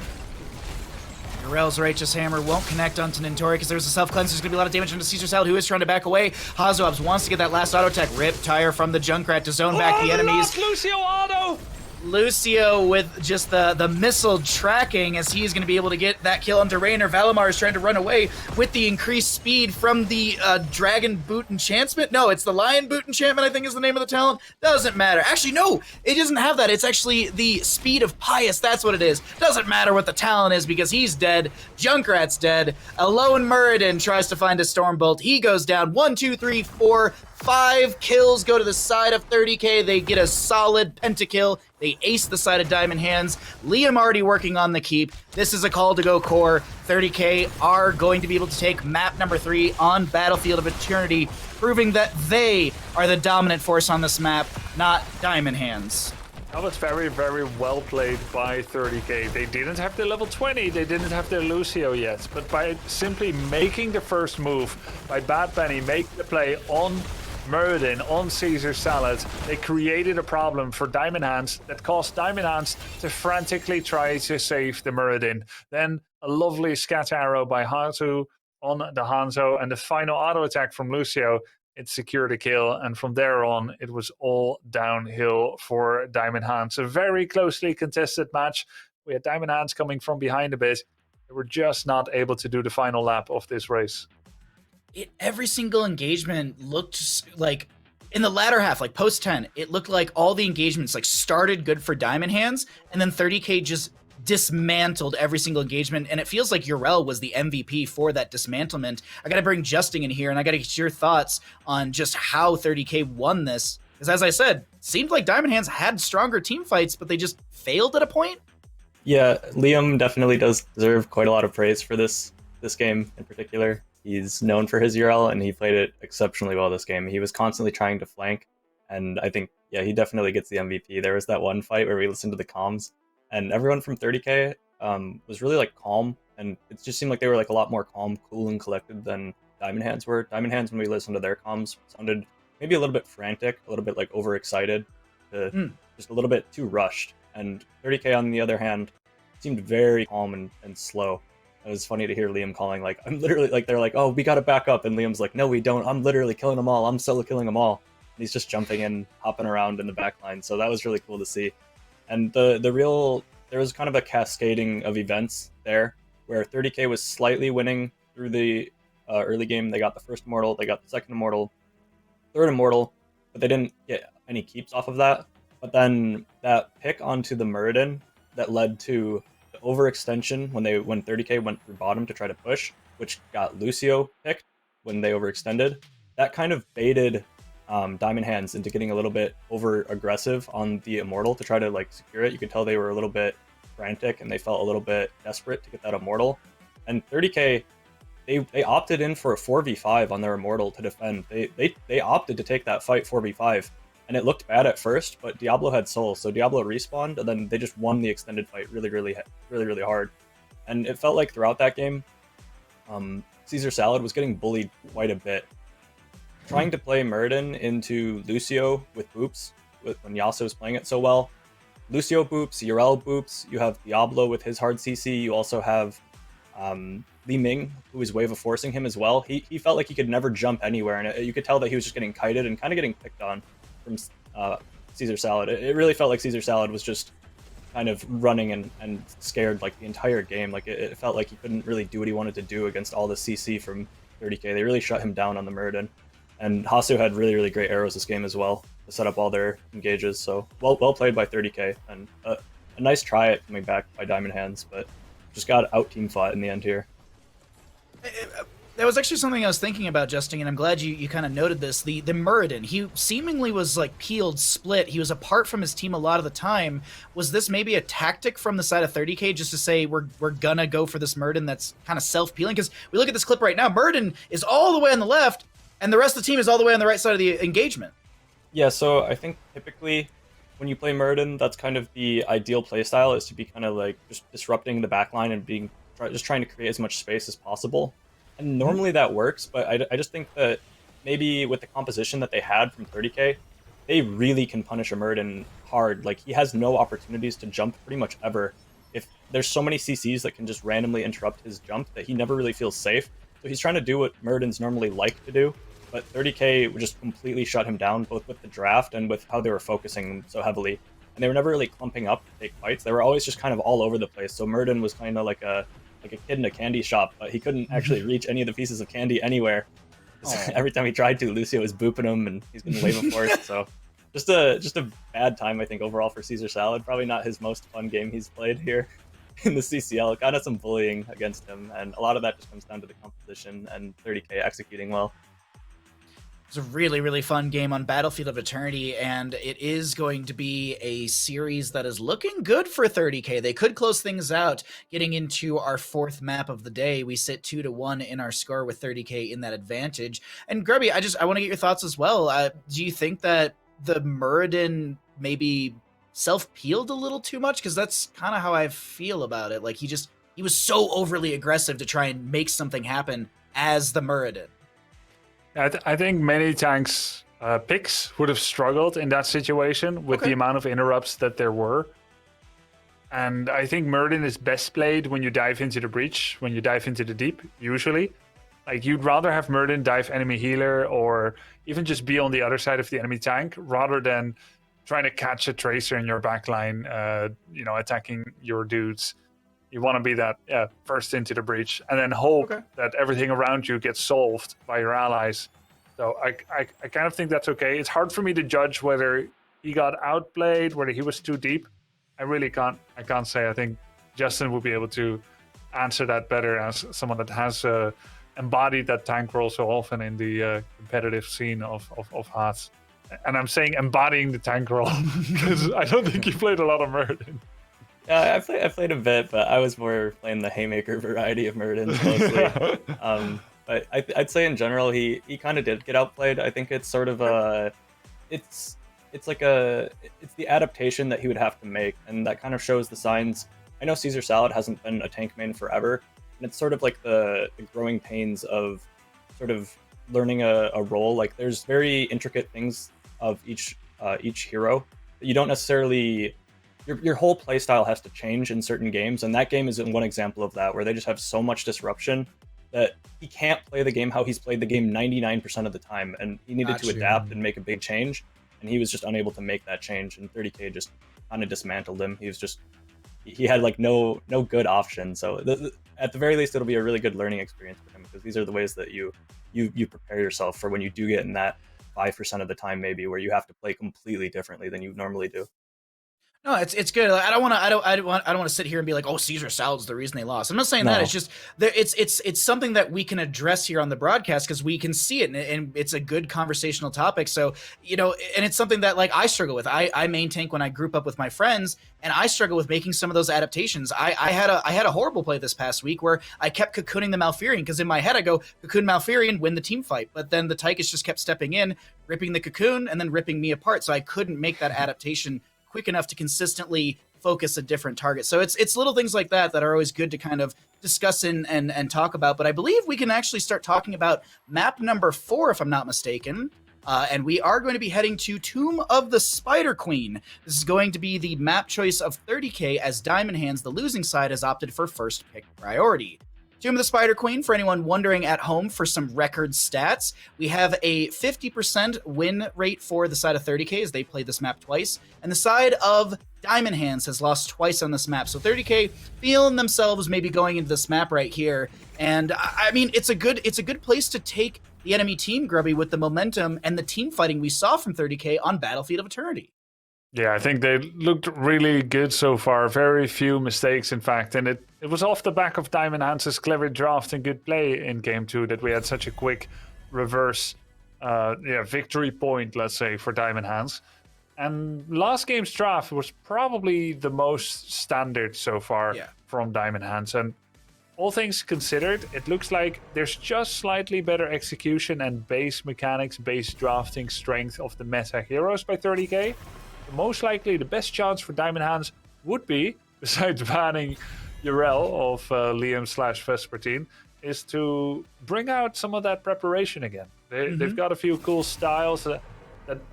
Urel's Righteous Hammer won't connect onto Nintori because there's a self-cleanse. There's going to be a lot of damage onto Caesar Salad, who is trying to back away. Hazoabs wants to get that last auto attack. Riptire from the Junkrat to zone back the enemies. Lucio auto! Lucio with just the missile tracking as he's going to be able to get that kill onto Raynor. Valimar is trying to run away with the increased speed from the Dragon Boot Enchantment. No, it's the Lion Boot Enchantment, I think is the name of the talent. Doesn't matter. Actually, no, it doesn't have that. It's actually the Speed of Pious. That's what it is. Doesn't matter what the talent is because he's dead. Junkrat's dead. Alone Muradin tries to find a Stormbolt. He goes down. 1, 2, 3, 4, 5 kills go to the side of 30k. They get a solid pentakill. They ace the side of Diamond Hands. Liam already working on the keep. This is a call to go core. 30k are going to be able to take map number 3 on Battlefield of Eternity, proving that they are the dominant force on this map, not Diamond Hands. That was very, very well played by 30k. They didn't have their level 20, they didn't have their Lucio yet, but by simply making the first move, by Bad Bunny making the play on Muradin, on Caesar Salad, they created a problem for Diamond Hands that caused Diamond Hands to frantically try to save the Muradin. Then a lovely scat arrow by Hanzo on the Hanzo, and the final auto attack from Lucio. It secured a kill, and from there on, it was all downhill for Diamond Hands. A very closely contested match. We had Diamond Hands coming from behind a bit. They were just not able to do the final lap of this race. Every single engagement looked like, in the latter half, like post 10, it looked like all the engagements like started good for Diamond Hands, and then 30k just dismantled every single engagement, and it feels like Urel was the MVP for that dismantlement. I gotta bring Justin in here, and I gotta get your thoughts on just how 30k won this, because as I said, it seemed like Diamond Hands had stronger team fights, but they just failed at a point. Yeah, Liam definitely does deserve quite a lot of praise for this game in particular. He's known for his URL, and he played it exceptionally well this game. He was constantly trying to flank, and I think yeah, he definitely gets the MVP. There was that one fight where we listened to the comms, and everyone from 30K was really like calm, and it just seemed like they were like a lot more calm, cool, and collected than Diamond Hands were. Diamond Hands, when we listened to their comms, sounded maybe a little bit frantic, a little bit like overexcited, just a little bit too rushed. And 30K, on the other hand, seemed very calm and slow. It was funny to hear Liam calling, like, I'm literally, like, they're like, oh, we gotta back up, and Liam's like, no, we don't, I'm literally killing them all, I'm solo killing them all. And he's just jumping in, hopping around in the backline, so that was really cool to see. And there was kind of a cascading of events there, where 30K was slightly winning through the early game. They got the first immortal, they got the second immortal, third immortal, but they didn't get any keeps off of that. But then that pick onto the Muradin that led to the overextension when 30K went through bottom to try to push, which got Lucio picked when they overextended. That kind of baited Diamond Hands into getting a little bit over aggressive on the immortal to try to like secure it. You could tell they were a little bit frantic and they felt a little bit desperate to get that immortal. And 30K, they opted in for a 4v5 on their immortal to defend. They opted to take that fight 4v5. And it looked bad at first, but Diablo had soul, so Diablo respawned, and then they just won the extended fight really hard. And it felt like throughout that game, Caesar Salad was getting bullied quite a bit. Trying to play Muradin into Lucio with boops, when Yasuo was playing it so well. Lucio boops, Urel boops, you have Diablo with his hard CC, you also have Li Ming, who was wave of forcing him as well. He felt like he could never jump anywhere, and you could tell that he was just getting kited and kind of getting picked on from Caesar Salad. It really felt like Caesar Salad was just kind of running and scared like the entire game. Like it felt like he couldn't really do what he wanted to do against all the CC from 30K. They really shut him down on the Muradin. And Hasu had really great arrows this game as well to set up all their engages. So well played by 30K, and a nice try at coming back by Diamond Hands, but just got out team fought in the end here. That was actually something I was thinking about, Justin, and I'm glad you kind of noted this. The Muradin, he seemingly was like peeled, split. He was apart from his team a lot of the time. Was this maybe a tactic from the side of 30K just to say we're gonna go for this Muradin that's kind of self-peeling? Because we look at this clip right now, Muradin is all the way on the left, and the rest of the team is all the way on the right side of the engagement. Yeah, so I think typically when you play Muradin, that's kind of the ideal playstyle, is to be kind of like just disrupting the backline and just trying to create as much space as possible. And normally that works, but I just think that maybe with the composition that they had from 30K, they really can punish a Muradin hard. Like, he has no opportunities to jump pretty much ever. If there's so many CCs that can just randomly interrupt his jump that he never really feels safe. So he's trying to do what Muradins normally like to do, but 30K would just completely shut him down, both with the draft and with how they were focusing so heavily. And they were never really clumping up to take fights. They were always just kind of all over the place. So Muradin was kind of like a kid in a candy shop, but he couldn't actually reach any of the pieces of candy anywhere. Every time he tried to, Lucio was booping him, and he's getting wave of force. So just a bad time, I think, overall for Caesar Salad. Probably not his most fun game he's played here in the CCL. Got some bullying against him, and a lot of that just comes down to the composition and 30K executing well. It's a really fun game on Battlefield of Eternity, and it is going to be a series that is looking good for 30K. They could close things out. Getting into our fourth map of the day, we sit 2-1 in our score with 30K in that advantage. And Grubby, I want to get your thoughts as well. Do you think that the Muradin maybe self-peeled a little too much? Because that's kind of how I feel about it. Like, he was so overly aggressive to try and make something happen as the Muradin. I think many tanks picks would have struggled in that situation with the amount of interrupts that there were. And I think Muradin is best played when you dive into the breach, when you dive into the deep, usually. Like, you'd rather have Muradin dive enemy healer or even just be on the other side of the enemy tank rather than trying to catch a tracer in your backline, attacking your dudes. You want to be that first into the breach and then hope that everything around you gets solved by your allies. So I kind of think that's okay. It's hard for me to judge whether he got outplayed, whether he was too deep. I can't say. I think Justin will be able to answer that better as someone that has embodied that tank role so often in the competitive scene of HoTS. And I'm saying embodying the tank role because I don't think he played a lot of Muradin. Yeah, I played a bit, but I was more playing the Haymaker variety of Muradin mostly. But I'd say in general, he kind of did get outplayed. I think it's sort of it's the adaptation that he would have to make, and that kind of shows the signs. I know Caesar Salad hasn't been a tank main forever, and it's sort of like the growing pains of sort of learning a role. Like there's very intricate things of each hero that you don't necessarily. Your whole playstyle has to change in certain games, and that game is one example of that, where they just have so much disruption that he can't play the game how he's played the game 99% of the time, and he needed to adapt and make a big change, and he was just unable to make that change, and 30k just kind of dismantled him. He had like no good option. So at the very least, it'll be a really good learning experience for him, because these are the ways that you prepare yourself for when you do get in that 5% of the time maybe where you have to play completely differently than you normally do. No, it's good. I don't want to sit here and be like, oh, Caesar Salad's the reason they lost. I'm not saying that. It's just it's something that we can address here on the broadcast because we can see it, and it's a good conversational topic. So, and it's something that like I struggle with. I main tank when I group up with my friends, and I struggle with making some of those adaptations. I had a horrible play this past week where I kept cocooning the Malfurion, because in my head I go cocoon Malfurion, win the team fight, but then the Tychus just kept stepping in, ripping the cocoon, and then ripping me apart. So I couldn't make that adaptation quick enough to consistently focus a different target. So it's little things like that are always good to kind of discuss and talk about. But I believe we can actually start talking about map number 4, if I'm not mistaken. And we are going to be heading to Tomb of the Spider Queen. This is going to be the map choice of 30k, as Diamond Hands, the losing side, has opted for first pick priority. Tomb of the Spider Queen, for anyone wondering at home for some record stats, we have a 50% win rate for the side of 30k, as they played this map twice, and the side of Diamond Hands has lost twice on this map. So 30k feeling themselves maybe going into this map right here, and I mean it's a good place to take the enemy team, Grubby, with the momentum and the team fighting we saw from 30k on Battlefield of Eternity. Yeah, I think they looked really good so far. Very few mistakes, in fact. And it was off the back of Diamond Hands' clever draft and good play in Game 2 that we had such a quick reverse victory point, let's say, for Diamond Hands. And last game's draft was probably the most standard so far from Diamond Hands. And all things considered, it looks like there's just slightly better execution and base mechanics, base drafting strength of the meta heroes by 30k. Most likely the best chance for Diamond Hands would be, besides banning Urel of Liam/Vespertine, is to bring out some of that preparation again. They've got a few cool styles that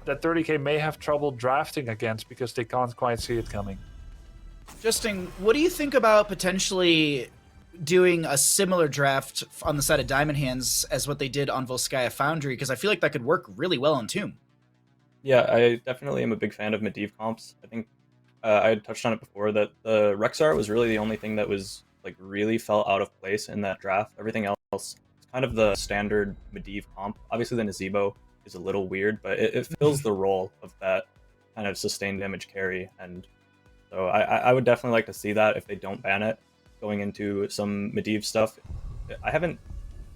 30k may have trouble drafting against because they can't quite see it coming. Justin, what do you think about potentially doing a similar draft on the side of Diamond Hands as what they did on Volskaya Foundry? Because I feel like that could work really well on Tomb. Yeah, I definitely am a big fan of Medivh comps. I think I had touched on it before that the Rexar was really the only thing that was like really fell out of place in that draft. Everything else is kind of the standard Medivh comp. Obviously the Nazebo is a little weird, but it fills the role of that kind of sustained damage carry. And so I would definitely like to see that if they don't ban it, going into some Medivh stuff. I haven't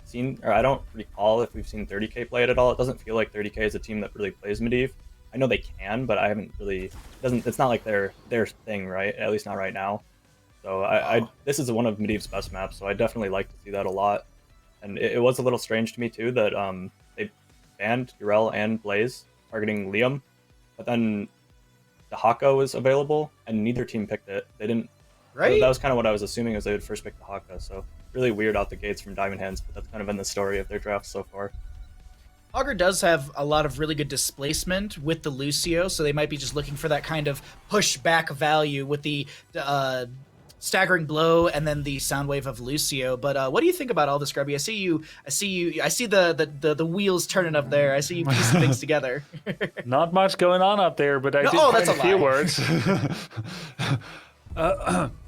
seen, or I don't recall if we've seen 30k play it at all. It doesn't feel like 30k is a team that really plays Medivh. I know they can, but I haven't really. It's not like their thing, right? At least not right now. So this is one of Medivh's best maps, so I definitely like to see that a lot. And it was a little strange to me too that they banned Urel and Blaze targeting Liam, but then the Haka was available and neither team picked it. They didn't. Right. That was kind of what I was assuming, as they would first pick the Haka. So really weird out the gates from Diamond Hands, but that's kind of been the story of their draft so far. Augur does have a lot of really good displacement with the Lucio, so they might be just looking for that kind of push-back value with the staggering blow and then the sound wave of Lucio. But what do you think about all this, Grubby? I see the wheels turning up there. I see you piecing things together. Not much going on up there, but I did find a few words.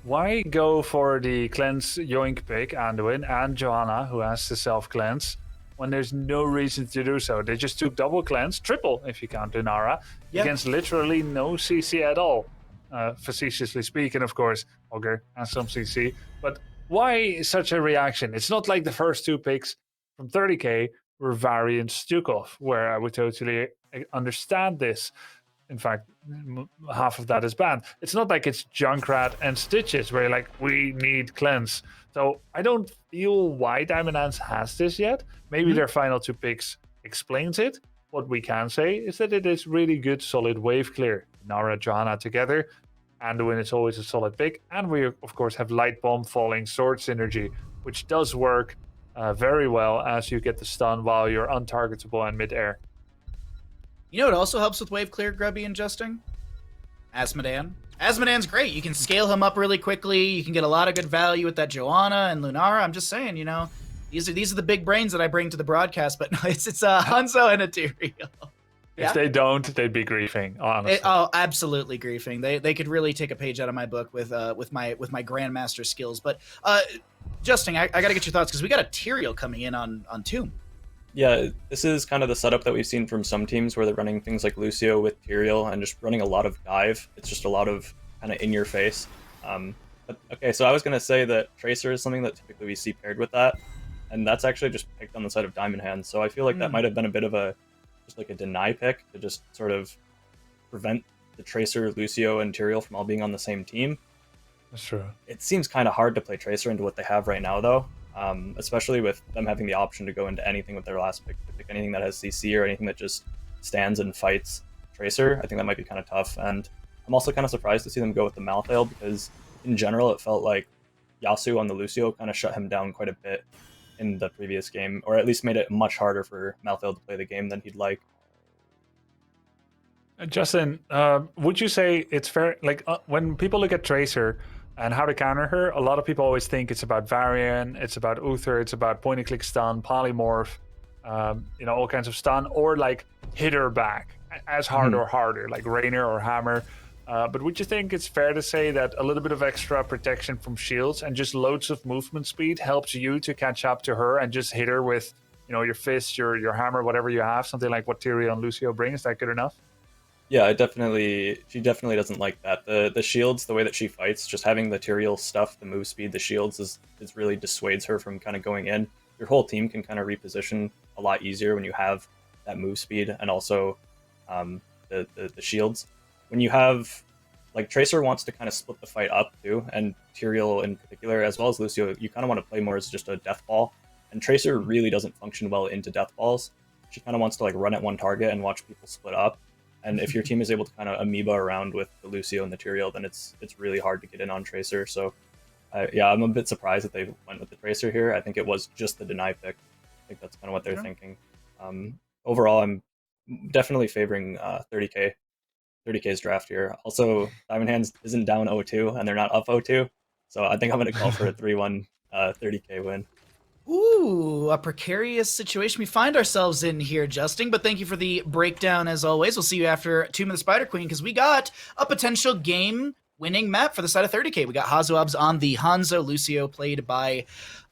Why go for the cleanse Yoink pick, Anduin, and Johanna, who has the self-cleanse, when there's no reason to do so? They just took double cleanse, triple if you count Lunara, against literally no CC at all. Facetiously speaking, of course, Augur has some CC. But why such a reaction? It's not like the first two picks from 30k were Varian Stukov, where I would totally understand this. In fact, half of that is banned. It's not like it's Junkrat and Stitches where you're like, we need cleanse. So I don't feel why Diamond Hands has this yet. Maybe their final two picks explains it. what we can say is that it is really good, solid wave clear. Nara, Johanna together. Anduin is always a solid pick. And we, of course, have Light Bomb, Falling Sword synergy, which does work very well as you get the stun while you're untargetable and mid-air. You know what also helps with wave clear, Grubby and Justin? Asmodan. Asmodan's great. You can scale him up really quickly. You can get a lot of good value with that Johanna and Lunara. I'm just saying, you know, these are the big brains that I bring to the broadcast. But no, it's Hanzo and Ethereal. If they don't, they'd be griefing, honestly. Absolutely griefing. They could really take a page out of my book with my Grandmaster skills. But Justin, I got to get your thoughts because we got a Tyrael coming in on Tomb. Yeah, this is kind of the setup that we've seen from some teams where they're running things like Lucio with Tyrael and just running a lot of dive. It's just a lot of kind of in your face. But okay, so I was going to say that Tracer is something that typically we see paired with that, and that's actually just picked on the side of Diamond Hands. So I feel like that might have been a bit of just like a deny pick to just sort of prevent the Tracer, Lucio, and Tyrael from all being on the same team. That's true. It seems kind of hard to play Tracer into what they have right now, though. Especially with them having the option to go into anything with their last pick, to pick anything that has CC or anything that just stands and fights Tracer. I think that might be kind of tough, and I'm also kind of surprised to see them go with the Malthael because in general it felt like Yasuo on the Lucio kind of shut him down quite a bit in the previous game, or at least made it much harder for Malthael to play the game than he'd like. Justin, would you say it's fair, like when people look at Tracer and how to counter her, a lot of people always think it's about Varian, it's about Uther, it's about point-and-click stun, polymorph, all kinds of stun, or like hit her back as hard or harder, like Rainer or Hammer. But would you think it's fair to say that a little bit of extra protection from shields and just loads of movement speed helps you to catch up to her and just hit her with, your fist, your hammer, whatever you have, something like what Tyrael and Lucio bring? Is that good enough? Yeah, she definitely doesn't like that. The shields, the way that she fights, just having the Tyrael stuff, the move speed, the shields is really dissuades her from kind of going in. Your whole team can kind of reposition a lot easier when you have that move speed and also the shields. When you have, like, Tracer wants to kind of split the fight up too, and Tyrael in particular, as well as Lucio, you kind of want to play more as just a death ball. And Tracer really doesn't function well into death balls. She kind of wants to like run at one target and watch people split up. And if your team is able to kind of amoeba around with the Lucio and the Tyrael, then it's really hard to get in on Tracer. So, yeah, I'm a bit surprised that they went with the Tracer here. I think it was just the deny pick. I think that's kind of what they're thinking. Overall, I'm definitely favoring 30K's draft here. Also, Diamond Hands isn't down 0-2, and they're not up 0-2. So I think I'm going to call for a 3-1 30K win. Ooh, a precarious situation we find ourselves in here, Justin, but thank you for the breakdown as always. We'll see you after Tomb of the Spider Queen, because we got a potential game-winning map for the side of 30K. We got Hazuabs on the Hanzo, Lucio played by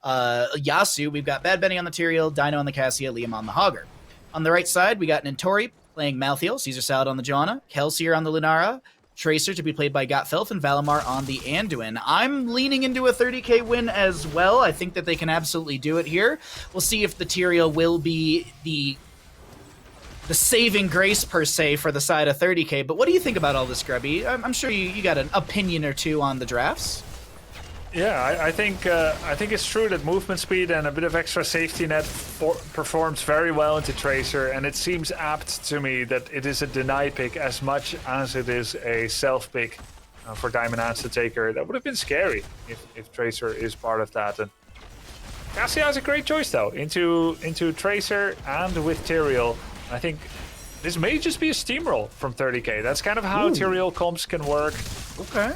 Yasu. We've got Bad Benny on the Tyrael, Dino on the Cassia, Liam on the Hogger. On the right side, we got Nintori playing Malthael, Caesar Salad on the Johanna, Kelsier on the Lunara, Tracer to be played by Gotfelth, and Valimar on the Anduin. I'm leaning into a 30K win as well. I think that they can absolutely do it here. We'll see if the Tyrael will be the saving grace, per se, for the side of 30K. But what do you think about all this, Grubby? I'm sure you got an opinion or two on the drafts. Yeah, I think it's true that movement speed and a bit of extra safety net performs very well into Tracer, and it seems apt to me that it is a deny pick as much as it is a self pick for Diamond Hands to take her. That would have been scary if Tracer is part of that. And Cassia is a great choice though, into Tracer and with Tyrael. I think this may just be a steamroll from 30K. That's kind of how Tyrael comps can work. Okay.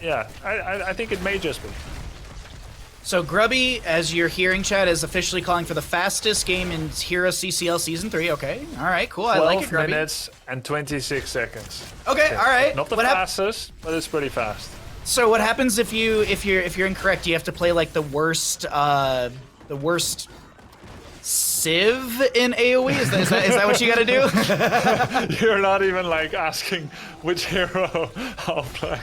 Yeah, I think it may just be. So Grubby, as you're hearing, chat, is officially calling for the fastest game in HeroesCCL Season 3. Okay, all right, cool. I like it, Grubby. 12 minutes and 26 seconds. Okay, all right. Not the fastest, but it's pretty fast. So what happens if you're incorrect? You have to play like the worst Civ in AoE? Is that what you got to do? You're not even like asking which hero I'll play.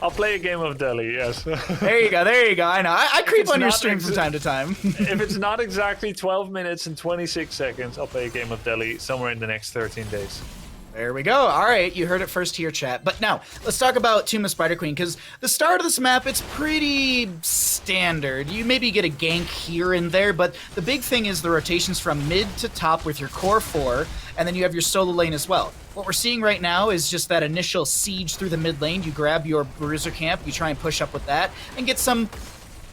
I'll play a game of Delhi, yes. There you go. I know. I creep on your stream from time to time. If it's not exactly 12 minutes and 26 seconds, I'll play a game of Delhi somewhere in the next 13 days. There we go. All right, you heard it first here, chat. But now, let's talk about Tomb of Spider Queen, because the start of this map, it's pretty standard. You maybe get a gank here and there, but the big thing is the rotations from mid to top with your core 4, and then you have your solo lane as well. What we're seeing right now is just that initial siege through the mid lane. You grab your Bruiser camp, you try and push up with that, and get some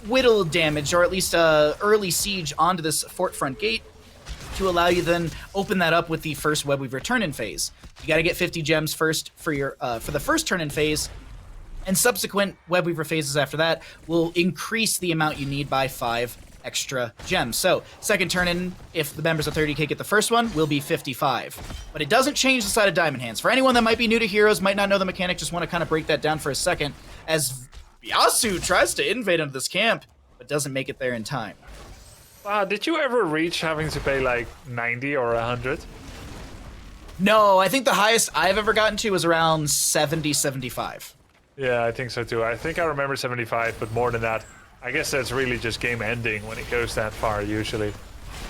whittle damage, or at least early siege onto this fort front gate, to allow you then open that up with the first Web Weaver turn-in phase. You got to get 50 gems first for your for the first turn-in phase, and subsequent Web Weaver phases after that will increase the amount you need by 5 extra gems. So second turn-in, if the members of 30k get the first one, will be 55. But it doesn't change the side of Diamond Hands. For anyone that might be new to Heroes, might not know the mechanic, just want to kind of break that down for a second, as Yasuo tries to invade into this camp, but doesn't make it there in time. Did you ever reach having to pay like 90 or 100? No, I think the highest I've ever gotten to was around 70, 75. Yeah, I think so too. I think I remember 75, but more than that. I guess that's really just game ending when it goes that far, usually.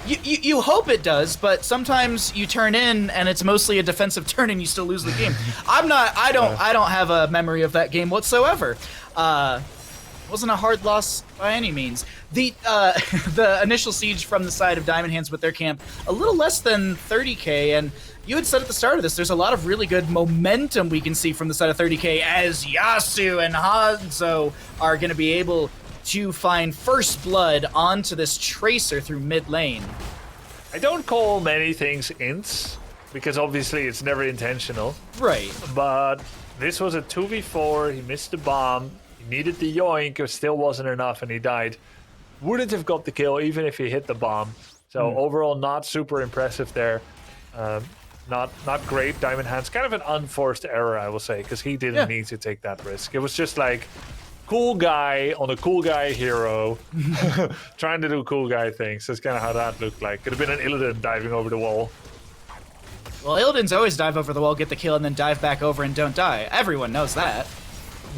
You hope it does, but sometimes you turn in and it's mostly a defensive turn and you still lose the game. I don't have a memory of that game whatsoever. Wasn't a hard loss by any means. The initial siege from the side of Diamond Hands with their camp, a little less than 30k, and you had said at the start of this, there's a lot of really good momentum we can see from the side of 30k, as Yasuo and Hanzo are going to be able to find first blood onto this Tracer through mid lane. I don't call many things ints, because obviously it's never intentional. Right. But this was a 2v4, he missed the bomb, he needed the yoink, it still wasn't enough, and he died. Wouldn't have got the kill even if he hit the bomb. So overall, not super impressive there. Not great. Diamond Hands, kind of an unforced error, I will say, because he didn't need to take that risk. It was just like, cool guy on a cool guy hero, trying to do cool guy things. That's kind of how that looked like. Could have been an Illidan diving over the wall. Well, Illidan's always dive over the wall, get the kill, and then dive back over and don't die. Everyone knows that.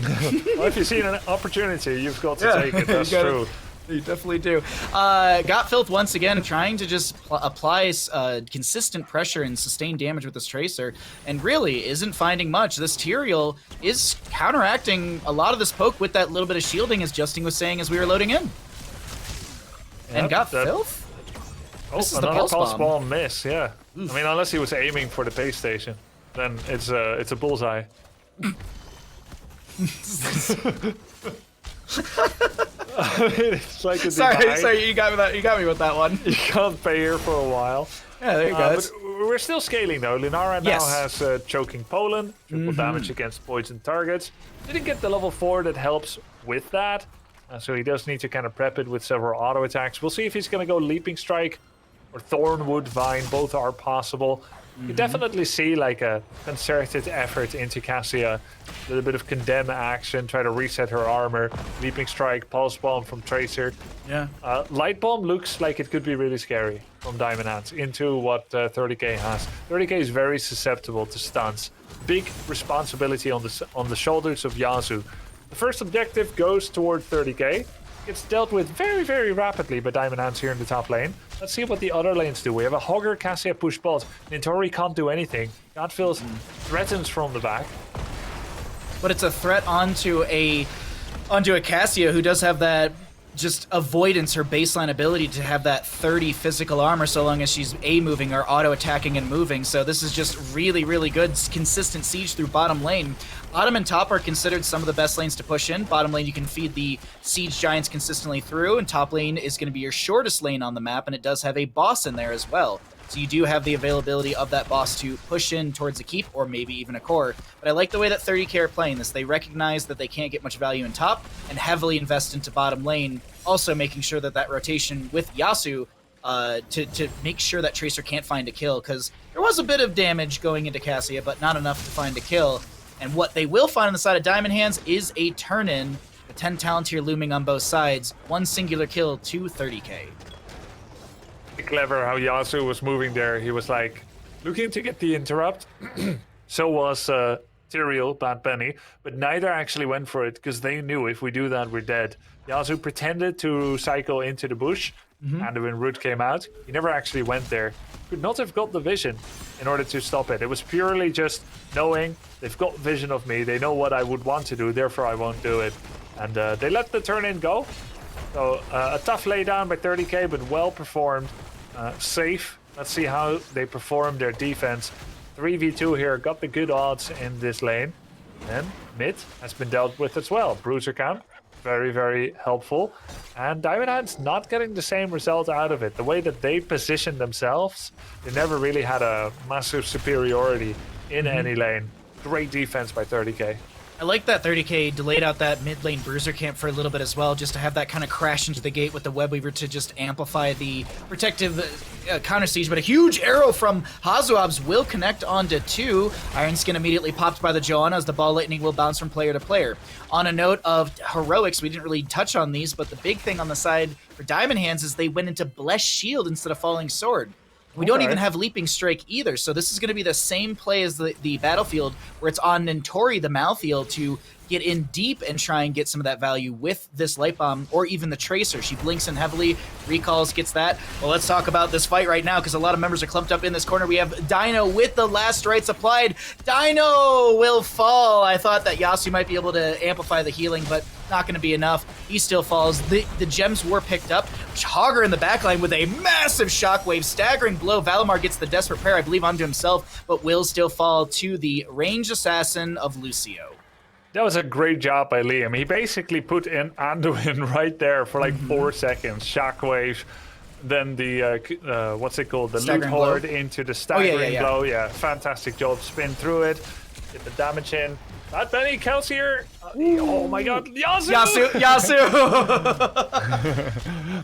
Well, if you see an opportunity, you've got to take it. That's true. You definitely do. Got Filth once again, trying to just apply consistent pressure and sustain damage with this Tracer, and really isn't finding much. This Tyrael is counteracting a lot of this poke with that little bit of shielding, as Justin was saying as we were loading in. And got Filth? Oh, another pulse bomb miss, yeah. Oof. I mean, unless he was aiming for the base station, then it's a bullseye. It's like a sorry, you got me with that one. You can't pay here for a while. Yeah, there you go. But we're still scaling though. Linara now has choking Poland, triple damage against poison targets. Didn't get the level 4 that helps with that, so he does need to kind of prep it with several auto attacks. We'll see if he's going to go Leaping Strike or Thornwood Vine. Both are possible. You definitely see like a concerted effort into Cassia. A little bit of condemn action, try to reset her armor. Leaping Strike, Pulse Bomb from Tracer. Yeah. Light Bomb looks like it could be really scary from Diamond Hands into what 30k has. 30k is very susceptible to stuns. Big responsibility on the shoulders of Yasuo. The first objective goes toward 30k. It's dealt with very, very rapidly by Diamond Hands here in the top lane. Let's see what the other lanes do. We have a Hogger, Cassia push bot. Nintori can't do anything. Godfills threatens from the back. But it's a threat onto a Cassia who does have that just avoidance, her baseline ability to have that 30 physical armor so long as she's moving or auto attacking and moving. So this is just really, really good consistent siege through bottom lane. Bottom and top are considered some of the best lanes to push in. Bottom lane you can feed the siege giants consistently through, and top lane is going to be your shortest lane on the map, and it does have a boss in there as well. So you do have the availability of that boss to push in towards a keep or maybe even a core. But I like the way that 30k are playing this. They recognize that they can't get much value in top and heavily invest into bottom lane, also making sure that that rotation with Yasuo to make sure that Tracer can't find a kill, because there was a bit of damage going into Cassia, but not enough to find a kill. And what they will find on the side of Diamond Hands is a turn-in, the 10 talent here looming on both sides, one singular kill to 30k. Clever how Yasuo was moving there. He was like looking to get the interrupt. So was Tyrael, Bad Bunny, but neither actually went for it because they knew if we do that, we're dead. Yasuo pretended to cycle into the bush, and when Root came out, he never actually went there. Could not have got the vision in order to stop it. It was purely just knowing they've got vision of me, they know what I would want to do, therefore I won't do it. And they let the turn-in go. So a tough laydown by 30k, but well performed, safe. Let's see how they perform their defense. 3v2 here, got the good odds in this lane. And mid has been dealt with as well. Bruiser count, very, very helpful. And Diamond Hand's not getting the same result out of it. The way that they position themselves, they never really had a massive superiority in any lane. Great defense by 30k. I like that 30k delayed out that mid lane bruiser camp for a little bit as well, just to have that kind of crash into the gate with the web weaver to just amplify the protective counter siege. But a huge arrow from Hazuabs will connect onto 2. Iron Skin immediately popped by the Joanna as the ball lightning will bounce from player to player. On a note of heroics, we didn't really touch on these, but the big thing on the side for Diamond Hands is they went into Blessed Shield instead of Falling Sword. We don't even have Leaping Strike either, so this is going to be the same play as the Battlefield, where it's on Nintori, the Malthael, to get in deep and try and get some of that value with this Light Bomb, or even the Tracer. She blinks in heavily, recalls, gets that. Well, let's talk about this fight right now, because a lot of members are clumped up in this corner. We have Dino with the last rites applied. Dino will fall. I thought that Yasuo might be able to amplify the healing, but not going to be enough. He still falls. The gems were picked up. Hogger in the backline with a massive shockwave, staggering blow. Valimar gets the desperate prayer, I believe, onto himself, but will still fall to the ranged assassin of Lucio. That was a great job by Liam. He basically put in Anduin right there for like 4 seconds. Shockwave, then the, what's it called? The loot horde into the staggering blow. Yeah, fantastic job. Spin through it, get the damage in. Not Benny, Kelsier. Oh my god, Yasu!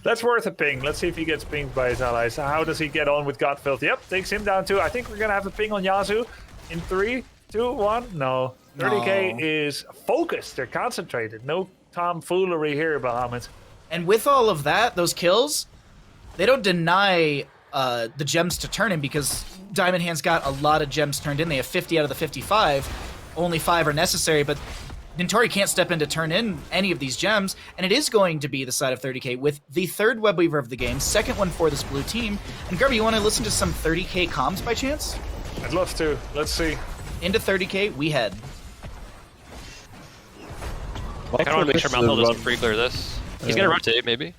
That's worth a ping. Let's see if he gets pinged by his allies. How does he get on with Godfilth? Yep, takes him down too. I think we're gonna have a ping on Yasu in 3, 2, 1. No. 30k is focused. They're concentrated. No tomfoolery here, Bahamut. And with all of that, those kills, they don't deny the gems to turn in, because Diamond Hands got a lot of gems turned in. They have 50 out of the 55. Only 5 are necessary, but Nintori can't step in to turn in any of these gems, and it is going to be the side of 30k with the 3rd web weaver of the game, 2nd one for this blue team. And Grubby, you want to listen to some 30k comms by chance? I'd love to. Let's see. Into 30k, we head. I kind of want to make sure Malthael doesn't free clear this. He's gonna rotate, maybe.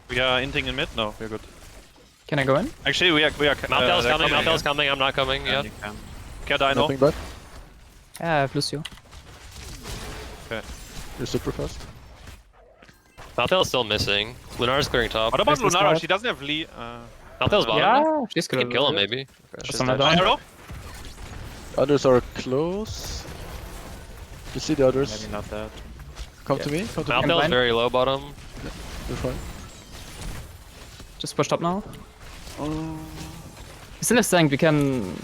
We are inting in mid? No, we're good. Can I go in? Actually, we are Malthael's coming, Malthael's coming, I'm not coming yet. Okay, Dino. Nothing bad. Yeah, I have Lucio. Okay. You're super fast. Malthael's still missing. Lunara's clearing top. What about Lunara? She doesn't have Lee. Malthael's bottom. Yeah, she's good. Can kill him, maybe. Just on my down. Others are close. You see the others? Maybe not that. Come to me. Come to me. Malthael's very low bottom. You're fine. Just pushed up now. Still a tank, we can...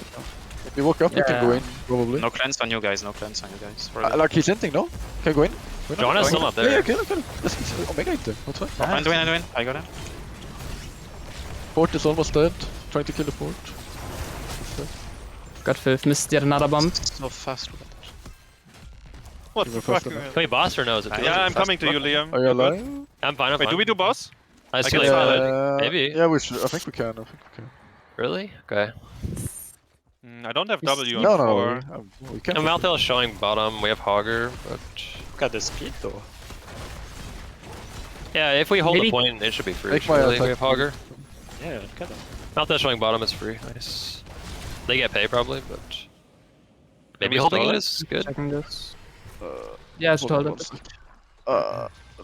If you walk up, you can go in, probably. No cleanse on you guys, no cleanse on you guys. Like he's hinting, no? Can I go in? Joanna's still up there. Yeah, kill him. Let's Omega hit him. What's fine? I'm doing. I got him. Fort is almost dead. Trying to kill the fort. Godfilth missed yet another bomb. So fast with that. What the fuck? Can we boss or no? Is it Yeah, I'm coming to you, Liam. Are you alive? I'm fine, I'm Wait, fine. do we do boss? I can still like solid. Maybe. Yeah, we should. I think we can. Really? Okay. I don't have W on No, 4. we can. And Malthael is showing bottom. We have Hogger, but Look at the speed though. yeah, if we hold Maybe- the point, it should be free. Make my Really. attack We have Hogger. Yeah, look at that. Malthael showing bottom is free. Nice. They get paid probably, but maybe we holding stall it it? is good. Checking this. Yeah, I should hold it.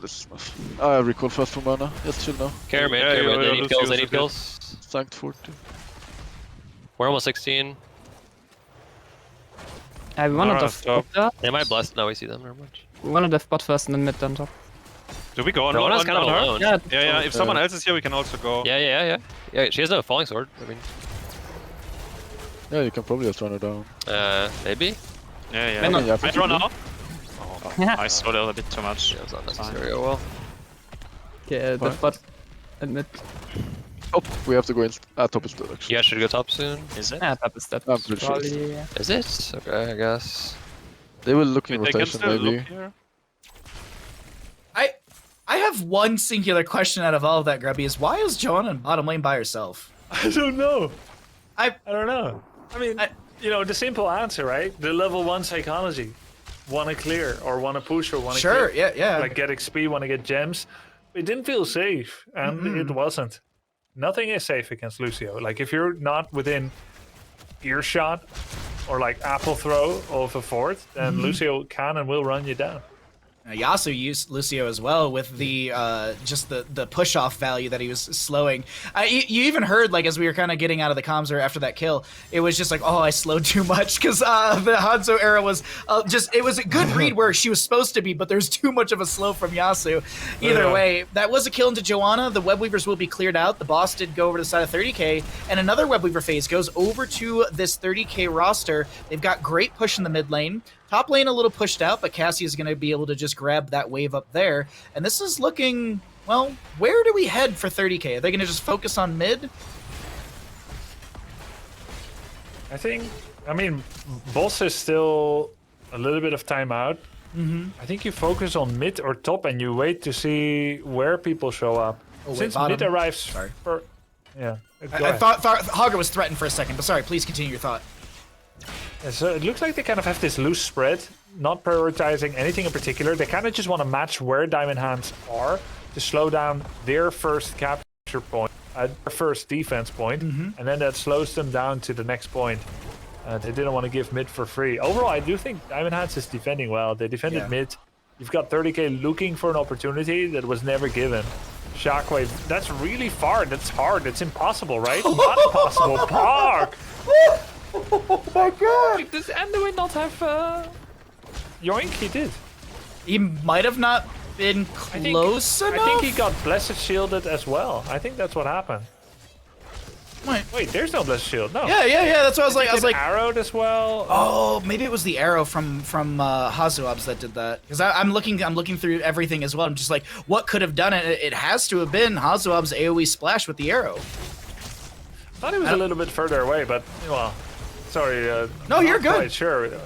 This is I recall first from mana. Just chill now. Care mid, Yeah, care mid. They Lucio need kills, they is need good. kills. Sanct 40. We're almost 16. Yeah, we wanna Alright, def stop. bot there. They might bless. No, we see them. Never mind. We wanna def bot first and then mid then top. Do we go on, Joanna's on, kind of on her? alone. Yeah, Yeah, if someone else is here, we can also go. Yeah, she has no falling sword. I mean, Yeah, you can probably just run her down. maybe? Yeah. Maybe. Yeah, I draw now. Yeah. I saw that a bit too much. Yeah, it's not necessary. Oh well. Okay, def bot and mid. Top. We have to go in. Top is dead, actually. You guys should go top soon. Is it? Yeah, top is dead. I'm pretty sure. Probably. Is it? Okay, I guess. They will look in They can rotation, still maybe. look here. I have one singular question out of all of that, Grubby, is why is Joanna in bottom lane by herself? I don't know. I don't know. I mean, the simple answer, right? The level 1 psychology. Want to clear, or want to push, or want to Sure, clear. yeah. Like get XP, want to get gems. It didn't feel safe, and it wasn't. Nothing is safe against Lucio. Like, if you're not within earshot or like apple throw of a fort, then Lucio can and will run you down. Yasuo used Lucio as well with the just the push off value that he was slowing. You even heard, like, as we were kind of getting out of the comms or after that kill, it was just like, oh, I slowed too much, because the Hanzo era was it was a good read where she was supposed to be, but there's too much of a slow from Yasuo. Either way, that was a kill into Joanna. The web weavers will be cleared out. The boss did go over to the side of 30k, and another web weaver phase goes over to this 30k roster. They've got great push in the mid lane. Top lane a little pushed out, but Cassie is going to be able to just grab that wave up there. And this is looking, well, where do we head for 30k? Are they going to just focus on mid? I mean, boss is still a little bit of time out. I think you focus on mid or top and you wait to see where people show up. Oh, wait, Since bottom. mid arrives Sorry. for... Yeah. I thought Hogger was threatened for a second, but sorry, please continue your thought. Yeah, so it looks like they kind of have this loose spread, not prioritizing anything in particular. They kind of just want to match where Diamond Hands are to slow down their first capture point, their first defense point, and then that slows them down to the next point. They didn't want to give mid for free. Overall, I do think Diamond Hands is defending well. They defended mid. You've got 30k looking for an opportunity that was never given. Shockwave, that's really far. That's hard. It's impossible, right? Not impossible. Park! Oh my god! Does Enduin not have Yoink? He did. He might have not been close enough? I think he got Blessed Shielded as well. I think that's what happened. Wait, there's no Blessed Shield. No. Yeah. That's what I was like. Arrowed as well. Oh, maybe it was the arrow from Hazuabs that did that. Because I'm looking through everything as well. I'm just like, what could have done it? It has to have been Hazuabs' AOE splash with the arrow. I thought it was a little bit further away, but well, sorry. No, you're good. Quite sure. You're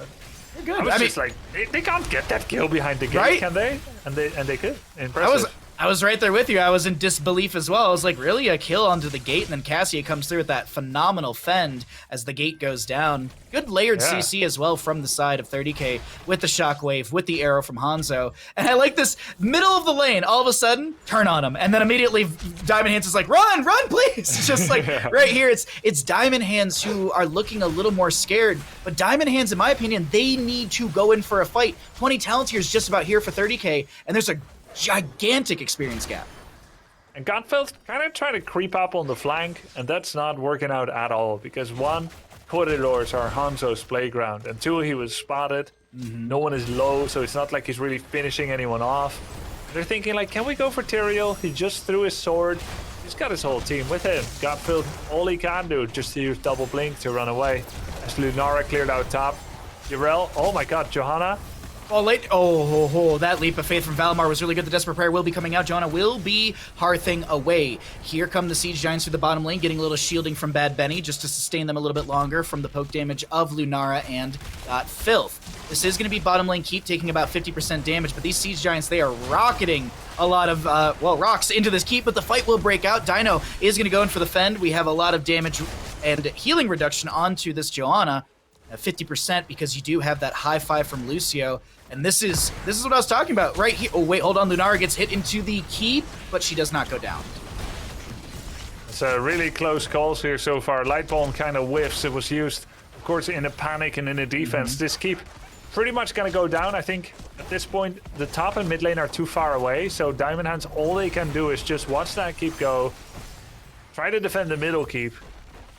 good. I was just like, they can't get that kill behind the gate, right? Can they? And they could. Impressive. I was right there with you. I was in disbelief as well. I was like, really? A kill onto the gate, and then Cassia comes through with that phenomenal fend as the gate goes down. Good layered CC as well from the side of 30k with the shockwave, with the arrow from Hanzo. And I like this middle of the lane, all of a sudden, turn on him. And then immediately Diamond Hands is like, run, please. It's just like right here, it's Diamond Hands who are looking a little more scared. But Diamond Hands, in my opinion, they need to go in for a fight. 20 talent here is just about here for 30k, and there's a gigantic experience gap. And Godfeld kind of trying to creep up on the flank, and that's not working out at all, because one, corridors are Hanzo's playground, and two, he was spotted. No one is low, so it's not like he's really finishing anyone off. They're thinking like, can we go for Tyrael? He just threw his sword. He's got his whole team with him. Godfeld, all he can do just to use double blink to run away. As Lunara cleared out top. Jarell, oh my god, Johanna. Oh, late. Oh, that leap of faith from Valimar was really good. The Desperate Prayer will be coming out. Joanna will be hearthing away. Here come the Siege Giants through the bottom lane, getting a little shielding from Bad Benny just to sustain them a little bit longer from the poke damage of Lunara and Filth. This is going to be bottom lane keep, taking about 50% damage, but these Siege Giants, they are rocketing a lot of, rocks into this keep, but the fight will break out. Dino is going to go in for the fend. We have a lot of damage and healing reduction onto this Joanna. 50% because you do have that high five from Lucio. And this is what I was talking about right here. Oh, wait, hold on. Lunara gets hit into the keep, but she does not go down. It's a really close calls here so far. Light Bomb kind of whiffs. It was used, of course, in a panic and in a defense. This keep pretty much going to go down. I think at this point, the top and mid lane are too far away. So Diamond Hands, all they can do is just watch that keep go. Try to defend the middle keep.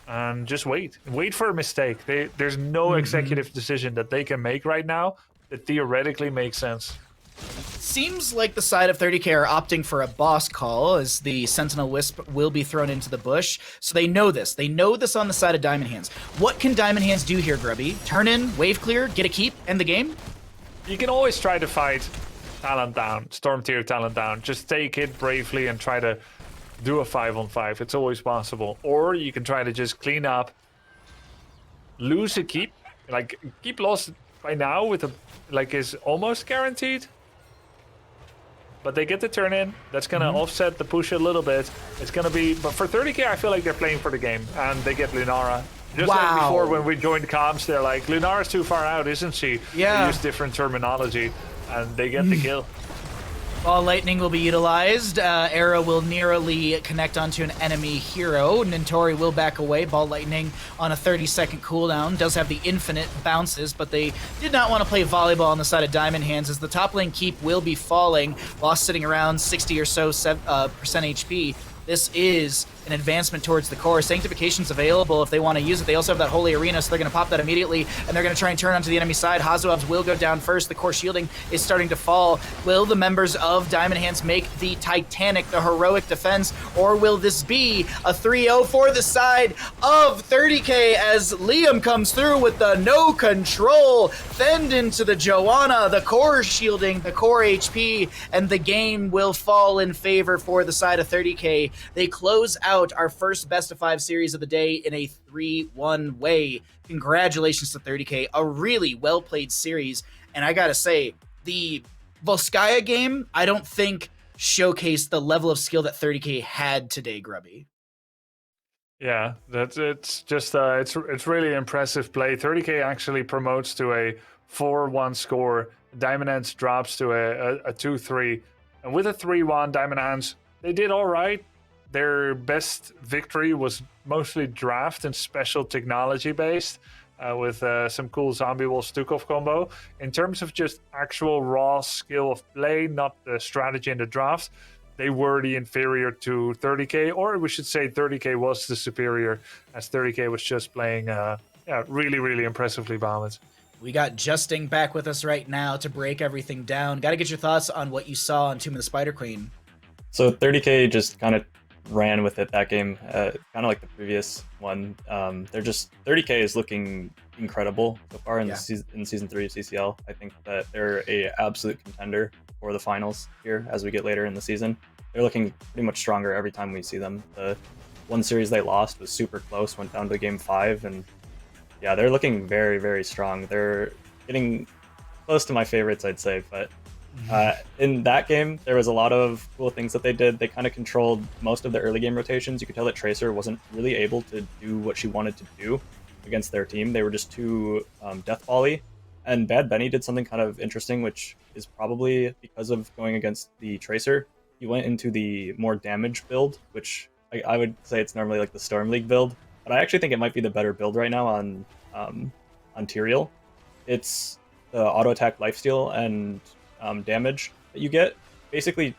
And just wait. Wait for a mistake. There's no executive decision that they can make right now that theoretically makes sense. Seems like the side of 30k are opting for a boss call as the Sentinel Wisp will be thrown into the bush. So they know this. They know this on the side of Diamond Hands. What can Diamond Hands do here, Grubby? Turn in, wave clear, get a keep, end the game? You can always try to fight talent down, Storm tier talent down. Just take it bravely and try to do a 5-on-5. It's always possible. Or you can try to just clean up, lose a keep. Like, keep loss by now with a is almost guaranteed. But they get the turn in. That's going to offset the push a little bit. It's going to be... But for 30k, I feel like they're playing for the game. And they get Lunara. Just like before when we joined comms, they're like, Lunara's too far out, isn't she? Yeah. They use different terminology. And they get the kill. Ball lightning will be utilized. Arrow will nearly connect onto an enemy hero. Nintori will back away. Ball lightning on a 30-second cooldown. Does have the infinite bounces, but they did not want to play volleyball on the side of Diamond Hands, as the top lane keep will be falling. Lost sitting around 60 or so percent HP. This is an advancement towards the core. Sanctification's available if they want to use it. They also have that Holy Arena, so they're going to pop that immediately, and they're going to try and turn onto the enemy side. Hazuabs will go down first. The core shielding is starting to fall. Will the members of Diamond Hands make the Titanic, the heroic defense, or will this be a 3-0 for the side of 30k as Liam comes through with the no control, fend into the Joanna, the core shielding, the core HP, and the game will fall in favor for the side of 30k. They close out our first best of 5 series of the day in a 3-1 way. Congratulations to 30k, a really well played series. And I gotta say, the Volskaya game, I don't think showcased the level of skill that 30k had today, Grubby. Yeah, it's just it's really impressive play. 30k actually promotes to a 4-1 score. Diamond Hands drops to a 2-3, and with a 3-1, Diamond Hands, they did all right. Their best victory was mostly draft and special technology based, with some cool Zombie Wolf Stukov combo. In terms of just actual raw skill of play, not the strategy in the draft, they were the inferior to 30k, or we should say 30k was the superior, as 30k was just playing really, really impressively Bahamut. We got Justing back with us right now to break everything down. Got to get your thoughts on what you saw on Tomb of the Spider Queen. So 30k just kind of ran with it that game, kind of like the previous one. They're just 30k is looking incredible so far in season 3 of CCL. I think that they're a absolute contender for the finals here as we get later in the season. They're looking pretty much stronger every time we see them. The one series they lost was super close, went down to game 5, and yeah, they're looking very, very strong. They're getting close to my favorites, I'd say, but in that game, there was a lot of cool things that they did. They kind of controlled most of the early game rotations. You could tell that Tracer wasn't really able to do what she wanted to do against their team. They were just too deathbally. And Bad Benny did something kind of interesting, which is probably because of going against the Tracer. He went into the more damage build, which I would say it's normally like the Storm League build. But I actually think it might be the better build right now on Tyrael. It's the auto attack, lifesteal, and damage that you get. Basically,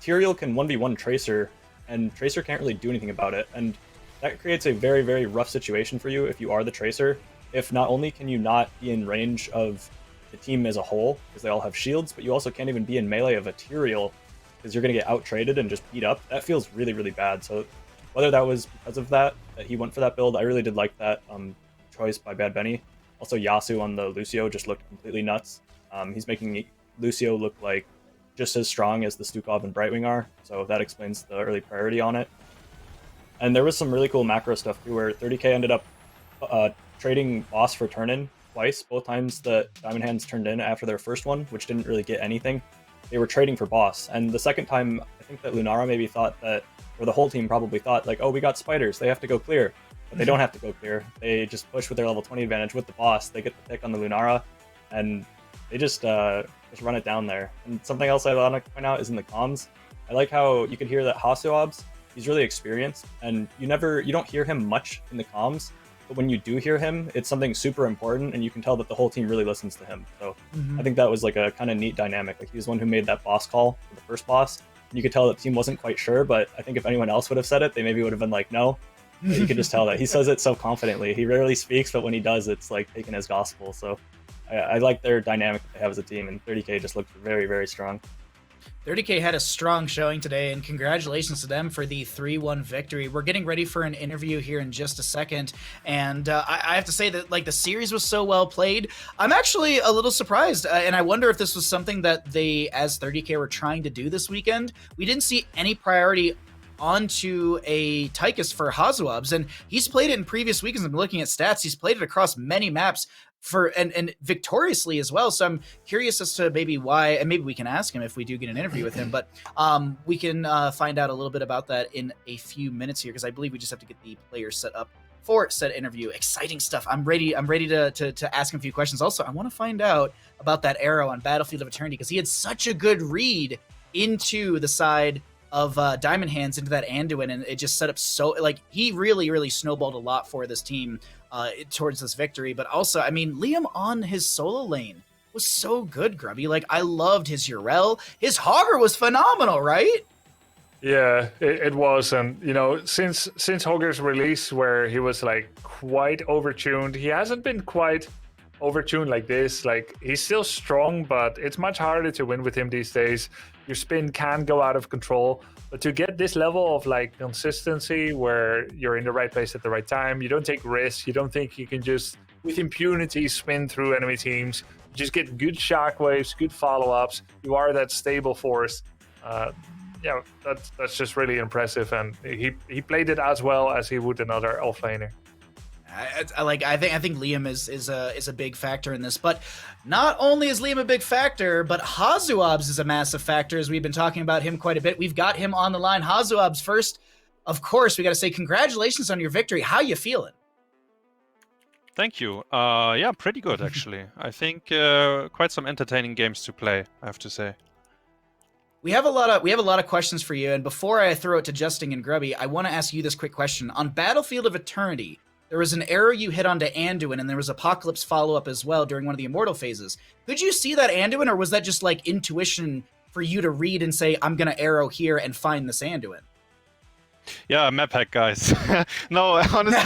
Tyrael can 1v1 Tracer, and Tracer can't really do anything about it. And that creates a very, very rough situation for you if you are the Tracer. If not only can you not be in range of the team as a whole, because they all have shields, but you also can't even be in melee of a Tyrael, because you're going to get out-traded and just beat up. That feels really, really bad. So whether that was because of that he went for that build, I really did like that choice by Bad Benny. Also, Yasu on the Lucio just looked completely nuts. He's making Lucio look like just as strong as the Stukov and Brightwing are, so that explains the early priority on it. And there was some really cool macro stuff too, where 30k ended up trading boss for turn-in twice. Both times the Diamond Hands turned in after their first one, which didn't really get anything. They were trading for boss, and the second time, I think that Lunara maybe thought that, or the whole team probably thought, like, oh, we got spiders, they have to go clear. But they don't have to go clear. They just push with their level 20 advantage with the boss. They get the pick on the Lunara, and they just run it down there. And something else I want to point out is in the comms. I like how you can hear that HeroesCCL, he's really experienced, and you don't hear him much in the comms, but when you do hear him, it's something super important, and you can tell that the whole team really listens to him. So I think that was like a kind of neat dynamic. Like, he was the one who made that boss call for the first boss, and you could tell that the team wasn't quite sure, but I think if anyone else would have said it, they maybe would have been like, no. But you could just tell that he says it so confidently. He rarely speaks, but when he does, it's like taken as gospel. So I like their dynamic that they have as a team, and 30k just looked very, very strong. 30k had a strong showing today, and congratulations to them for the 3-1 victory. We're getting ready for an interview here in just a second, and I have to say that, like, the series was so well played. I'm actually a little surprised, and I wonder if this was something that they, as 30k, were trying to do this weekend. We didn't see any priority onto a Tychus for Hazuabs, and he's played it in previous weekends. I'm looking at stats. He's played it across many maps and victoriously as well. So I'm curious as to maybe why, and maybe we can ask him if we do get an interview with him, but we can find out a little bit about that in a few minutes here, because I believe we just have to get the players set up for said interview. Exciting stuff. I'm ready to ask him a few questions. Also, I want to find out about that arrow on Battlefield of Eternity, because he had such a good read into the side of Diamond Hands, into that Anduin, and it just set up so, like, he really snowballed a lot for this team towards this victory. But also, I mean, Liam on his solo lane was so good, Grubby. Like, I loved his Urel. His Hogger was phenomenal, right? Yeah, it was. And, you know, since Hogger's release, where he was, like, quite overtuned, he hasn't been quite overtuned like this. Like, he's still strong, but it's much harder to win with him these days. Your spin can go out of control, but to get this level of, like, consistency where you're in the right place at the right time, you don't take risks, you don't think you can just with impunity spin through enemy teams, you just get good shockwaves, good follow-ups, you are that stable force. Yeah, that's just really impressive, and he played it as well as he would another offlaner. I think Liam is a big factor in this, but not only is Liam a big factor, but Hazuabs is a massive factor, as we've been talking about him quite a bit. We've got him on the line. Hazuabs, first, of course, we got to say congratulations on your victory. How you feeling? Thank you. Yeah, pretty good actually. I think quite some entertaining games to play, I have to say. We have a lot of questions for you, and before I throw it to Justin and Grubby, I want to ask you this quick question. On Battlefield of Eternity, there was an arrow you hit onto Anduin, and there was Apocalypse follow-up as well during one of the Immortal phases. Could you see that Anduin, or was that just like intuition for you to read and say, I'm going to arrow here and find this Anduin? Yeah, map hack, guys. No, honestly,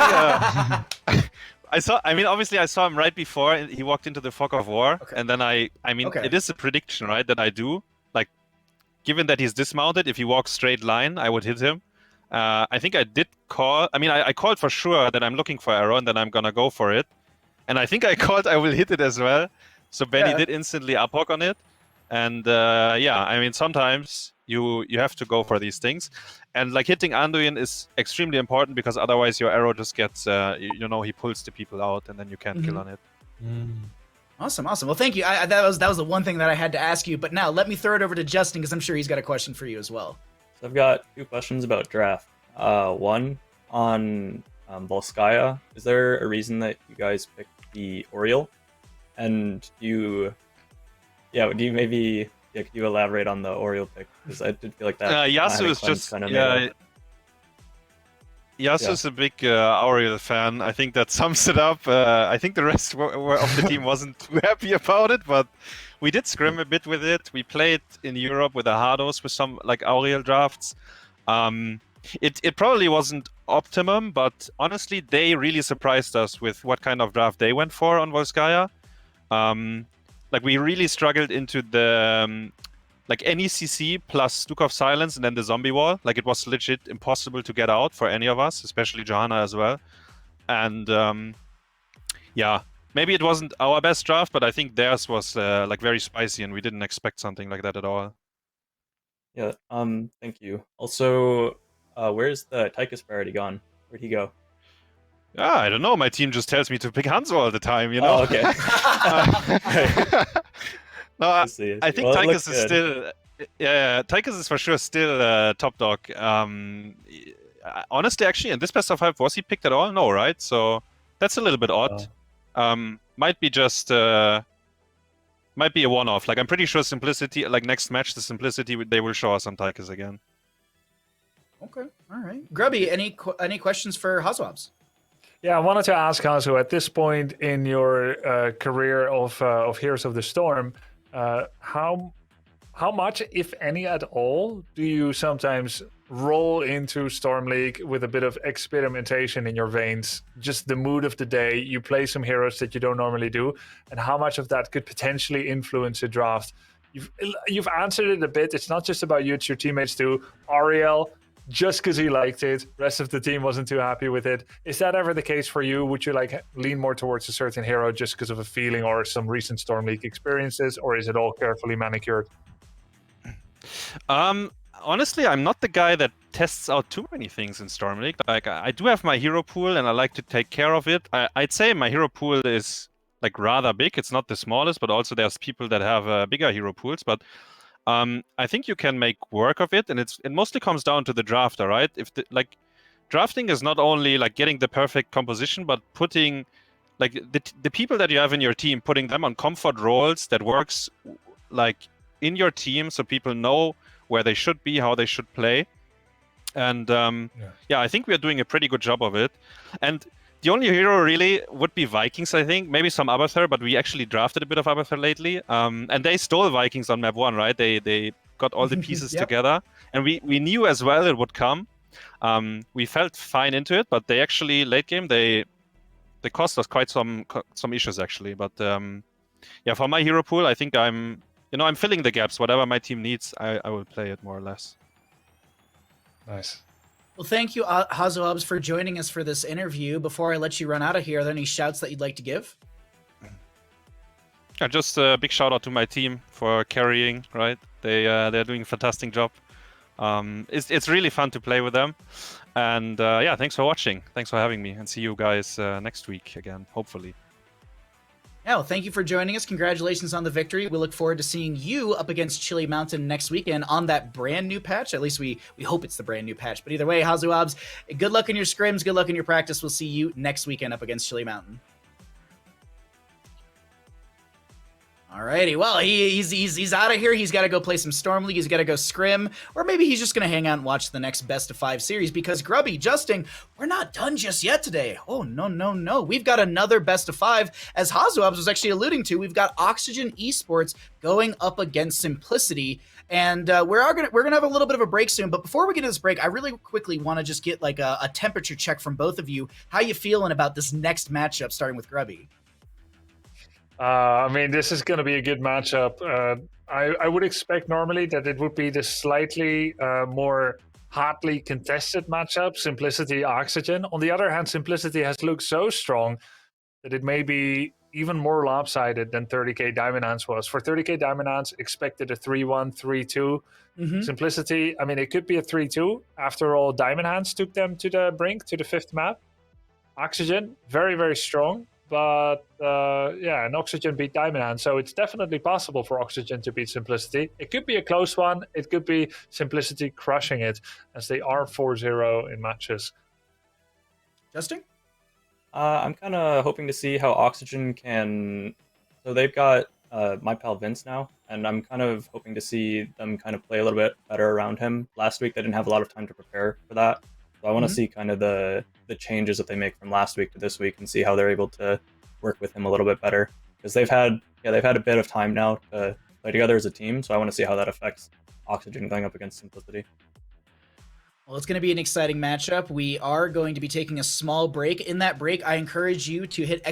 obviously I saw him right before he walked into the Fog of War, okay. And then it is a prediction, right, that I do. Like, given that he's dismounted, if he walks straight line, I would hit him. I think I did call. I mean, I called for sure that I'm looking for arrow and then I'm gonna go for it. And I think I called I will hit it as well. So Benny did instantly uphook on it. And yeah, I mean, sometimes you have to go for these things. And like hitting Anduin is extremely important, because otherwise your arrow just gets, he pulls the people out and then you can't kill on it. Awesome. Well, thank you. That was the one thing that I had to ask you. But now let me throw it over to Justin, because I'm sure he's got a question for you as well. So I've got 2 questions about draft. One on Volskaya. Is there a reason that you guys picked the Oriole? And could you elaborate on the Oriole pick? Because I did feel like that. Yasu is just Yasu's a big Oriole fan. I think that sums it up. I think the rest of the team wasn't too happy about it, but we did scrim a bit with it. We played in Europe with the HeroesCCL with some like Oriole drafts. It probably wasn't optimum, but honestly, they really surprised us with what kind of draft they went for on Volskaya. Like, we really struggled into the like NECC plus Stukov Silence and then the Zombie Wall. Like, it was legit impossible to get out for any of us, especially Johanna as well. And yeah, maybe it wasn't our best draft, but I think theirs was like very spicy, and we didn't expect something like that at all. Yeah. Thank you. Also, where's the Tychus priority gone? Where'd he go? I don't know. My team just tells me to pick Hanzo all the time, you know? Oh, okay. No, I think Tychus is still... Yeah, Tychus is for sure still top dog. Honestly, actually, in this best of 5, was he picked at all? No, right? So that's a little bit odd. Might be just... might be a one-off. Like, I'm pretty sure Simplicity, like next match, the Simplicity, they will show us some Tychus again. Okay, all right. Grubby, any questions for Hazuabs? Yeah, I wanted to ask Hazu, at this point in your career of Heroes of the Storm, how much, if any at all, do you sometimes roll into Storm League with a bit of experimentation in your veins? Just the mood of the day, you play some heroes that you don't normally do, and how much of that could potentially influence a draft? You've answered it a bit. It's not just about you, it's your teammates too. Ariel, just because he liked it, rest of the team wasn't too happy with it. Is that ever the case for you? Would you like lean more towards a certain hero just because of a feeling or some recent Storm League experiences, or is it all carefully manicured? Honestly, I'm not the guy that tests out too many things in Storm League. Like I do have my hero pool and I like to take care of it. I'd say my hero pool is like rather big. It's not the smallest, but also there's people that have bigger hero pools. But I think you can make work of it, and it mostly comes down to the drafter, right? If drafting is not only like getting the perfect composition, but putting like the people that you have in your team, putting them on comfort roles that works like in your team, so people know where they should be, how they should play. And yeah, I think we are doing a pretty good job of it. And the only hero really would be Vikings, I think. Maybe some Abathur, but we actually drafted a bit of Abathur lately. And they stole Vikings on map 1, right? They got all the pieces together. And we knew as well it would come. We felt fine into it, but they actually, late game, they cost us quite some issues, actually. But yeah, for my hero pool, I think I'm filling the gaps. Whatever my team needs, I will play it more or less. Nice. Well, thank you, HeroesCCL, for joining us for this interview. Before I let you run out of here, are there any shouts that you'd like to give? Just a big shout out to my team for carrying, right? They're doing a fantastic job. It's really fun to play with them. And yeah, thanks for watching. Thanks for having me, and see you guys next week again, hopefully. Yeah, well, thank you for joining us. Congratulations on the victory. We look forward to seeing you up against Chili Mountain next weekend on that brand new patch. At least we hope it's the brand new patch. But either way, HeroesCCL, good luck in your scrims. Good luck in your practice. We'll see you next weekend up against Chili Mountain. Alrighty, well, he's out of here. He's got to go play some Storm League. He's got to go scrim, or maybe he's just going to hang out and watch the next best of 5 series, because Grubby, Justin, we're not done just yet today. Oh, no. We've got another best of 5. As HeroesCCL was actually alluding to, we've got Oxygen Esports going up against Simplicity, and we're gonna have a little bit of a break soon. But before we get to this break, I really quickly want to just get like a temperature check from both of you. How you feeling about this next matchup, starting with Grubby? I mean, this is going to be a good matchup. I would expect normally that it would be the slightly more hotly contested matchup, Simplicity Oxygen. On the other hand, Simplicity has looked so strong that it may be even more lopsided than 30k Diamond Hands was. For 30k Diamond Hands, expected a 3-1, 3-2. Simplicity, I mean, it could be a 3-2. After all, Diamond Hands took them to the brink, to the 5th map. Oxygen, very, very strong. But yeah, and Oxygen beat Diamond Hand, so it's definitely possible for Oxygen to beat Simplicity. It could be a close one. It could be Simplicity crushing it, as they are 4-0 in matches. Justin? I'm kind of hoping to see how Oxygen can... So they've got my pal Vince now, and I'm kind of hoping to see them kind of play a little bit better around him. Last week, they didn't have a lot of time to prepare for that. So I want to see kind of the changes that they make from last week to this week, and see how they're able to work with him a little bit better, because they've had a bit of time now to play together as a team. So I want to see how that affects Oxygen going up against Simplicity. Well, it's going to be an exciting matchup. We are going to be taking a small break. In that break, I encourage you to hit !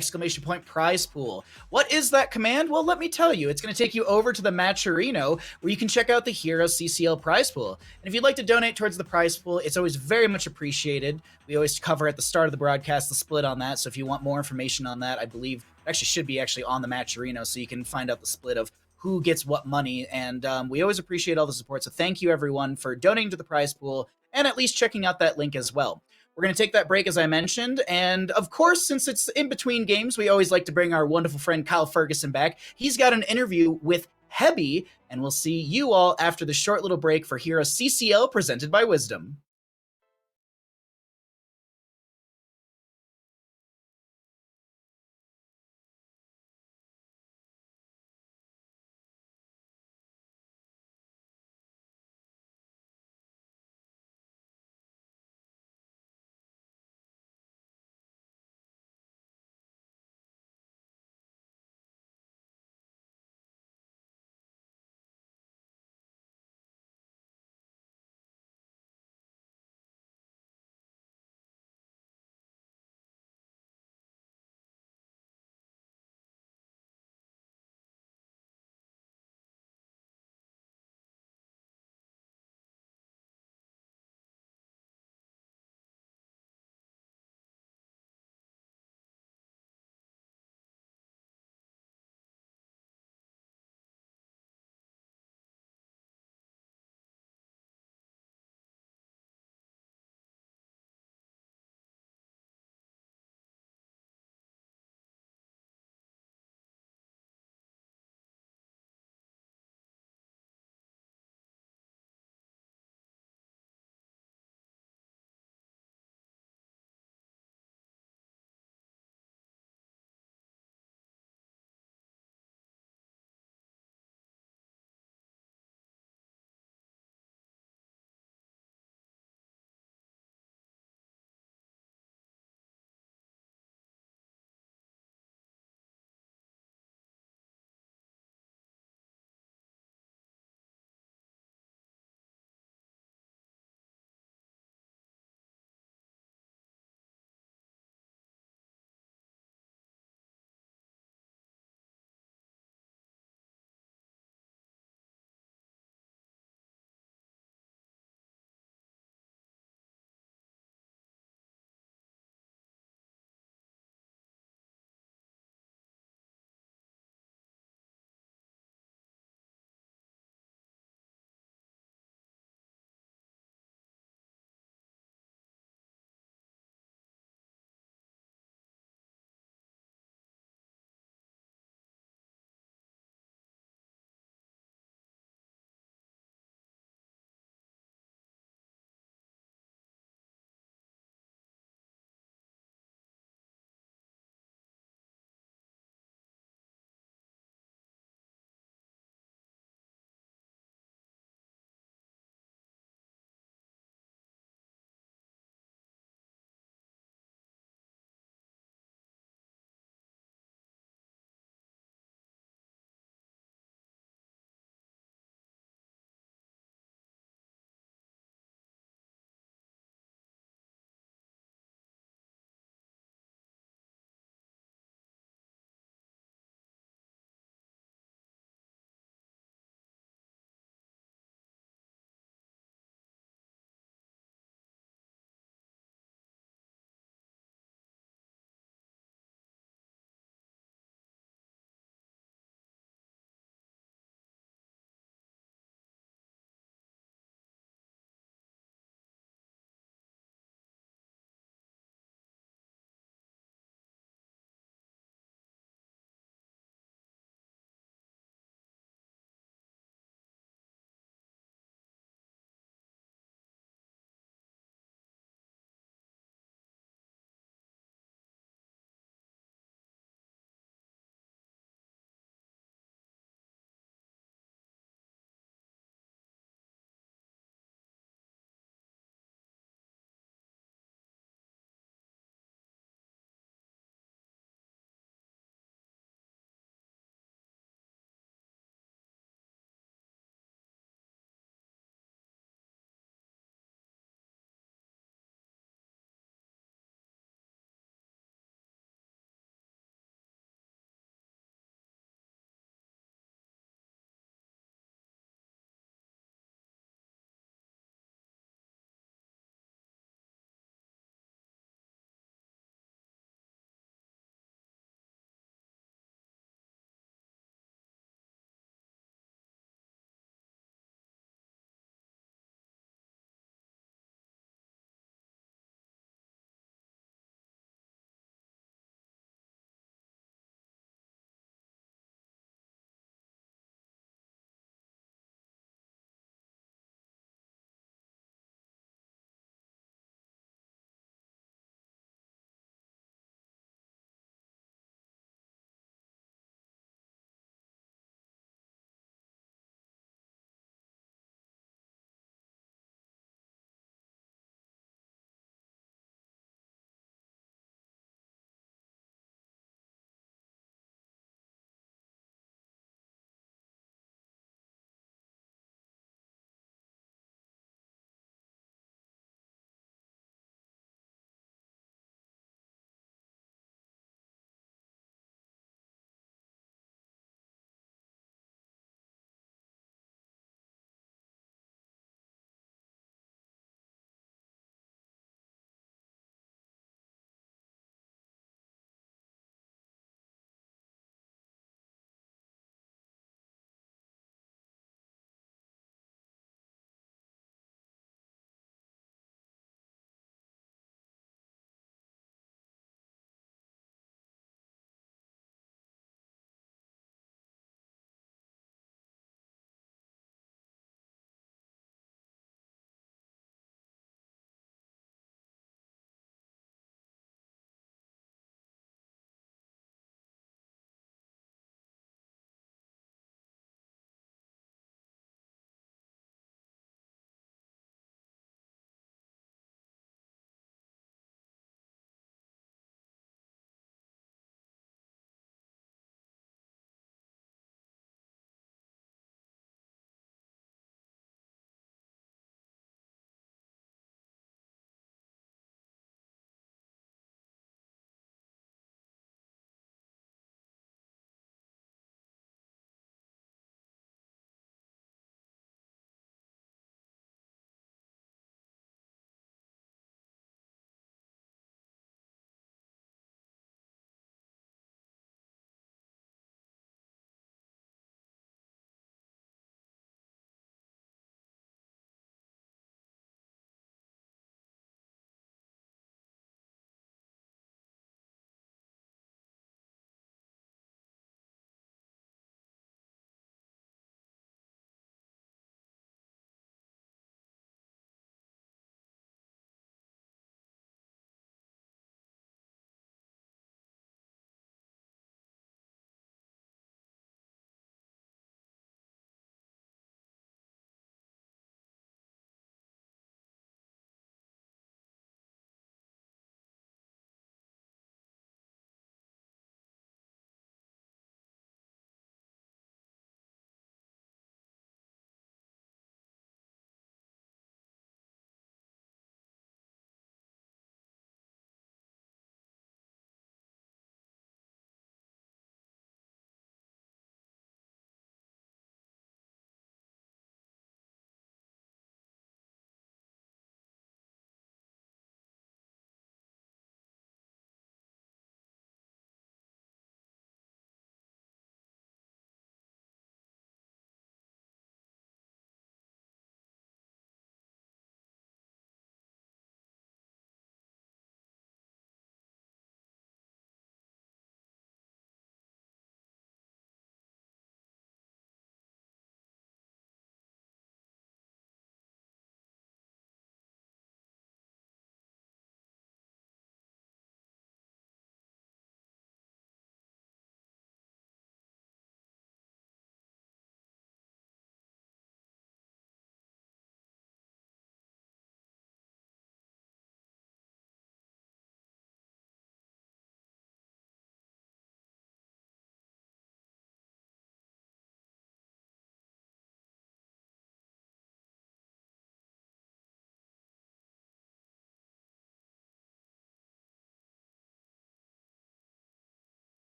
prize pool. What is that command? Well, let me tell you. It's going to take you over to the Matcherino, where you can check out the HeroesCCL prize pool. And if you'd like to donate towards the prize pool, it's always very much appreciated. We always cover at the start of the broadcast the split on that. So if you want more information on that, I believe it actually should be on the Matcherino, so you can find out the split of who gets what money. And we always appreciate all the support. So thank you, everyone, for donating to the prize pool, and at least checking out that link as well. We're going to take that break, as I mentioned, and of course, since it's in between games, we always like to bring our wonderful friend Kyle Ferguson back. He's got an interview with Hebby, and we'll see you all after the short little break for HeroesCCL presented by Wisdom.